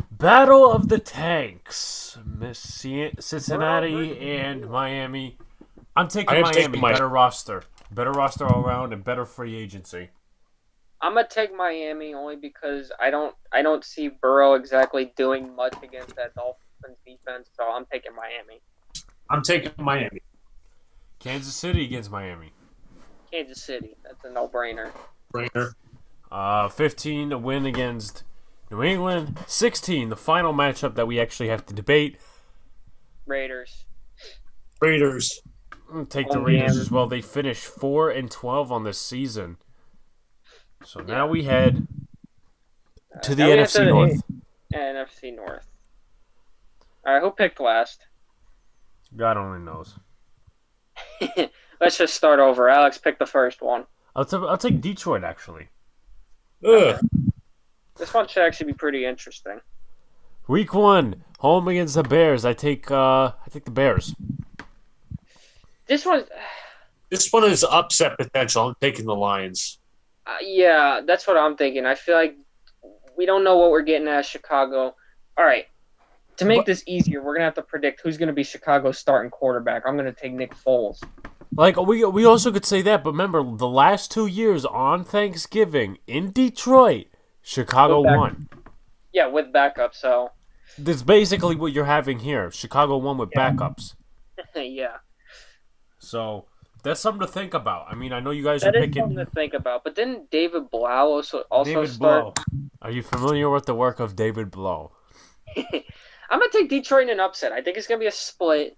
Battle of the Tanks. Cincinnati and Miami. I'm taking Miami. Better roster. Better roster all around and better free agency. I'm gonna take Miami only because I don't see Burrow exactly doing much against that Dolphins defense, so I'm taking Miami. I'm taking Miami. Kansas City against Miami. Kansas City. That's a no-brainer. 15 a win against New England. 16 the final matchup that we actually have to debate. Raiders. I'm gonna take the Raiders as well. They finished 4-12 on this season. So now we head to the NFC North. NFC North. All right, who picked last? God only knows. Let's just start over. Alex picked the first one. I'll take Detroit actually. Ugh. This one should actually be pretty interesting. Week 1, home against the Bears. I take the Bears. This one is upset potential. I'm taking the Lions. Yeah, that's what I'm thinking. I feel like we don't know what we're getting at Chicago. All right. To make this easier, we're going to have to predict who's going to be Chicago's starting quarterback. I'm going to take Nick Foles. Like, we also could say that, but remember, the last 2 years on Thanksgiving in Detroit, Chicago won. Yeah, with backup, so. That's basically what you're having here. Chicago won with backups. Yeah. So, that's something to think about. I mean, I know you guys That are is picking... something to think about. But didn't David Blau also David start? Blow. Are you familiar with the work of David Blow? I'm going to take Detroit in an upset. I think it's going to be a split.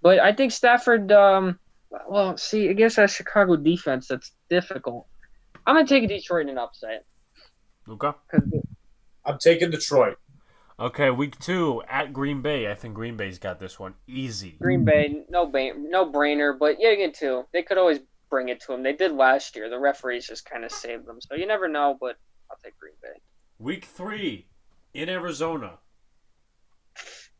But I think Stafford, I guess that Chicago defense, that's difficult. I'm going to take Detroit in an upset. Luca? I'm taking Detroit. Okay, week 2 at Green Bay. I think Green Bay's got this one easy. Green Bay, no brainer. But yeah, again, too, they could always bring it to them. They did last year. The referees just kind of saved them. So you never know, but I'll take Green Bay. Week 3 in Arizona.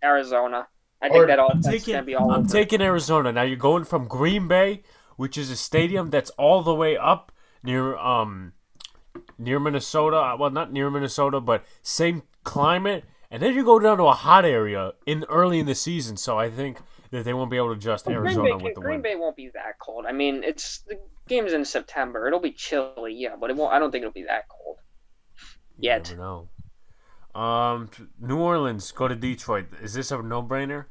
Arizona. I think that offense is going to be all over. I'm taking Arizona. Now you're going from Green Bay, which is a stadium that's all the way up near Minnesota. Well, not near Minnesota, but same climate. And then you go down to a hot area early in the season. So I think that they won't be able to adjust Arizona with the Green win. Bay won't be that cold. I mean, the game's in September. It'll be chilly, yeah, but it won't. I don't think it'll be that cold yet. You never know. New Orleans go to Detroit. Is this a no-brainer?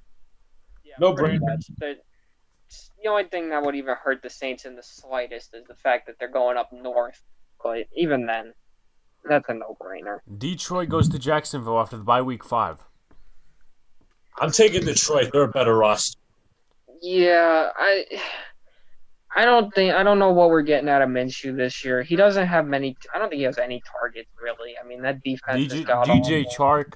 Yeah, No pretty brainer. much. The only thing that would even hurt the Saints in the slightest is the fact that they're going up north. But even then, that's a no-brainer. Detroit goes to Jacksonville after the bye week 5. I'm taking Detroit. They're a better roster. Yeah, I don't know what we're getting out of Minshew this year. He doesn't have many. I don't think he has any targets really. I mean, that defense is DJ Chark.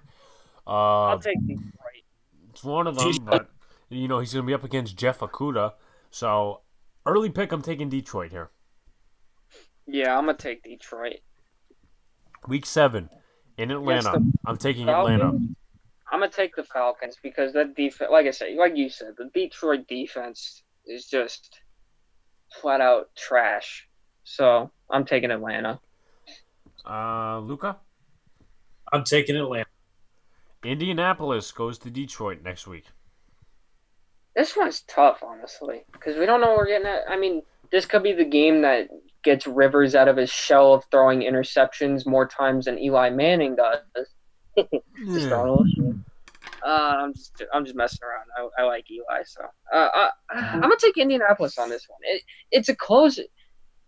I'll take Detroit. It's one of them, but He's going to be up against Jeff Okuda. So, early pick, I'm taking Detroit here. Yeah, I'm gonna take Detroit. Week 7 in Atlanta. I'm taking Atlanta. I'm gonna take the Falcons because that defense, like you said, the Detroit defense is just flat out trash. So I'm taking Atlanta. Luca? I'm taking Atlanta. Indianapolis goes to Detroit next week. This one's tough, honestly, because we don't know what we're getting at. I mean, this could be the game that gets Rivers out of his shell of throwing interceptions more times than Eli Manning does. Just throwing a little shit. I'm just messing around. I like Eli, so I'm gonna take Indianapolis on this one. It's a close,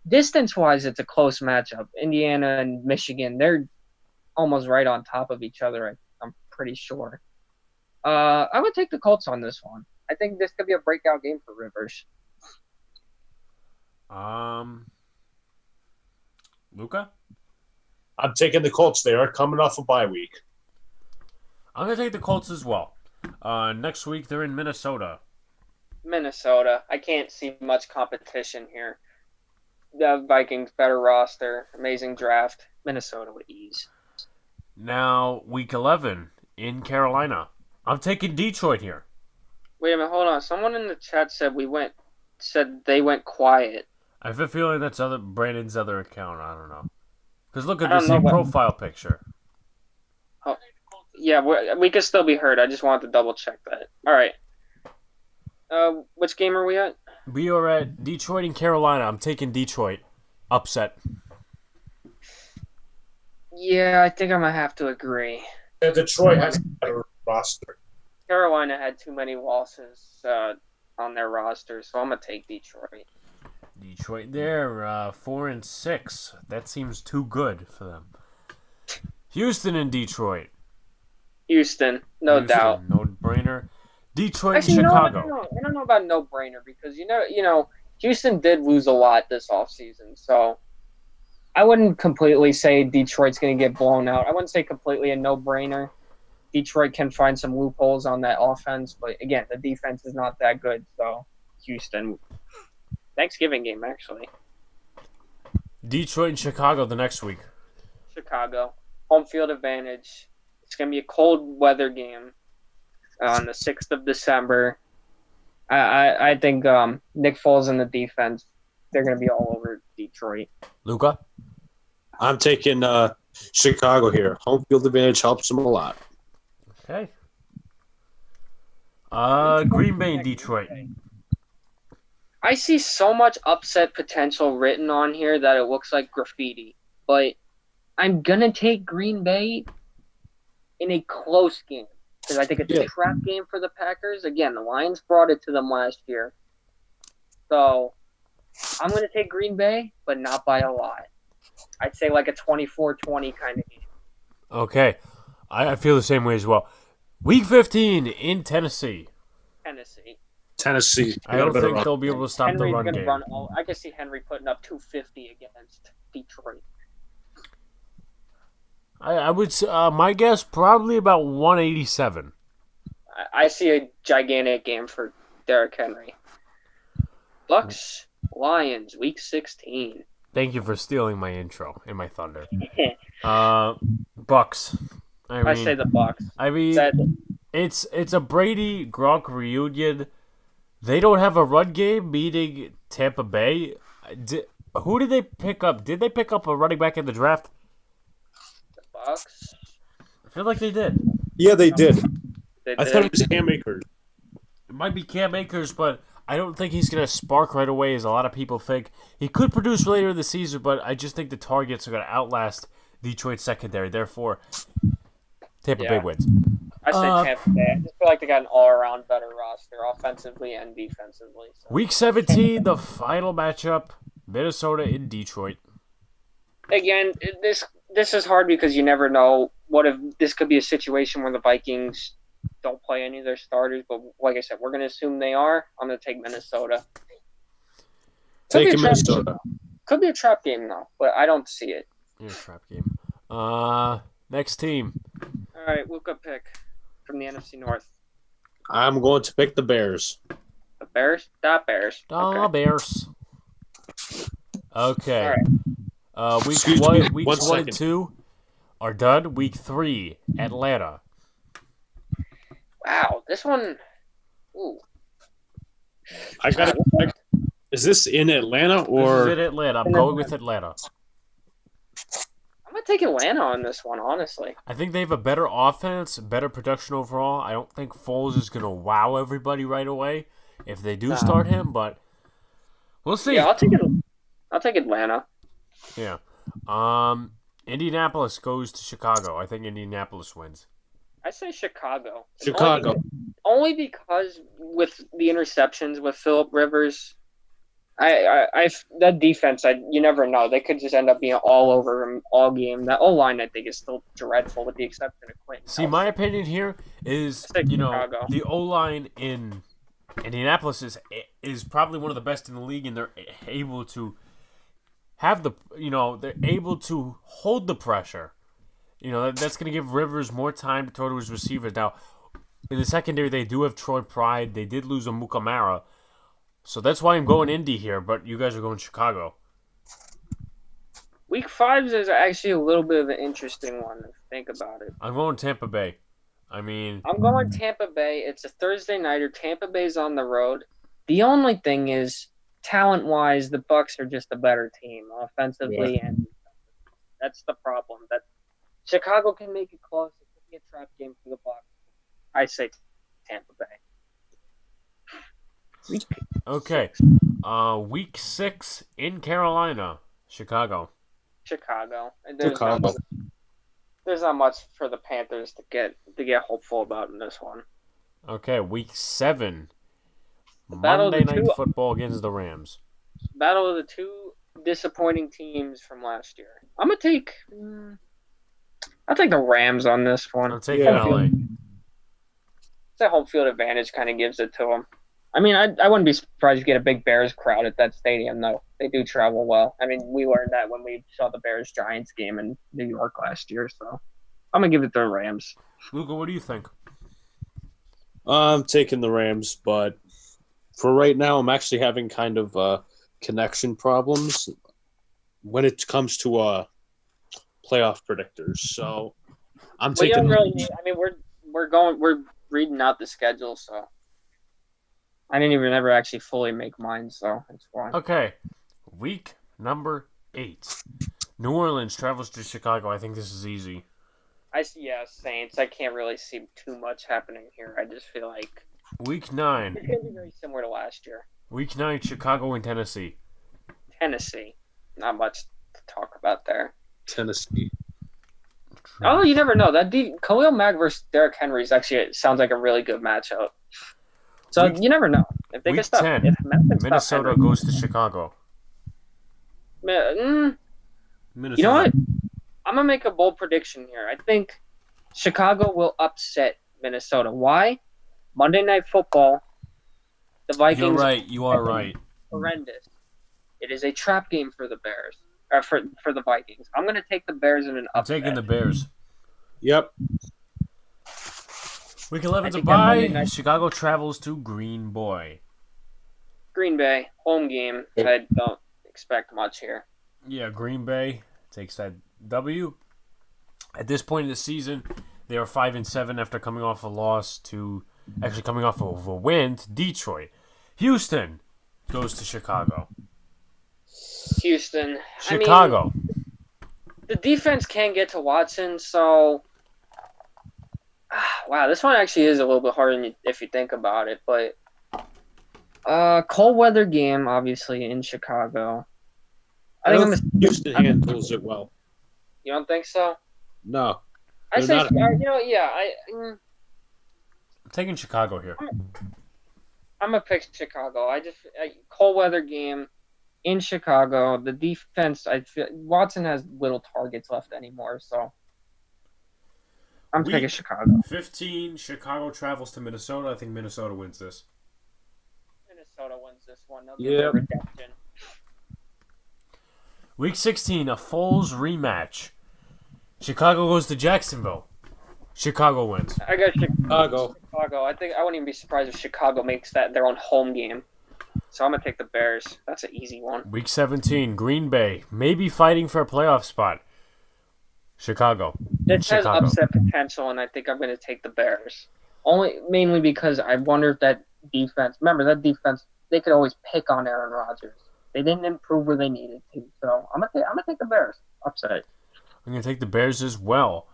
distance-wise, it's a close matchup. Indiana and Michigan, they're almost right on top of each other. I'm pretty sure. I'm gonna take the Colts on this one. I think this could be a breakout game for Rivers. Luca? I'm taking the Colts there, coming off a bye week. I'm going to take the Colts as well. Next week, they're in Minnesota. Minnesota. I can't see much competition here. The Vikings, better roster, amazing draft. Minnesota with ease. Now, week 11 in Carolina. I'm taking Detroit here. Wait a minute, hold on. Someone in the chat said they went quiet. I have a feeling that's Brandon's other account. I don't know. Because look at the same profile picture. Oh, yeah, we could still be heard. I just wanted to double check that. All right. Which game are we at? We are at Detroit and Carolina. I'm taking Detroit. Upset. Yeah, I think I'm going to have to agree. Yeah, Detroit has a better roster. Carolina had too many losses on their roster, so I'm going to take Detroit. Detroit there, 4-6. That seems too good for them. Houston and Detroit. Houston, no doubt. No brainer. Detroit Actually, and Chicago. I don't know about no brainer because Houston did lose a lot this offseason, so I wouldn't completely say Detroit's going to get blown out. I wouldn't say completely a no brainer. Detroit can find some loopholes on that offense, but again, the defense is not that good, so Houston. Thanksgiving game, actually. Detroit and Chicago the next week. Chicago. Home field advantage. It's going to be a cold weather game on the 6th of December. I think Nick Foles and the defense, they're going to be all over Detroit. Luca? I'm taking Chicago here. Home field advantage helps them a lot. Okay. Green Bay and Detroit. I see so much upset potential written on here that it looks like graffiti. But I'm going to take Green Bay in a close game because I think it's a trap game for the Packers. Again, the Lions brought it to them last year. So I'm going to take Green Bay, but not by a lot. I'd say like a 24-20 kind of game. Okay. I feel the same way as well. Week 15 in Tennessee. Tennessee. I don't think they'll be able to stop the run game. I can see Henry putting up 250 against Detroit. I would say, my guess, probably about 187. I see a gigantic game for Derrick Henry. Bucks, Lions, Week 16. Thank you for stealing my intro and my thunder. Bucks. I say the Bucks. I mean, it's a Brady Gronk reunion. They don't have a run game, meeting Tampa Bay. Who did they pick up? Did they pick up a running back in the draft? The Bucks. I feel like they did. Yeah, they did. I thought it was Cam Akers. It might be Cam Akers, but I don't think he's going to spark right away, as a lot of people think. He could produce later in the season, but I just think the targets are going to outlast Detroit's secondary. Therefore, Tampa Bay wins. I say Tampa Bay. I just feel like they got an all-around better roster, offensively and defensively. So. Week 17, the final matchup, Minnesota in Detroit. Again, this is hard because you never know. What if this could be a situation where the Vikings don't play any of their starters? But like I said, we're going to assume they are. I'm going to take Minnesota. Taking Minnesota. Could be a trap game, though, but I don't see it. Yeah, trap game. Next team. All right, Luca pick from the NFC North. I'm going to pick the Bears. The Bears? The Bears. Oh, Okay. Bears. Okay. All right. Weeks Excuse one, me, weeks 1 one and second. 2 are done. Week 3, Atlanta. Wow, this one. Ooh. I got it. Is this in Atlanta This is or? in Atlanta. I'm In going Atlanta. with Atlanta. I'm gonna take Atlanta on this one, honestly. I think they have a better offense, better production overall. I don't think Foles is going to wow everybody right away if they do start him, but we'll see. Yeah, I'll take it. I'll take Atlanta. Yeah. Indianapolis goes to Chicago. I think Indianapolis wins. I say Chicago. Chicago. Only because with the interceptions with Phillip Rivers, I that defense, you never know. They could just end up being all over him all game. That O-line, I think, is still dreadful with the exception of Quentin. See, my opinion here is, I think you know, Chicago. the O-line in Indianapolis is probably one of the best in the league, and they're able to have they're able to hold the pressure. You know, that's going to give Rivers more time to throw to his receivers. Now, in the secondary, they do have Troy Pride. They did lose a Mukamara. So that's why I'm going Indy here, but you guys are going Chicago. Week 5 is actually a little bit of an interesting one if you think about it. I'm going Tampa Bay. I mean, I'm going Tampa Bay. It's a Thursday nighter. Tampa Bay's on the road. The only thing is, talent-wise, the Bucs are just a better team offensively, and defensively. That's the problem. That Chicago can make it close. It could be a trap game for the Bucs. I say Tampa Bay. okay. Week 6 in Carolina, Chicago. Chicago. Chicago. There's not much for the Panthers to get hopeful about in this one. Okay, week 7. Battle of Monday the Night two- Football against the Rams. Battle of the two disappointing teams from last year. I'm gonna take. I'll take the Rams on this one. I'm taking Yeah. LA. It's a home field advantage kind of gives it to them. I mean, I wouldn't be surprised if you get a big Bears crowd at that stadium, though. They do travel well. I mean, we learned that when we saw the Bears-Giants game in New York last year, so I'm going to give it to the Rams. Luca, what do you think? I'm taking the Rams, but for right now, I'm actually having kind of connection problems when it comes to playoff predictors. So I'm We taking. don't really need, I mean, we're reading out the schedule, so I didn't even ever actually fully make mine, so it's fine. Okay, week number 8. New Orleans travels to Chicago. I think this is easy. Saints. I can't really see too much happening here. I just feel like Week 9. it's going to be very similar to last year. Week 9, Chicago and Tennessee. Tennessee. Not much to talk about there. Tennessee. Oh, you never know. Khalil Mack versus Derrick Henry sounds like a really good matchup. So Week- you never know. If they Week can stop, 10, if Mack can stop Minnesota Henry, goes to Chicago. Minnesota. Minnesota. You know what? I'm gonna make a bold prediction here. I think Chicago will upset Minnesota. Why? Monday Night Football. The Vikings. You're right. You are right. Horrendous. It is a trap game for the Bears. Or for the Vikings. I'm gonna take the Bears in an I'm upset. taking the Bears. Yep. Week 11's a think that Monday bye. night- Chicago travels to Green Bay. Green Bay home game. I don't expect much here. Yeah, Green Bay takes that W. At this point in the season, they are 5-7 after coming off a win to Detroit. Houston goes to Chicago. Houston. Chicago. I mean, the defense can get to Watson, so wow, this one actually is a little bit harder if you think about it. But cold weather game, obviously in Chicago. I think Houston handles it well. You don't think so? No. I They're say, not- I'm taking Chicago here. I'm gonna pick Chicago. Cold weather game in Chicago. The defense, I feel Watson has little targets left anymore, so I'm picking Week Chicago. 15, Chicago travels to Minnesota. I think Minnesota wins this. Minnesota wins this one. They'll give it Yep. redemption. Week 16, a Foles rematch. Chicago goes to Jacksonville. Chicago wins. I got Chicago. Chicago. I think I wouldn't even be surprised if Chicago makes that their own home game. So I'm gonna take the Bears. That's an easy one. Week 17, Green Bay maybe fighting for a playoff spot. Chicago. This has Chicago. upset potential, and I think I'm gonna take the Bears. Mainly because I wonder if that defense. Remember that defense? They could always pick on Aaron Rodgers. They didn't improve where they needed to. So I'm gonna take the Bears. Upset. I'm going to take the Bears as well.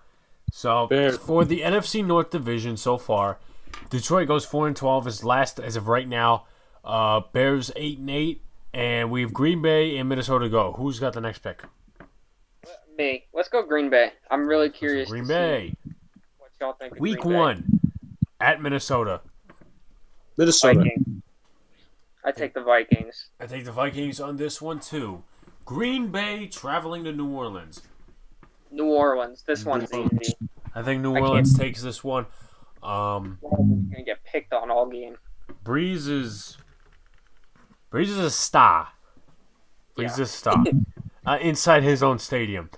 So, Bears. for the NFC North division so far, Detroit goes 4-12 as last as of right now. Bears 8-8, and we have Green Bay and Minnesota go. Who's got the next pick? Me. Let's go Green Bay. I'm really curious. Green to Bay. See what y'all think. Of Week Green Bay. 1 at Minnesota. Minnesota. Vikings. I take the Vikings. I take the Vikings on this one too. Green Bay traveling to New Orleans. New Orleans. This one's easy. I think New I Orleans takes this one. Gonna get picked on all game. Breeze is a star. Breeze is a star. Inside his own stadium.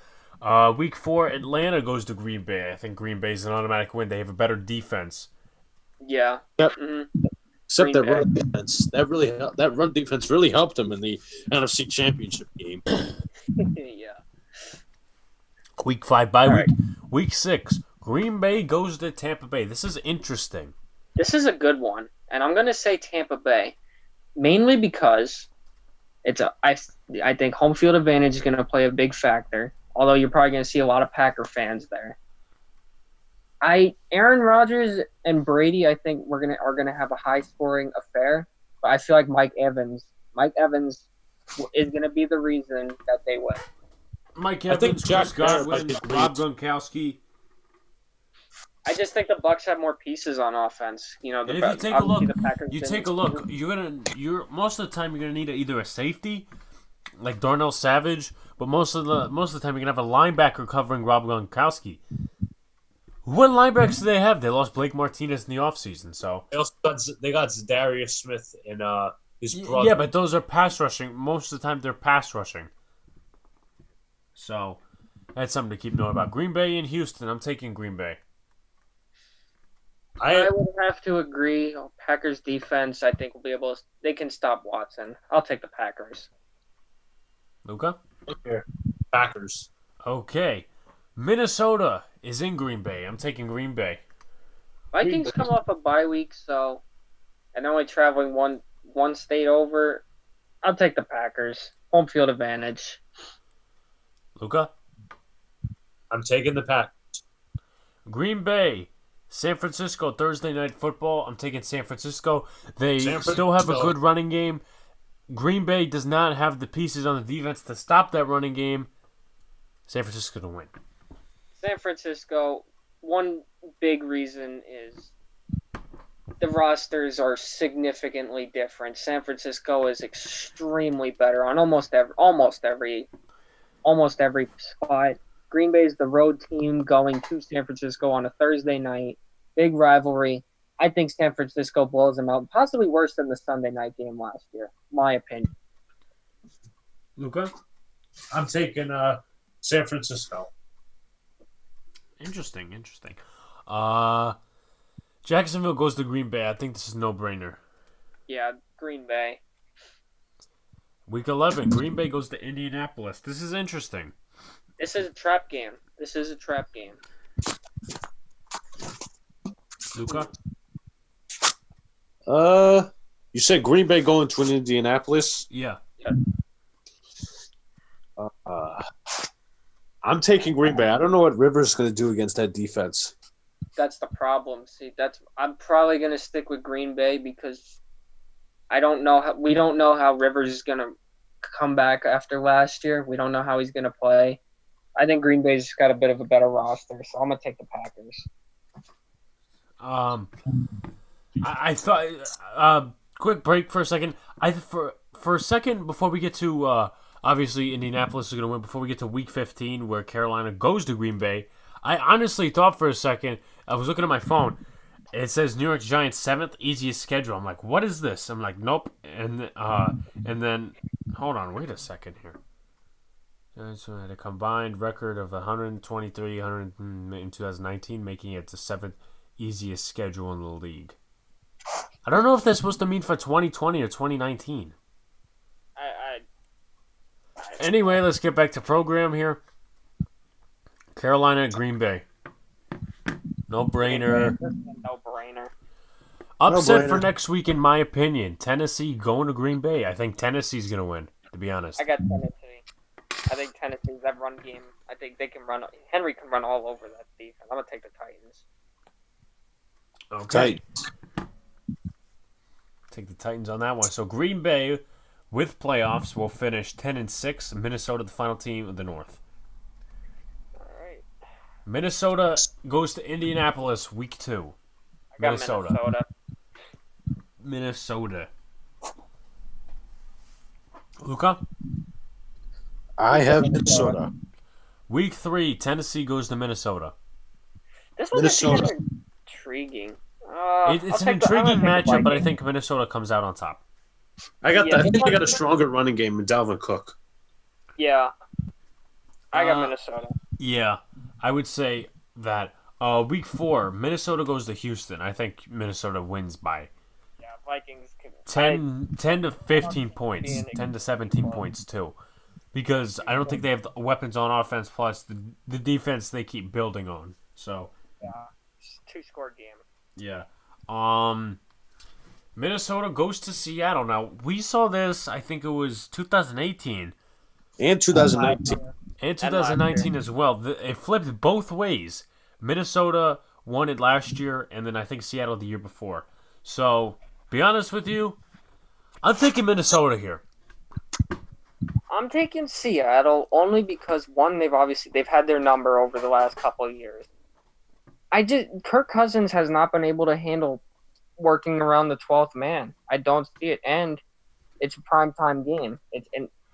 Week 4, Atlanta goes to Green Bay. I think Green Bay's an automatic win. They have a better defense. Yeah. Yep. Mm-hmm. Except Green that run defense. That run defense really helped them in the NFC Championship game. Yeah. Week 5 bye All week. Week 6, Green Bay goes to Tampa Bay. This is interesting. This is a good one, and I'm gonna say Tampa Bay, mainly because I think home field advantage is gonna play a big factor. Although you're probably gonna see a lot of Packer fans there. Aaron Rodgers and Brady, I think are gonna have a high scoring affair, but I feel like Mike Evans is gonna be the reason that they win. Mike I think Evans, Jack Chris Godwin, Barrett might Rob be Gronkowski. I just think the Bucks have more pieces on offense. You know, And if you take a look, obviously the Packers didn't. you're most of the time you're gonna need either a safety, like Darnell Savage, but most of the time you're gonna have a linebacker covering Rob Gronkowski. What linebackers do they have? They lost Blake Martinez in the offseason, so They got Darius Smith and his brother. yeah, but those are pass rushing. Most of the time they're pass rushing. So that's something to keep note about. Green Bay and Houston. I'm taking Green Bay. I would have to agree. Packers defense, I think, will be able to. They can stop Watson. I'll take the Packers. Luca? Packers. Okay. Minnesota is in Green Bay. I'm taking Green Bay. Vikings come off a bye week, and they're only traveling one state over. I'll take the Packers. Home field advantage. Luca? I'm taking the Packers. Green Bay. San Francisco, Thursday Night Football. I'm taking San Francisco. They still have a good running game. Green Bay does not have the pieces on the defense to stop that running game. San Francisco to win. San Francisco, one big reason is the rosters are significantly different. San Francisco is extremely better on almost every spot. Green Bay is the road team going to San Francisco on a Thursday night. Big rivalry. I think San Francisco blows them out, possibly worse than the Sunday night game last year, my opinion. Luca? I'm taking San Francisco. Interesting. Jacksonville goes to Green Bay. I think this is a no-brainer. Yeah, Green Bay. Week 11, Green Bay goes to Indianapolis. This is interesting. This is a trap game. Luca? You said Green Bay going to Indianapolis? Yeah. I'm taking Green Bay. I don't know what Rivers is going to do against that defense. That's the problem. See, I'm probably going to stick with Green Bay because we don't know how Rivers is going to come back after last year. We don't know how he's going to play. I think Green Bay's just got a bit of a better roster, so I'm going to take the Packers. I thought quick break for a second. For a second before we get to obviously Indianapolis is going to win. Before we get to Week 15 where Carolina goes to Green Bay, I honestly thought for a second. I was looking at my phone. It says New York Giants 7th easiest schedule. I'm like, what is this? I'm like, nope. And then hold on, wait a second here. So had a combined record of 123 in 2019, making it the 7th easiest schedule in the league. I don't know if that's supposed to mean for 2020 or 2019. Anyway, let's get back to program here. Carolina at Green Bay. No brainer. No brainer. Upset No-brainer. for next week, in my opinion. Tennessee going to Green Bay. I think Tennessee's going to win, to be honest. I got Tennessee. I think Tennessee's that run game. I think they can run. Henry can run all over that defense. I'm gonna take the Titans. Okay. Take the Titans on that one. So Green Bay, with playoffs, will finish 10-6. Minnesota, the final team of the North. All right. Minnesota goes to Indianapolis week 2. I got Minnesota. Luca? I have Minnesota. Week 3, Tennessee goes to Minnesota. This was Minnesota. actually intriguing. It's an intriguing matchup, but I think Minnesota comes out on top. I Yeah. think they got a stronger running game than Dalvin Cook. Yeah. I got Uh, Minnesota. Yeah, I would say that week 4, Minnesota goes to Houston. I think Minnesota wins by Yeah, Vikings can. 10 to 15 points, 10 to 17 points too. Because I don't think they have the weapons on offense, plus the defense they keep building on. So, Yeah. 2-score game. yeah. Minnesota goes to Seattle. Now, we saw this, I think it was 2018 And 2019. and 2019 as well. It flipped both ways. Minnesota won it last year, and then I think Seattle the year before. So, be honest with you, I'm taking Minnesota here. I'm taking Seattle only because one, they've had their number over the last couple of years. Kirk Cousins has not been able to handle working around the 12th man. I don't see it, and it's a primetime game.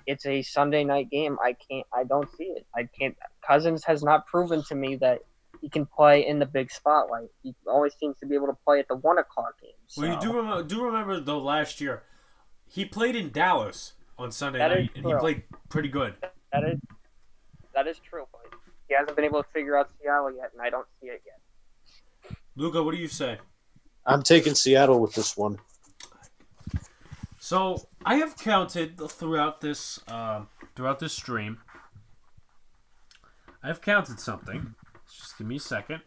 It's a Sunday night game. I don't see it. Cousins has not proven to me that he can play in the big spotlight. He always seems to be able to play at the 1:00 games. So. Well, you do remember though last year, he played in Dallas on Sunday That is night, and he true. played pretty good. That is true, but he hasn't been able to figure out Seattle yet, and I don't see it yet. Luca, what do you say? I'm taking Seattle with this one. So I have counted throughout this stream. I've counted something. Just give me a second.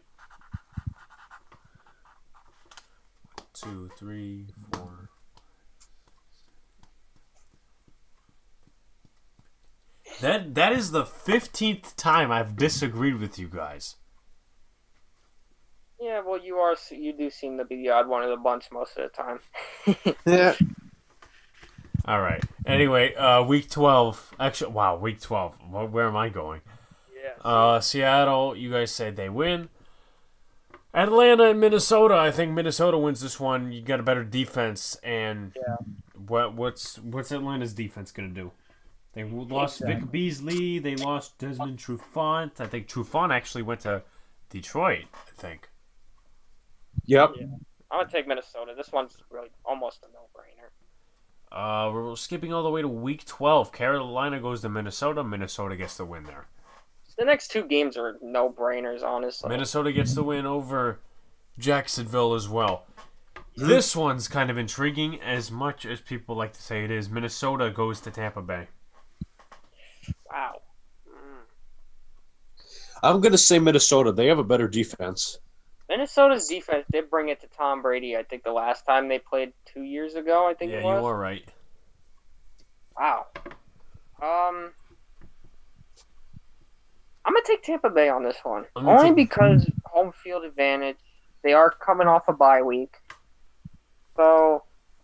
1, 2, 3, 4. That is the 15th time I've disagreed with you guys. Yeah, well, you do seem to be the odd one of the bunch most of the time. Yeah. All right. Anyway, week 12. Actually, wow, week 12. Where am I going? Yeah. Seattle, you guys said they win. Atlanta and Minnesota. I think Minnesota wins this one. You got a better defense, and what's Atlanta's defense gonna do? They lost Vic Beasley. They lost Desmond Trufant. I think Trufant actually went to Detroit. I think. Yep. Yeah. I'm gonna take Minnesota. This one's really almost a no-brainer. We're skipping all the way to week 12. Carolina goes to Minnesota. Minnesota gets the win there. The next two games are no-brainers, honestly. Minnesota gets the win over Jacksonville as well. This one's kind of intriguing, as much as people like to say it is. Minnesota goes to Tampa Bay. Wow. I'm going to say Minnesota. They have a better defense. Minnesota's defense did bring it to Tom Brady, I think, the last time they played 2 years ago, I think it was. You are right. Wow. I'm going to take Tampa Bay on this one. Only because home field advantage. They are coming off a bye week. So,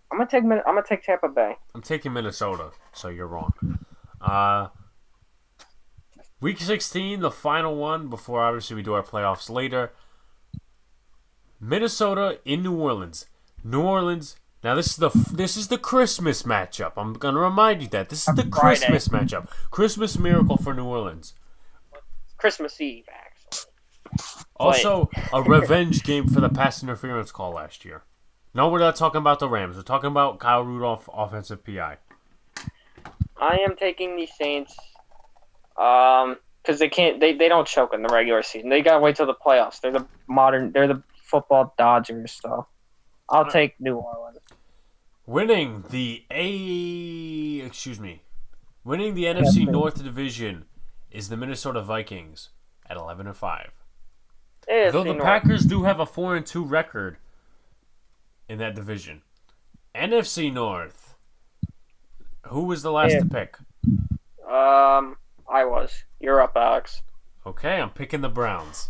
I'm going to take Tampa Bay. I'm taking Minnesota, so you're wrong. Week 16, the final one, before obviously we do our playoffs later. Minnesota in New Orleans. New Orleans. Now this is the Christmas matchup. I'm gonna remind you that this is the Friday. Christmas matchup. Christmas miracle for New Orleans. Christmas Eve, actually. Also, a revenge game for the pass interference call last year. No, we're not talking about the Rams. We're talking about Kyle Rudolph offensive PI. I am taking the Saints. Because they can't. They don't choke in the regular season. They gotta wait till the playoffs. They're the football Dodgers. So I'll take New Orleans. Winning the NFC North division is the Minnesota Vikings at 11-5. AFC Though the North. Packers do have a 4-2 record in that division. NFC North. Who was the last to pick? I was. You're up, Alex. Okay, I'm picking the Browns.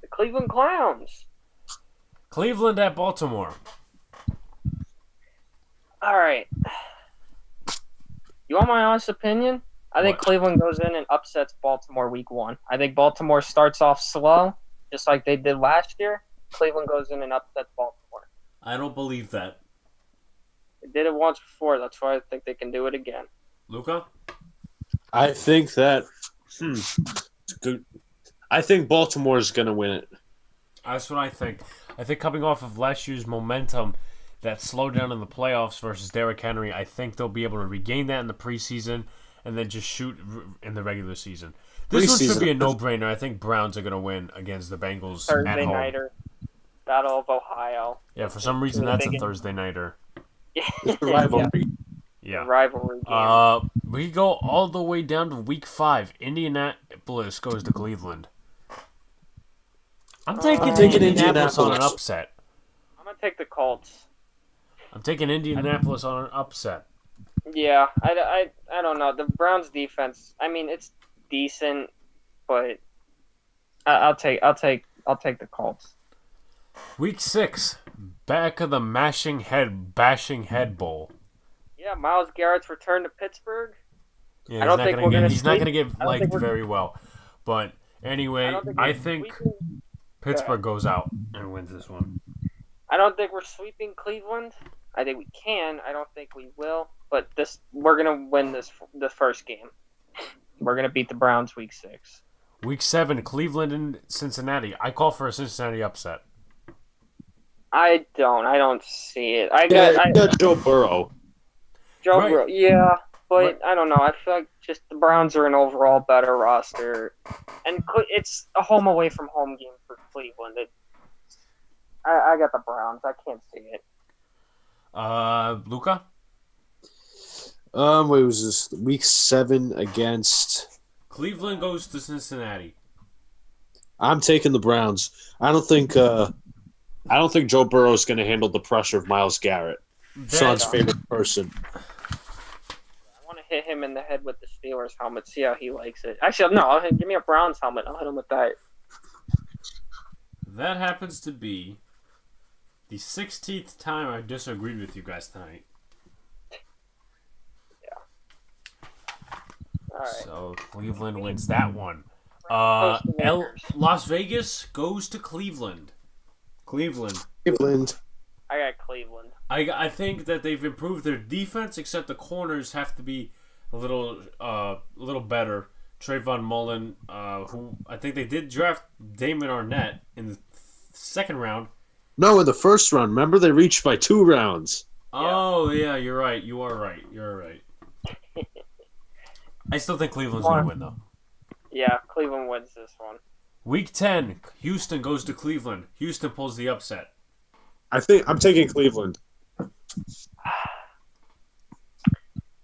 The Cleveland Clowns. Cleveland at Baltimore. All right. You want my honest opinion? I think What? Cleveland goes in and upsets Baltimore week 1. I think Baltimore starts off slow, just like they did last year. Cleveland goes in and upsets Baltimore. I don't believe that. They did it once before. That's why I think they can do it again. Luca? I think that. Good. I think Baltimore is going to win it. That's what I think. I think coming off of last year's momentum that slowed down in the playoffs versus Derrick Henry, I think they'll be able to regain that in the preseason and then just shoot in the regular season. This one should be a no-brainer. I think Browns are going to win against the Bengals at Thursday home. nighter. Battle of Ohio. Yeah, for some reason that's a Thursday nighter. It's a rivalry. Yeah. Rivalry game. We go all the way down to week 5. Indianapolis goes to Cleveland. I'm taking Indianapolis on an upset. I'm going to take the Colts. I'm taking Indianapolis on an upset. Yeah, I don't know. The Browns defense, I mean, it's decent, but I'll take the Colts. Week 6, back of the bashing head bowl. Yeah, Myles Garrett's return to Pittsburgh. Yeah, I don't think we're gonna he's not going to sweep. get I don't think liked we're- very well. But anyway, I think Pittsburgh goes out and wins this one. I don't think we're sweeping Cleveland. I think we can. I don't think we will. But we're gonna win the first game. We're gonna beat the Browns week 6. Week 7, Cleveland and Cincinnati. I call for a Cincinnati upset. I don't see it. I Yeah, got Joe Burrow. Joe Right. Burrow. Yeah, but Right. I don't know. I feel like just the Browns are an overall better roster, and it's a home away from home game for Cleveland. I got the Browns. I can't see it. Luca? What was this? Week 7 against. Cleveland goes to Cincinnati. I'm taking the Browns. I don't think Joe Burrow is going to handle the pressure of Myles Garrett, Sean's favorite person. I want to hit him in the head with the Steelers helmet. See how he likes it. Actually, no. Give me a Browns helmet. I'll hit him with that. That happens to be the 16th time I disagreed with you guys tonight. All right. So Cleveland wins that one. Goes to Lakers. Las Vegas goes to Cleveland. Cleveland. I got Cleveland. I think that they've improved their defense, except the corners have to be a little better. Trayvon Mullen, who I think they did draft Damon Arnett in the second round. No, in the first round. Remember, they reached by 2 rounds. Oh yeah, you're right. You are right. You're right. I still think Cleveland's gonna win though. Yeah, Cleveland wins this one. Week 10, Houston goes to Cleveland. Houston pulls the upset. I think I'm taking Cleveland.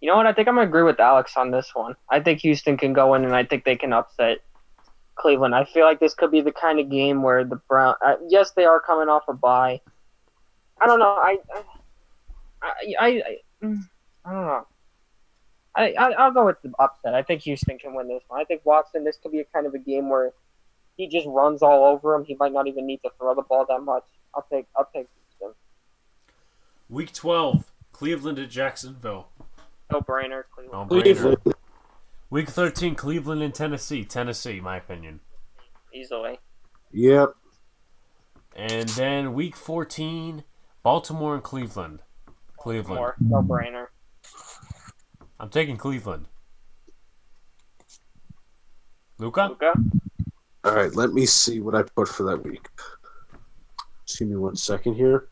You know what? I think I'm going to agree with Alex on this one. I think Houston can go in, and I think they can upset Cleveland. I feel like this could be the kind of game where the Browns yes, they are coming off a bye. I don't know. I don't know. I'll go with the upset. I think Houston can win this one. I think Watson, this could be a kind of a game where he just runs all over him. He might not even need to throw the ball that much. I'll take Houston. Week 12, Cleveland at Jacksonville. No brainer. No Cleveland. brainer. Week 13, Cleveland and Tennessee. Tennessee, my opinion. Easily. Yep. And then week 14, Baltimore and Cleveland. Cleveland. No brainer. I'm taking Cleveland. Luca? All right, let me see what I put for that week. Just give me 1 second here.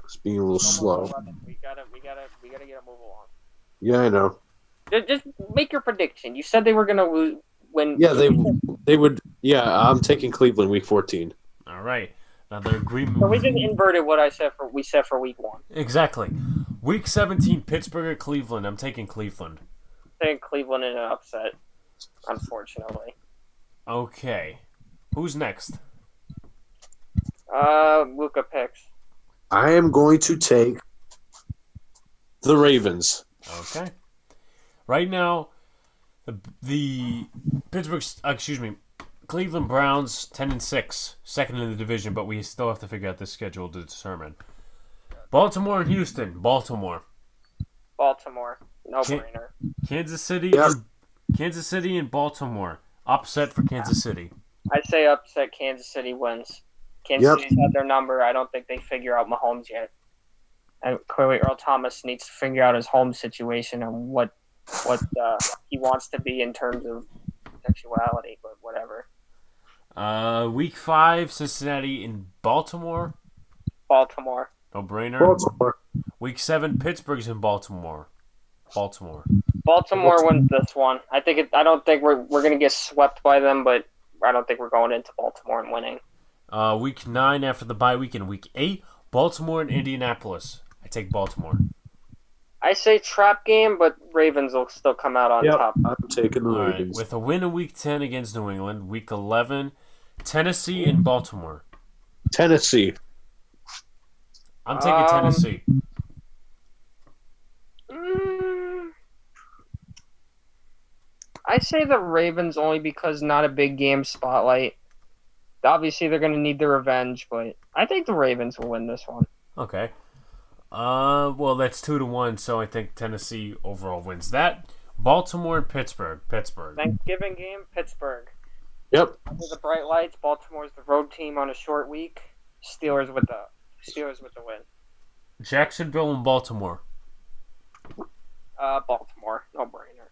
It's being a little slow. We gotta get a move along. Yeah, I know. Just make your prediction. You said they were going to win. Yeah, they would. Yeah, I'm taking Cleveland week 14. All right. Another agreement. So we just inverted what we said for week 1. Exactly. Week 17, Pittsburgh or Cleveland. I'm taking Cleveland. Taking Cleveland in an upset, unfortunately. Okay. Who's next? Luca picks. I am going to take the Ravens. Okay. Right now, the Cleveland Browns 10-6, second in the division, but we still have to figure out the schedule to determine. Baltimore and Houston. Baltimore. No brainer. Kansas City. Yep. Kansas City and Baltimore. Upset for Kansas City. I'd say upset. Kansas City wins. Kansas City's had their number. I don't think they figure out Mahomes yet. And clearly, Earl Thomas needs to figure out his home situation and what he wants to be in terms of sexuality, but whatever. Week 5, Cincinnati and Baltimore. Baltimore. No brainer. Baltimore. Week 7, Pittsburgh's in Baltimore. Baltimore wins this one. I don't think we're gonna get swept by them, but I don't think we're going into Baltimore and winning. Week 9 after the bye week and week 8, Baltimore and Indianapolis. I take Baltimore. I say trap game, but Ravens will still come out on top. I'm taking the All right. Ravens. With a win in week 10 against New England, week 11, Tennessee and Baltimore. Tennessee. I'm taking Tennessee. I say the Ravens only because not a big game spotlight. Obviously, they're going to need the revenge, but I think the Ravens will win this one. Okay. Well, that's 2-1, so I think Tennessee overall wins that. Baltimore and Pittsburgh. Thanksgiving game, Pittsburgh. Yep. Under the bright lights, Baltimore's the road team on a short week. Steelers with the win. Jacksonville and Baltimore. Baltimore, no brainer.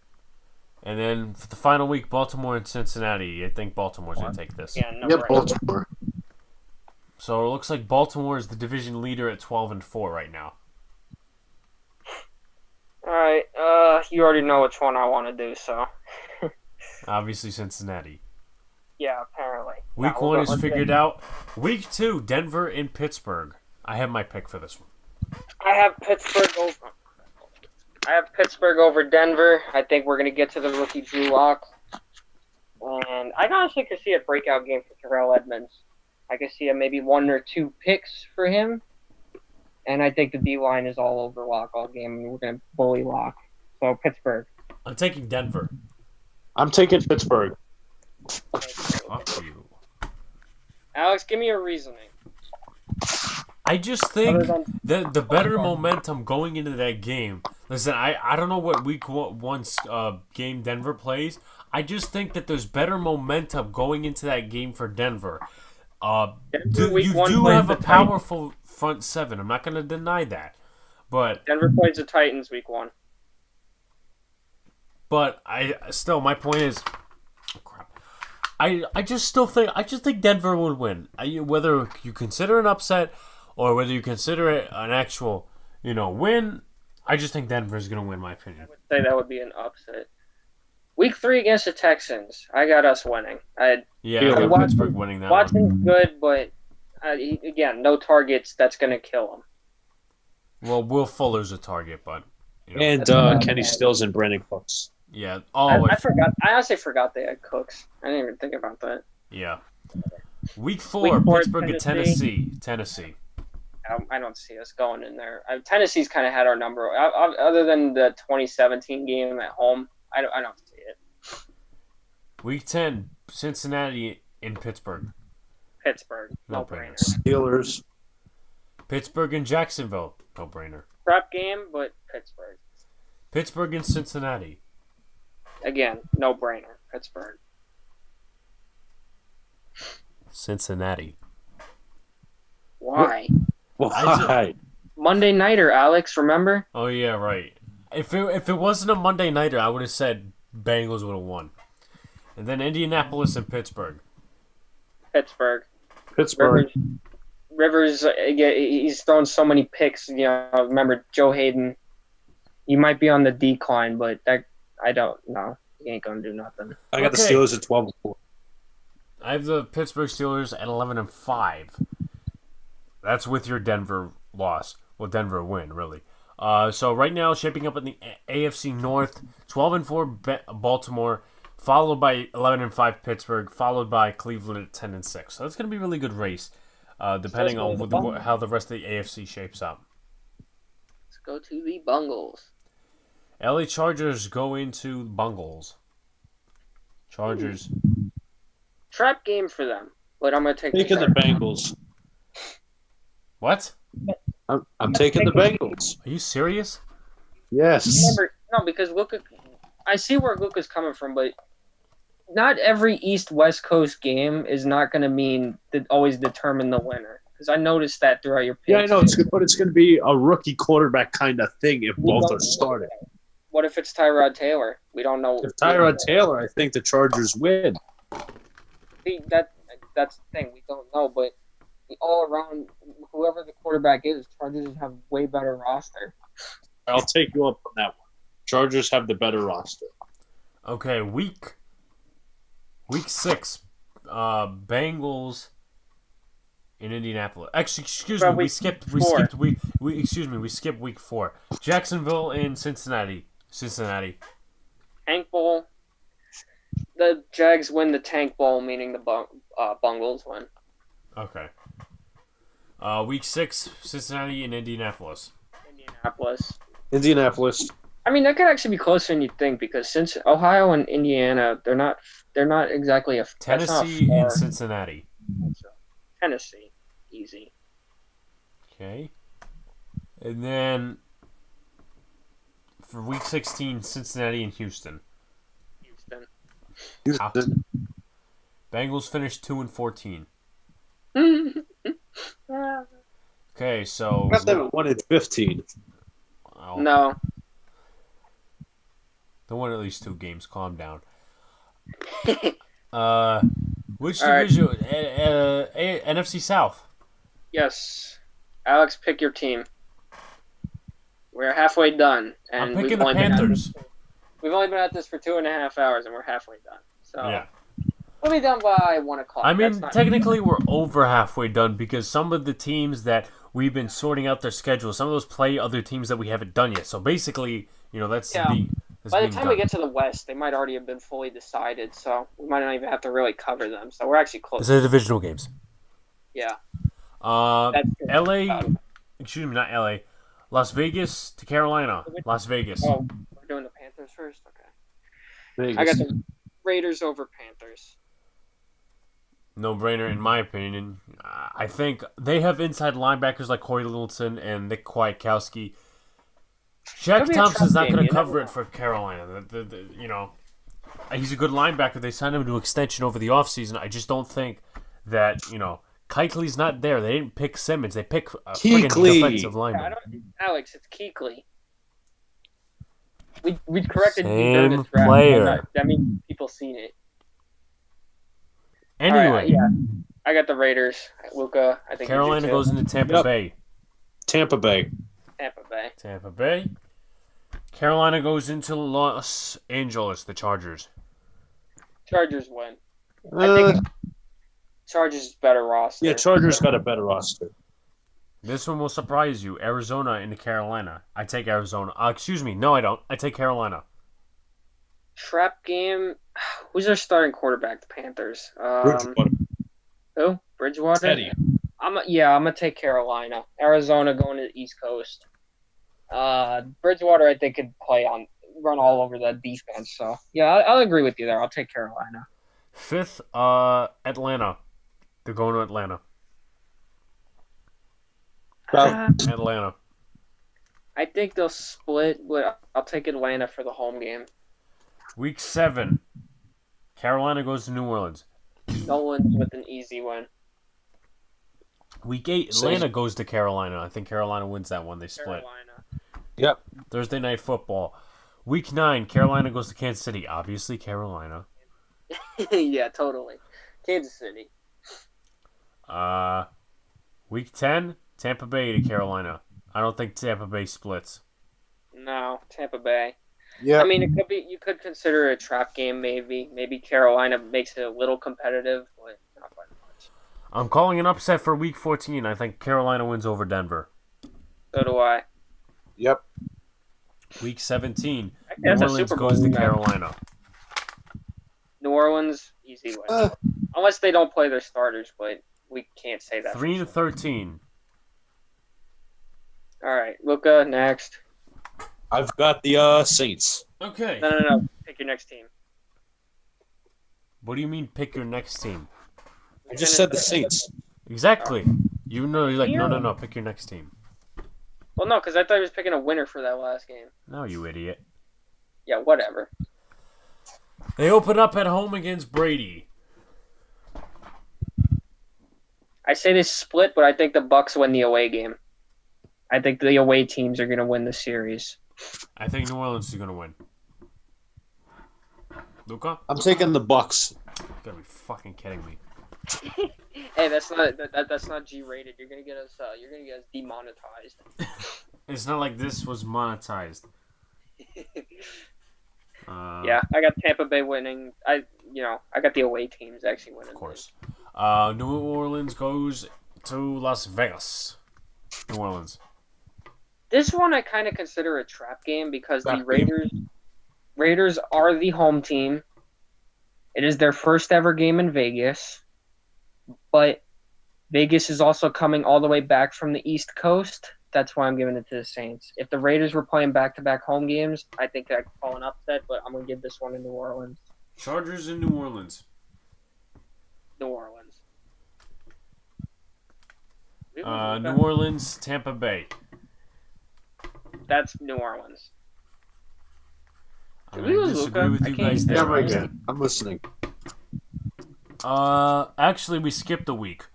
And then for the final week, Baltimore and Cincinnati. I think Baltimore's going to take this. Yeah, no Yep, brainer. Baltimore. So it looks like Baltimore is the division leader at 12-4 right now. All right, you already know which one I want to do, so. Obviously, Cincinnati. Yeah, apparently. Week 1 is figured out. Week 2, Denver and Pittsburgh. I have my pick for this one. I have Pittsburgh over Denver. I think we're going to get to the rookie Drew Lock. And I honestly could see a breakout game for Terrell Edmonds. I could see maybe 1 or 2 picks for him. And I think the D-line is all over Lock all game, and we're going to bully Lock. So, Pittsburgh. I'm taking Denver. I'm taking Pittsburgh. Fuck you. Alex, give me a reasoning. I just think the better momentum going into that game. Listen, I don't know what week one's game Denver plays. I just think that there's better momentum going into that game for Denver. You do have a powerful front seven. I'm not going to deny that. But Denver plays the Titans week 1. But my point is, crap. I just think Denver would win. Whether you consider an upset or whether you consider it an actual, win, I just think Denver's going to win, in my opinion. I would say that would be an upset. Week 3 against the Texans, I got us winning. I got Pittsburgh winning that one. Watson's good, but again, no targets. That's going to kill him. Well, Will Fuller's a target, but And Kenny Stills and Brandon Cooks. Yeah. I forgot. I honestly forgot they had Cooks. I didn't even think about that. Yeah. Week 4, Pittsburgh and Tennessee. I don't see us going in there. Tennessee's kind of had our number. Other than the 2017 game at home, I don't see it. Week 10, Cincinnati in Pittsburgh. No brainer. Steelers. Pittsburgh and Jacksonville. No brainer. Prep game, but Pittsburgh. Pittsburgh and Cincinnati. Again, no brainer. Pittsburgh. Cincinnati. Why? Why? Monday Nighter, Alex, remember? Oh, yeah, right. If it wasn't a Monday Nighter, I would have said Bengals would have won. And then Indianapolis and Pittsburgh. Pittsburgh. Rivers, he's thrown so many picks. Remember Joe Hayden. He might be on the decline, but I don't know. He ain't gonna do nothing. I got the Okay. Steelers at 12-4. I have the Pittsburgh Steelers at 11-5. That's with your Denver loss. Well, Denver win, really. So right now, shaping up in the AFC North, 12-4 Baltimore, followed by 11-5 Pittsburgh, followed by Cleveland at 10-6. So that's going to be a really good race, depending on how the rest of the AFC shapes up. Let's go to the Bungles. LA Chargers go into Bungles. Chargers. Trap game for them, but I'm gonna take Taking the Chargers. Bengals. What? I'm taking the Bengals. Are you serious? Yes. Remember, no, because Luca. I see where Luca's coming from, but not every East-West Coast game is not going to mean that always determine the winner. Because I noticed that throughout your picks. Yeah, I know, but it's going to be a rookie quarterback kind of thing if both are starting. What if it's Tyrod Taylor? We don't know. If Tyrod Taylor, I think the Chargers win. See, that's the thing. We don't know, but all around, whoever the quarterback is, Chargers have way better roster. I'll take you up on that one. Chargers have the better roster. Okay, week 6, Bengals in Indianapolis. Actually, excuse me, we skipped week 4. Jacksonville in Cincinnati. Tank Bowl. The Jags win the Tank Bowl, meaning the Bungles win. Okay. Week 6, Cincinnati and Indianapolis. Indianapolis. I mean, that could actually be closer than you think because since Ohio and Indiana, they're not exactly a Tennessee and Cincinnati. Tennessee, easy. Okay. And then for week 16, Cincinnati and Houston. Houston. Bengals finished 2-14. Okay, so I got them at 1-15. oh, No. they won at least 2 games. Calm down. Which All right. division? NFC South. Yes. Alex, pick your team. We're halfway done. And I'm picking the Panthers. We've only been at this for 2.5 hours, and we're halfway done. So Yeah. we'll be done by 1 o'clock. I mean, That's not- technically, we're over halfway done because some of the teams that we've been sorting out their schedules, some of those play other teams that we haven't done yet. So basically, that's Yeah. that's by the being time done. we get to the West, they might already have been fully decided. So we might not even have to really cover them. So we're actually close. These are the divisional games. Yeah. That's good. LA, excuse me, not LA. Las Vegas to Carolina. Las Vegas. Oh, we're doing the Panthers first? Okay. Vegas. I got the Raiders over Panthers. No brainer, in my opinion. I think they have inside linebackers like Corey Littleton and Nick Kwiatkowski. Shaq Could be a Thompson's tough not game, going you to cover never it for Carolina. He's a good linebacker. They signed him to extension over the offseason. I just don't think that, Kuechly's not there. They didn't pick Simmons. They pick a friggin' Kuechly. defensive lineman. Alex, it's Kuechly. We corrected Same you during this draft. player. That means people seen it. Anyway, All right, yeah. I got the Raiders. Luca, I think Carolina you do goes too. into Tampa Yep. Bay. Tampa Bay. Tampa Bay. Carolina goes into Los Angeles, the Chargers. Chargers win. I Uh, think Chargers is better roster. yeah, Chargers got a better roster. This one will surprise you. Arizona into Carolina. I take Arizona. Excuse me. No, I don't. I take Carolina. Trap game. Who's their starting quarterback? The Panthers. Bridgewater. Who? Bridgewater. Teddy. I'm gonna take Carolina. Arizona going to the East Coast. Bridgewater, I think, could run all over that defense. So yeah, I'll agree with you there. I'll take Carolina. 5th, Atlanta. They're going to Atlanta. Atlanta. I think they'll split, but I'll take Atlanta for the home game. Week 7. Carolina goes to New Orleans. Nolan's with an easy win. Week 8. Atlanta goes to Carolina. I think Carolina wins that one. They split. Carolina. Yep. Thursday Night Football. Week 9. Carolina goes to Kansas City. Obviously, Carolina. Yeah, totally. Kansas City. Week 10. Tampa Bay to Carolina. I don't think Tampa Bay splits. No, Tampa Bay. Yeah. I mean, it could be. You could consider it a trap game, maybe. Maybe Carolina makes it a little competitive, but not by much. I'm calling an upset for Week 14. I think Carolina wins over Denver. So do I. Yep. Week 17, Actually, New that's a Orleans Super Bowl goes to match. Carolina. New Orleans, easy win. Unless they don't play their starters, but we can't say that. 3-13. All right, Luca, next. I've got the Saints. Okay. No. Pick your next team. What do you mean pick your next team? I just said the Saints. Exactly. You're like, no, pick your next team. Well, no, because I thought he was picking a winner for that last game. No, you idiot. Yeah, whatever. They open up at home against Brady. I say this split, but I think the Bucks win the away game. I think the away teams are going to win the series. I think New Orleans is going to win. Luca? I'm taking the Bucks. You gotta be fucking kidding me. Hey, that's not G-rated. You're gonna get us demonetized. It's not like this was monetized. Yeah, I got Tampa Bay winning. I got the away teams actually winning. Of course. New Orleans goes to Las Vegas. New Orleans. This one I kind of consider a trap game because the Trap game. Raiders are the home team. It is their first ever game in Vegas, but Vegas is also coming all the way back from the East Coast. That's why I'm giving it to the Saints. If the Raiders were playing back-to-back home games, I think I'd call an upset, but I'm going to give this one to New Orleans. Chargers in New Orleans. New Orleans. New Orleans, Tampa Bay. That's New Orleans. I'm Did we going to lose disagree Luca? with I you can't guys hear there. Never right again. I'm listening. Actually, we skipped a week.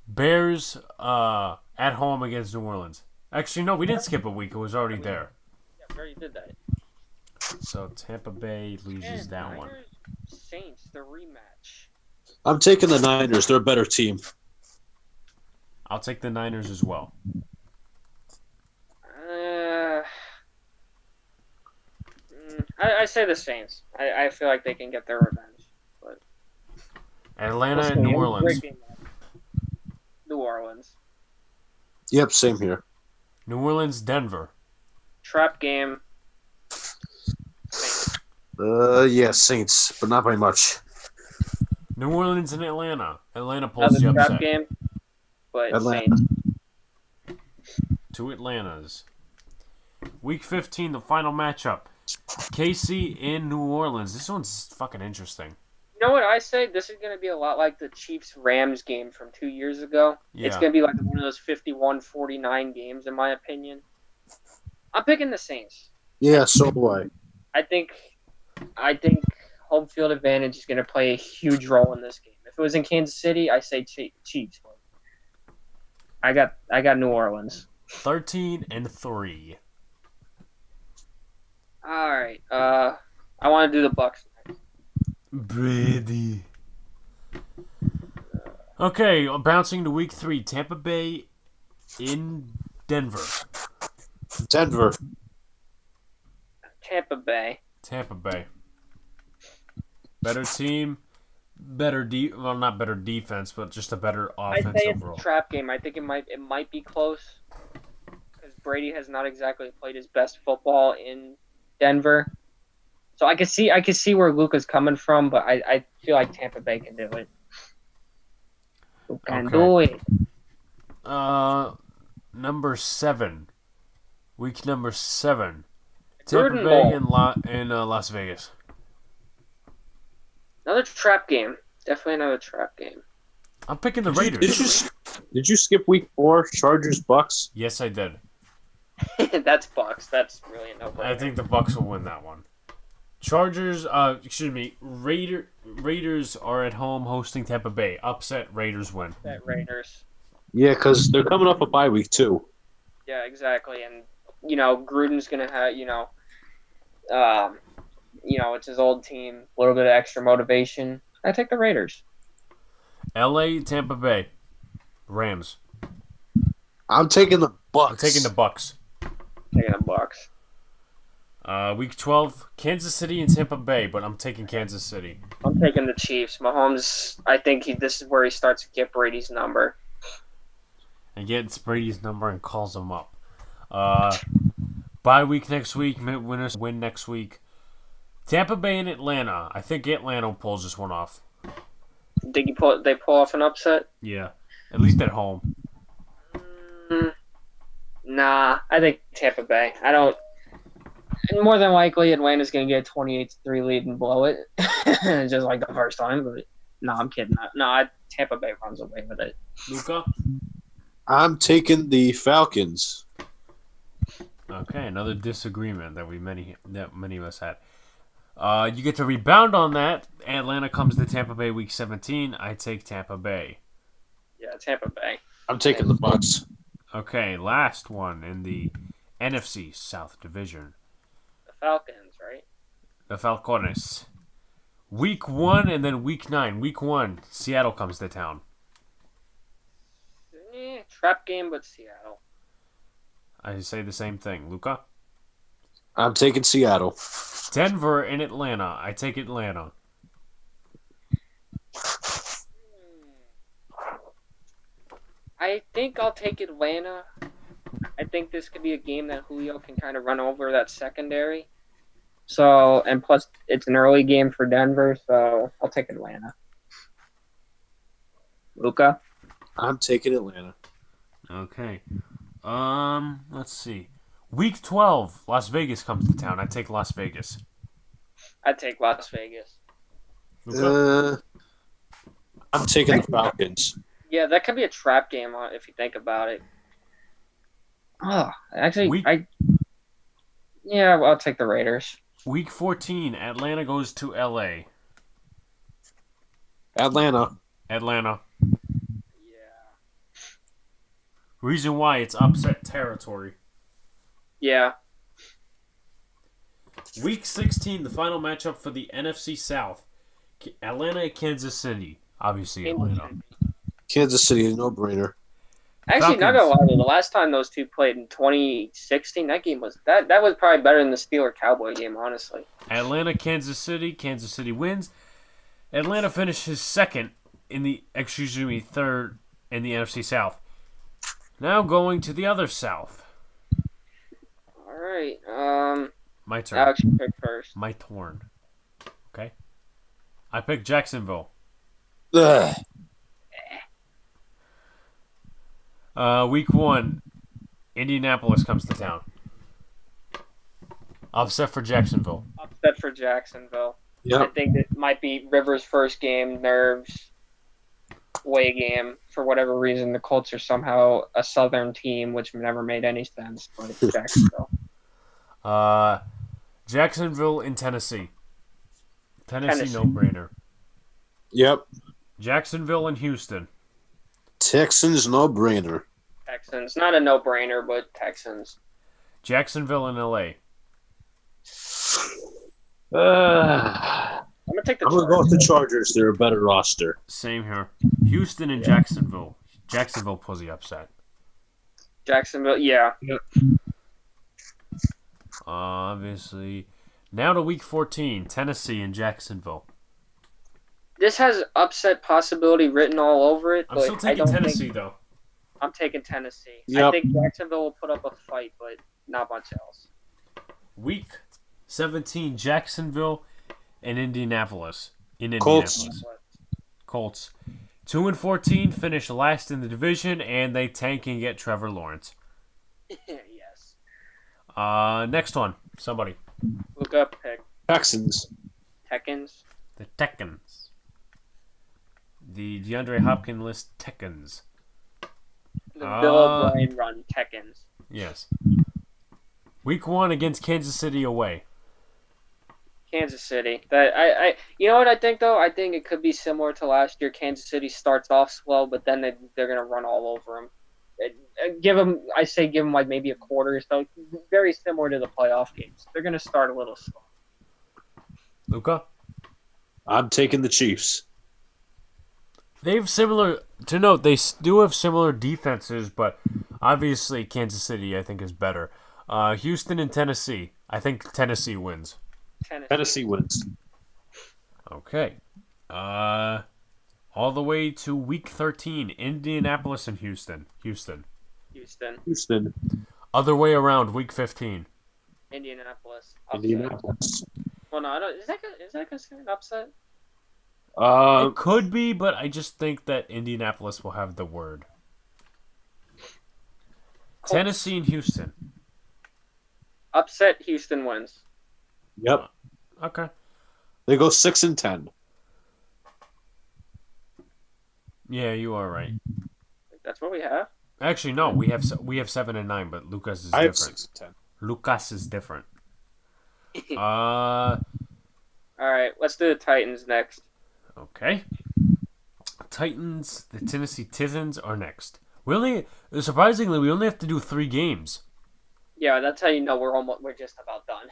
Bears at home against New Orleans. Actually, no, we didn't skip a week. It was already there. Yeah, we already did that. So Tampa Bay loses And that one. Niners, Saints, the rematch. I'm taking the Niners. They're a better team. I'll take the Niners as well. I say the Saints. I feel like they can get their revenge. But Atlanta we'll and New see. Orleans. New Orleans. Yep, same here. New Orleans, Denver. Trap game. Saints. Yeah, Saints, but not by much. New Orleans and Atlanta. Atlanta pulls the Another trap upset. game. But Atlanta. Saints. Two Atlantas. Week 15, the final matchup. KC in New Orleans. This one's fucking interesting. You know what I say? This is going to be a lot like the Chiefs-Rams game from 2 years ago. It's Yeah. going to be like one of those 51-49 games, in my opinion. I'm picking the Saints. Yeah, so do I. I think home field advantage is going to play a huge role in this game. If it was in Kansas City, I say Chiefs. I got New Orleans. 13-3. All right. I want to do the Bucks next. Brady. Okay, bouncing to week 3. Tampa Bay in Denver. Denver. Tampa Bay. Tampa Bay. Better team. Well, not better defense, but just a better I offense say it's overall. a trap game. I think it might be close because Brady has not exactly played his best football in Denver. So I can see where Luca's coming from, but I feel like Tampa Bay can do it. Who can do it? Number 7. Week number 7. Gruden Tampa Bay Bowl. in Las Vegas. Another trap game. Definitely another trap game. I'm picking the Raiders. Did you skip week 4? Chargers, Bucks? Yes, I did. That's Bucks. That's really a no-brainer. I think the Bucks will win that one. Raiders are at home hosting Tampa Bay. Upset, Raiders win. That Raiders. Yeah, because they're coming off a bye week too. Yeah, exactly. And Gruden's gonna have it's his old team. A little bit of extra motivation. I take the Raiders. LA, Tampa Bay. Rams. I'm taking the Bucks. I'm taking the Bucks. Taking the Bucks. Week 12, Kansas City and Tampa Bay, but I'm taking Kansas City. I'm taking the Chiefs. Mahomes, I think this is where he starts to get Brady's number. And gets Brady's number and calls him up. Bye week next week. Winners win next week. Tampa Bay and Atlanta. I think Atlanta pulls this one off. Think they pull off an upset? Yeah, at least at home. Nah, I think Tampa Bay. I don't. And more than likely, Atlanta's going to get a 28-3 lead and blow it, just like the first time. But no, I'm kidding. No, Tampa Bay runs away with it. Luca? I'm taking the Falcons. Okay, another disagreement that many of us had. You get to rebound on that. Atlanta comes to Tampa Bay week 17. I take Tampa Bay. Yeah, Tampa Bay. I'm taking the Bucks. Okay, last one in the NFC South division. The Falcons, right? The Falcones. Week 1 and then week 9. Week 1, Seattle comes to town. Trap game, but Seattle. I say the same thing. Luca? I'm taking Seattle. Denver and Atlanta. I take Atlanta. I think I'll take Atlanta. I think this could be a game that Julio can kind of run over that secondary. So, and plus it's an early game for Denver, so I'll take Atlanta. Luca? I'm taking Atlanta. Okay. Let's see. Week 12, Las Vegas comes to town. I take Las Vegas. I take Las Vegas. Luca? I'm taking the Falcons. Yeah, that could be a trap game if you think about it. Oh, actually, I'll take the Raiders. Week 14, Atlanta goes to LA. Atlanta. Yeah. Reason why, it's upset territory. Yeah. Week 16, the final matchup for the NFC South. Atlanta and Kansas City. Obviously, Atlanta. Kansas City, no-brainer. Actually, Falcons. not gonna lie, the last time those two played in 2016, that game was that was probably better than the Steeler-Cowboy game, honestly. Atlanta, Kansas City wins. Atlanta finishes third in the NFC South. Now going to the other South. All right. My turn. Alex, you pick first. My turn. Okay. I picked Jacksonville. Ugh. Week 1, Indianapolis comes to town. Upset for Jacksonville. Upset for Jacksonville. I Yep. think it might be Rivers' first game, nerves, away game. For whatever reason, the Colts are somehow a Southern team, which never made any sense. But it's Jacksonville. Jacksonville in Tennessee. Tennessee. Tennessee. No-brainer. Yep. Jacksonville and Houston. Texans, no-brainer. Texans, not a no-brainer, but Texans. Jacksonville and LA. I'm I'm gonna take the. going to go with the Chargers. They're a better roster. Same here. Houston and Jacksonville. Jacksonville pulls the upset. Jacksonville, yeah. Obviously. Now to week 14, Tennessee and Jacksonville. This has upset possibility written all over it, I'm but still I taking don't Tennessee, think though. I'm taking Tennessee. I Yep. think Jacksonville will put up a fight, but not much else. Week 17, Jacksonville and Indianapolis. Colts. Colts. 2-14, finish last in the division, and they tank and get Trevor Lawrence. Yes. Next one. Somebody. Look up, pick Texans. Tekkens. The Tekkens. The DeAndre Hopkins list Tekkens. The Bill O'Brien run Tekkens. Yes. Week 1 against Kansas City away. Kansas City. You know what I think though? I think it could be similar to last year. Kansas City starts off slow, but then they're gonna run all over them. Give them like maybe a quarter or so. Very similar to the playoff games. They're gonna start a little slow. Luca? I'm taking the Chiefs. They have similar, to note, they do have similar defenses, but obviously Kansas City, I think, is better. Houston and Tennessee. I think Tennessee wins. Tennessee wins. Okay. All the way to week 13, Indianapolis and Houston. Houston. Other way around, week 15. Indianapolis. Indianapolis. Well, no, I don't. Is that considered an upset? It could be, but I just think that Indianapolis will have the word. Colts. Tennessee and Houston. Upset. Houston wins. Yep. Okay. They go 6-10. Yeah, you are right. That's what we have. Actually, no, we have 7 and 9, but Lucas is I have different. 6-10. Lucas is different. All right, let's do the Titans next. Okay. Titans, the Tennessee Titans are next. Surprisingly, we only have to do 3 games. Yeah, that's how you know we're just about done.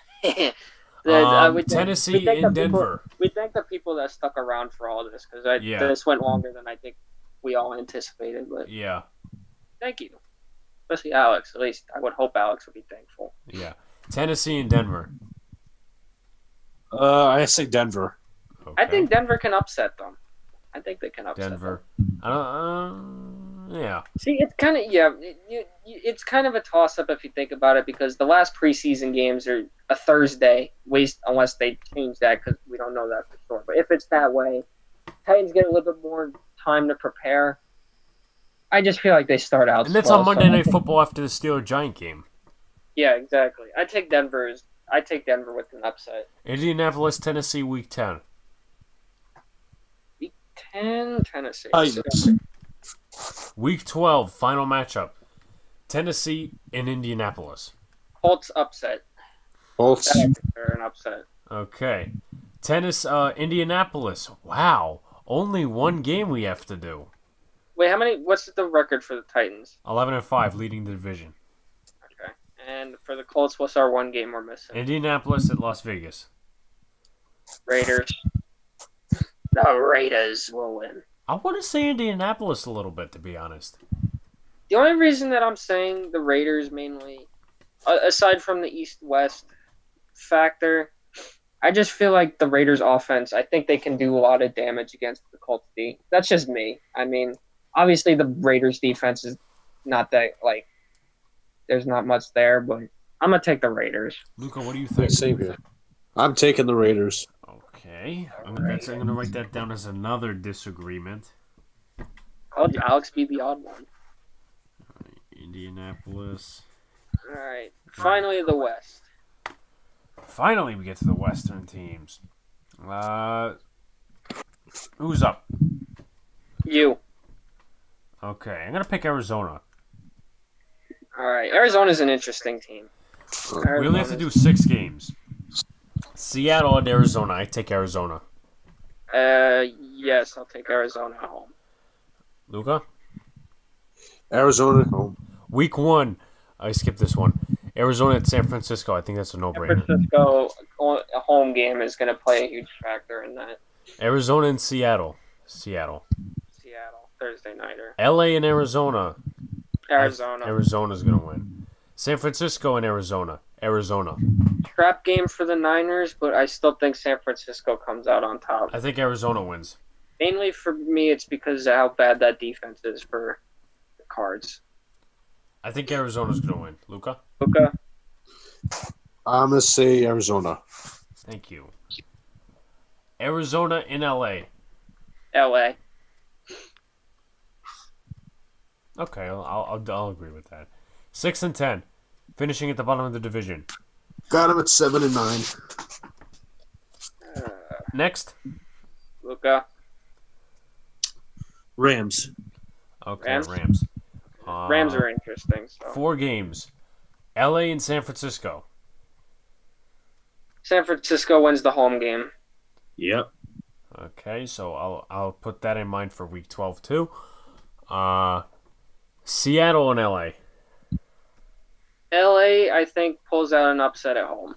Tennessee and Denver. We thank the people that stuck around for all this because this went longer than I think we all anticipated. But yeah, thank you, especially Alex. At least I would hope Alex would be thankful. Yeah, Tennessee and Denver. I say Denver. Okay. I think Denver can upset them. I think they can upset Denver. them. Yeah. See, it's kind of it's kind of a toss-up if you think about it because the last preseason games are a Thursday, unless they change that because we don't know that for sure. But if it's that way, Titans get a little bit more time to prepare. I just feel like they start out. And that's on Monday Night Football after the Steelers-Giant game. Yeah, exactly. I take Denver with an upset. Indianapolis, Tennessee, Week 10. Week 10, Tennessee. Titans. Week 12, final matchup. Tennessee and Indianapolis. Colts upset. Colts. They're an upset. Okay. Indianapolis. Wow. Only one game we have to do. Wait, what's the record for the Titans? 11-5, leading the division. Okay. And for the Colts, what's our one game we're missing? Indianapolis at Las Vegas. Raiders. The Raiders will win. I want to say Indianapolis a little bit, to be honest. The only reason that I'm saying the Raiders mainly, aside from the East-West factor, I just feel like the Raiders' offense, I think they can do a lot of damage against the Colts D. That's just me. I mean, obviously the Raiders' defense is not that, there's not much there, but I'm going to take the Raiders. Luca, what do you think? Same here. I'm taking the Raiders. Okay. I'm going to write that down as another disagreement. I'll Alex be the odd one. Indianapolis. All right. Finally, the West. Finally, we get to the Western teams. Who's up? You. Okay, I'm going to pick Arizona. All right. Arizona's an interesting team. We only have to do 6 games. Seattle and Arizona. I take Arizona. Yes, I'll take Arizona at home. Luca? Arizona at home. Week 1. I skipped this one. Arizona at San Francisco. I think that's a no-brainer. San Francisco, a home game is going to play a huge factor in that. Arizona and Seattle. Seattle, Thursday nighter. LA and Arizona. Arizona's going to win. San Francisco and Arizona. Trap game for the Niners, but I still think San Francisco comes out on top. I think Arizona wins. Mainly for me, it's because of how bad that defense is for the Cards. I think Arizona's going to win. Luca? I'm going to say Arizona. Thank you. Arizona in LA. LA. Okay, I'll agree with that. 6-10, finishing at the bottom of the division. Got him at 7-9. Next. Luca. Rams. Okay, Rams. Rams are interesting. So. 4 games. LA and San Francisco. San Francisco wins the home game. Yep. Okay, so I'll put that in mind for week 12 too. Seattle and LA. LA, I think, pulls out an upset at home.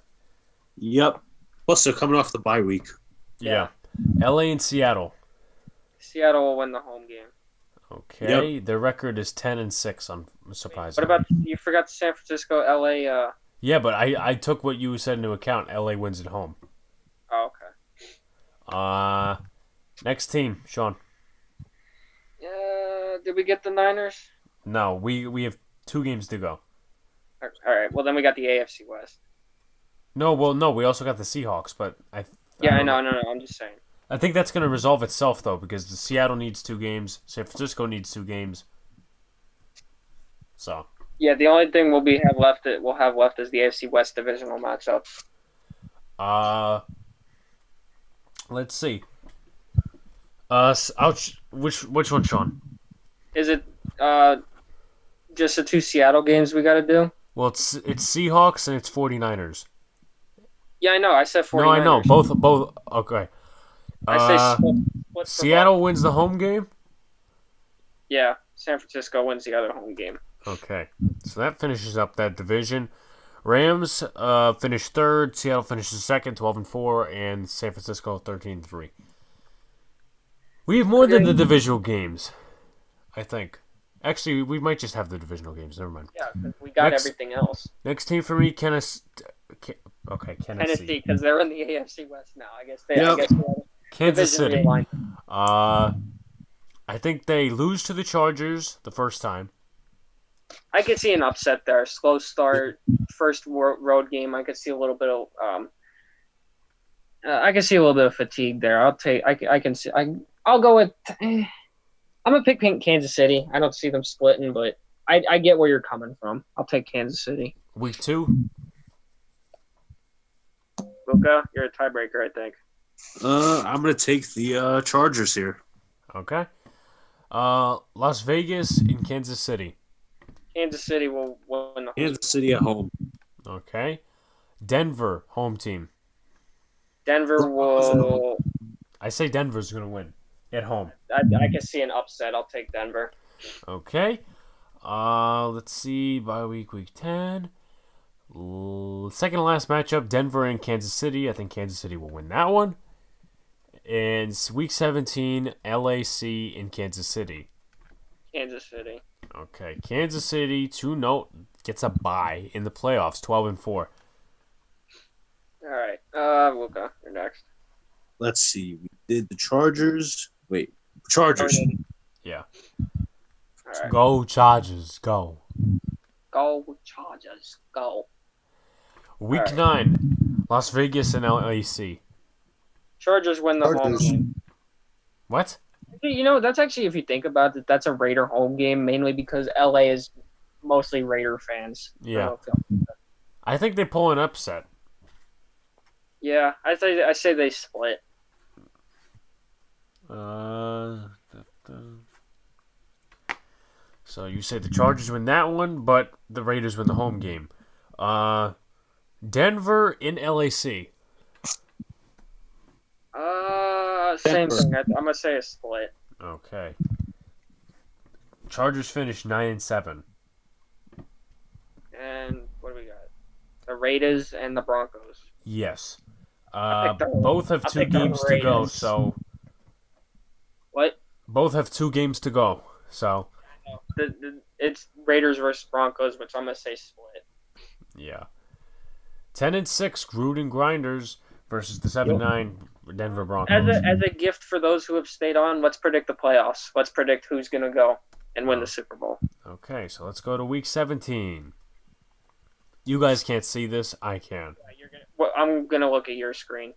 Yep. Plus, they're coming off the bye week. Yeah. LA and Seattle. Seattle will win the home game. Okay, Their record is 10-6. Unsurprisingly. What about you? Forgot San Francisco, LA Yeah, but I took what you said into account. LA wins at home. Oh, okay. Next team, Sean. Did we get the Niners? No, we have 2 games to go. All right. Well, then we got the AFC West. No, we also got the Seahawks, but I Yeah, don't I know. I'm just saying. I think that's going to resolve itself though, because the Seattle needs 2 games, San Francisco needs 2 games. So. Yeah, the only thing we'll have left is the AFC West divisional matchup. Let's see. Which one, Sean? Is it just the 2 Seattle games we got to do? Well, it's Seahawks and it's 49ers. Yeah, I know. I said 49ers. No, I know. Both. Okay. I say split for Seattle both. wins the home game? Yeah, San Francisco wins the other home game. Okay. So that finishes up that division. Rams finished 3rd, Seattle finishes 2nd, 12-4, and San Francisco 13-3. We have more than the divisional games, I think. Actually, we might just have the divisional games. Never mind. Yeah, because we got everything else. Next team for me, Tennessee. Tennessee, because they're in the AFC West now. I guess Kansas City. realigned. I think they lose to the Chargers the first time. I could see an upset there. Slow start, first road game. I could see a little bit of fatigue there. I'll go with. I'm gonna pick Kansas City. I don't see them splitting, but I get where you're coming from. I'll take Kansas City. Week 2. Luca, you're a tiebreaker, I think. I'm gonna take the Chargers here. Okay. Las Vegas and Kansas City. Kansas City will win the Kansas City at home. Okay. Denver, home team. Denver will. I say Denver's going to win at home. I can see an upset. I'll take Denver. Okay. Let's see. Bye week 10. Second to last matchup, Denver and Kansas City. I think Kansas City will win that one. And week 17, LAC in Kansas City. Kansas City. Okay. Kansas City, 2-0, gets a bye in the playoffs, 12-4. All right. Luca, you're next. Let's see. We did the Chargers. Wait. Chargers. Yeah. All right. Go Chargers, go. Go Chargers, go. Week 9, Las Vegas and LAC. Chargers win the home game. What? You know, that's actually, if you think about it, that's a Raider home game, mainly because LA is mostly Raider fans. Yeah. I think they pull an upset. Yeah, I say they split. So you say the Chargers win that one, but the Raiders win the home game. Denver in LAC. Same thing. I'm gonna say a split. Okay. Chargers finished 9-7. And what do we got? The Raiders and the Broncos. Yes. I'll pick the- Both have I'll 2 pick the games to go, Raiders. so What? both have 2 games to go. So It's Raiders versus Broncos, which I'm gonna say split. yeah. 10-6 Gruden Grinders versus the 7-9 Denver Broncos. As a gift for those who have stayed on, let's predict the playoffs. Let's predict who's gonna go and win the Super Bowl. Okay, so let's go to week 17. You guys can't see this. I can. I'm gonna look at your screen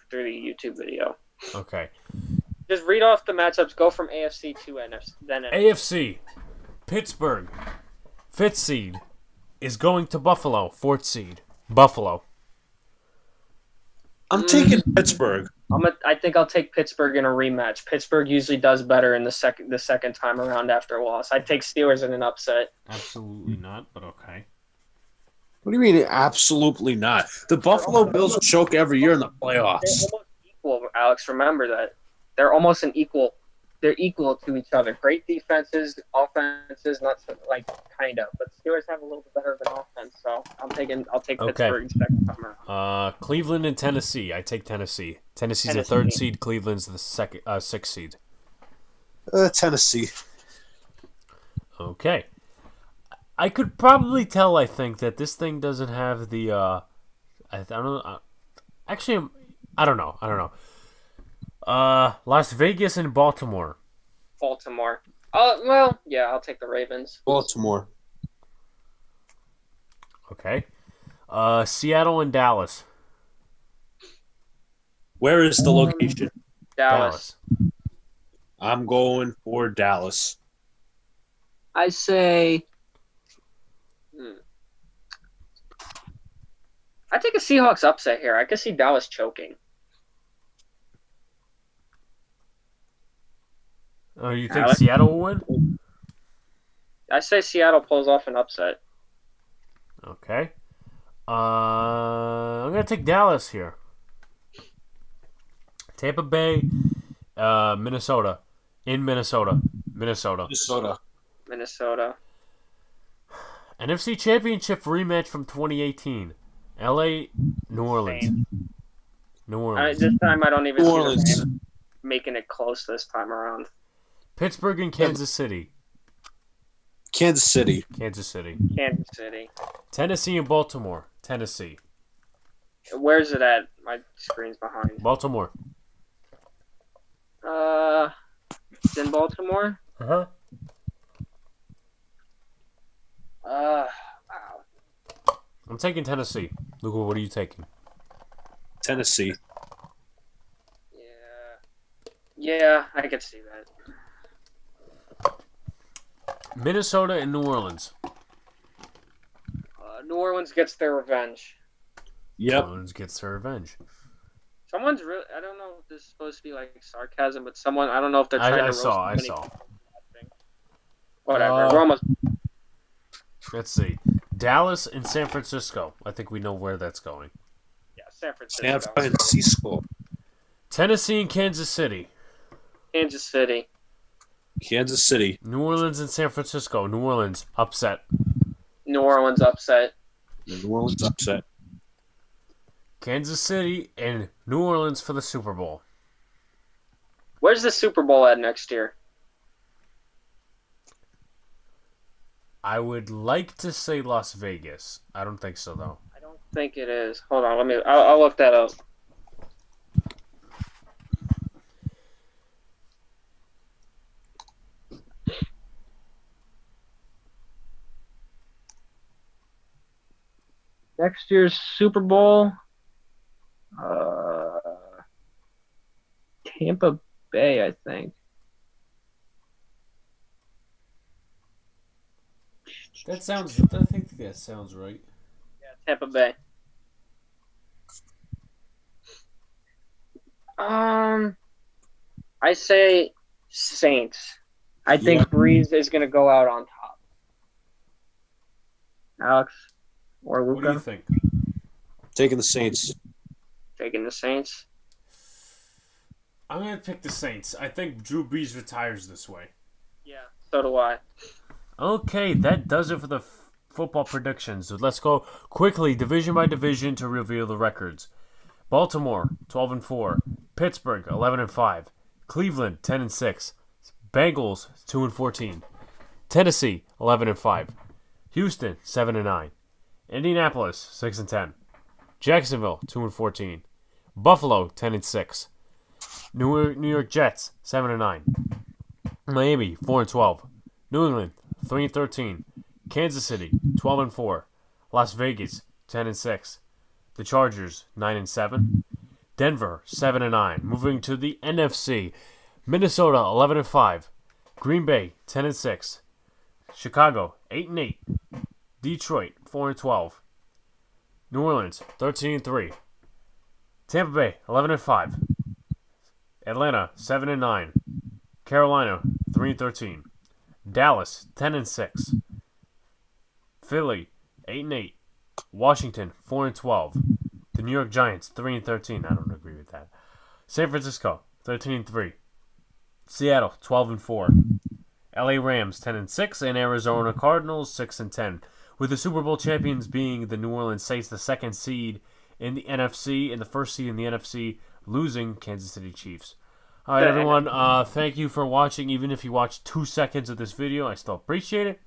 through the YouTube video. Okay. Just read off the matchups. Go from AFC to NFC. Then AFC. Pittsburgh. 5th seed is going to Buffalo. 4th seed. Buffalo. I'm taking Pittsburgh. I think I'll take Pittsburgh in a rematch. Pittsburgh usually does better in the second time around after a loss. I'd take Steelers in an upset. Absolutely not, but okay. What do you mean, absolutely not? The Buffalo Bills choke every year in the They're playoffs. almost equal, Alex. Remember that. They're almost an equal. They're equal to each other. Great defenses, offenses, not so, like kind of. But Steelers have a little bit better of an offense, so I'll take Okay. Pittsburgh second time around. Cleveland and Tennessee. I take Tennessee. Tennessee's the 3rd seed. Cleveland's the 6th seed. Tennessee. Okay. I could probably tell. I think that this thing doesn't have the. I don't know. Actually, I don't know. Las Vegas and Baltimore. Baltimore. Well, yeah, I'll take the Ravens. Baltimore. Okay. Seattle and Dallas. Where is the location? Dallas. I'm going for Dallas. I say. I take a Seahawks upset here. I could see Dallas choking. Oh, you think Alex? Seattle will win? I say Seattle pulls off an upset. Okay. I'm gonna take Dallas here. Tampa Bay, Minnesota. In Minnesota. Minnesota. Minnesota. NFC Championship rematch from 2018. LA, New Orleans. Same. New Orleans. This time I don't even New see Orleans. them making it close this time around. Pittsburgh and Kansas City. Kansas City. Kansas City. Kansas City. Tennessee and Baltimore. Tennessee. Where's it at? My screen's behind. Baltimore. It's in Baltimore. Uh-huh. Wow. I'm taking Tennessee. Luca, what are you taking? Tennessee. Yeah, I could see that. Minnesota and New Orleans. New Orleans gets their revenge. Yep. New Orleans gets their revenge. Someone's really. I don't know if this is supposed to be like sarcasm, but someone. I don't know if they're trying to. I saw. Whatever. We're almost. Let's see. Dallas and San Francisco. I think we know where that's going. Yeah, San Francisco. San Francisco. Tennessee and Kansas City. Kansas City. Kansas City. New Orleans and San Francisco. New Orleans upset. New Orleans upset. New Orleans upset. Kansas City and New Orleans for the Super Bowl. Where's the Super Bowl at next year? I would like to say Las Vegas. I don't think so, though. I don't think it is. Hold on, I'll look that up. Next year's Super Bowl, Tampa Bay, I think. I think that sounds right. Yeah, Tampa Bay. I say Saints. I think Breeze is going to go out on top. Alex or Luca? What do you think? Taking the Saints. Taking the Saints. I'm going to pick the Saints. I think Drew Brees retires this way. Yeah, so do I. Okay, that does it for the football predictions. So let's go quickly, division by division, to reveal the records. Baltimore, 12-4. Pittsburgh, 11-5. Cleveland, 10-6. Bengals, 2-14. Tennessee, 11-5. Houston, 7-9. Indianapolis, 6-10. Jacksonville, 2-14. Buffalo, 10-6. New York Jets, 7-9. Miami, 4-12. New England, 3-13. Kansas City, 12-4. Las Vegas, 10-6. The Chargers, 9-7. Denver, 7-9. Moving to the NFC, Minnesota, 11-5. Green Bay, 10-6. Chicago, 8-8. Detroit, 4-12. New Orleans, 13-3. Tampa Bay, 11-5. Atlanta, 7-9. Carolina, 3-13. Dallas, 10-6. Philly, 8-8. Washington, 4-12. The New York Giants, 3-13. I don't agree with that. San Francisco, 13-3. Seattle, 12-4. LA Rams, 10-6, and Arizona Cardinals, 6-10. With the Super Bowl champions being the New Orleans Saints, the second seed in the NFC, and the first seed in the NFC, losing Kansas City Chiefs. All right, everyone. Thank you for watching. Even if you watched 2 seconds of this video, I still appreciate it.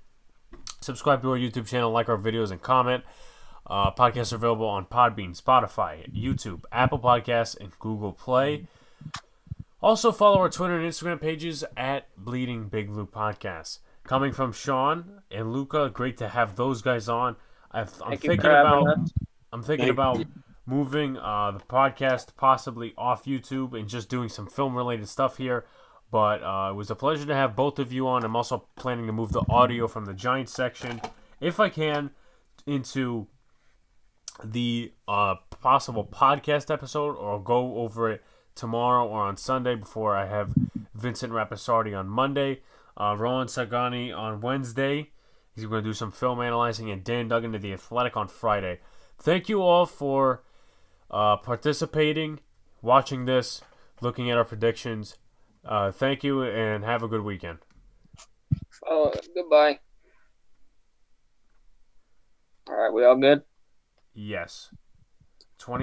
Subscribe to our YouTube channel, like our videos, and comment. Podcasts are available on Podbean, Spotify, YouTube, Apple Podcasts, and Google Play. Also, follow our Twitter and Instagram pages at Bleeding Big Blue Podcast. Coming from Sean and Luca, great to have those guys on. I'm thinking about moving the podcast possibly off YouTube and just doing some film-related stuff here. But it was a pleasure to have both of you on. I'm also planning to move the audio from the Giants section, if I can, into the possible podcast episode, or I'll go over it tomorrow or on Sunday before I have Vincent Rapisardi on Monday, Rowan Sagani on Wednesday. He's going to do some film analyzing, and Dan Duggan to The Athletic on Friday. Thank you all for participating, watching this, looking at our predictions. Thank you, and have a good weekend. Goodbye. All right, we all good? Yes. 21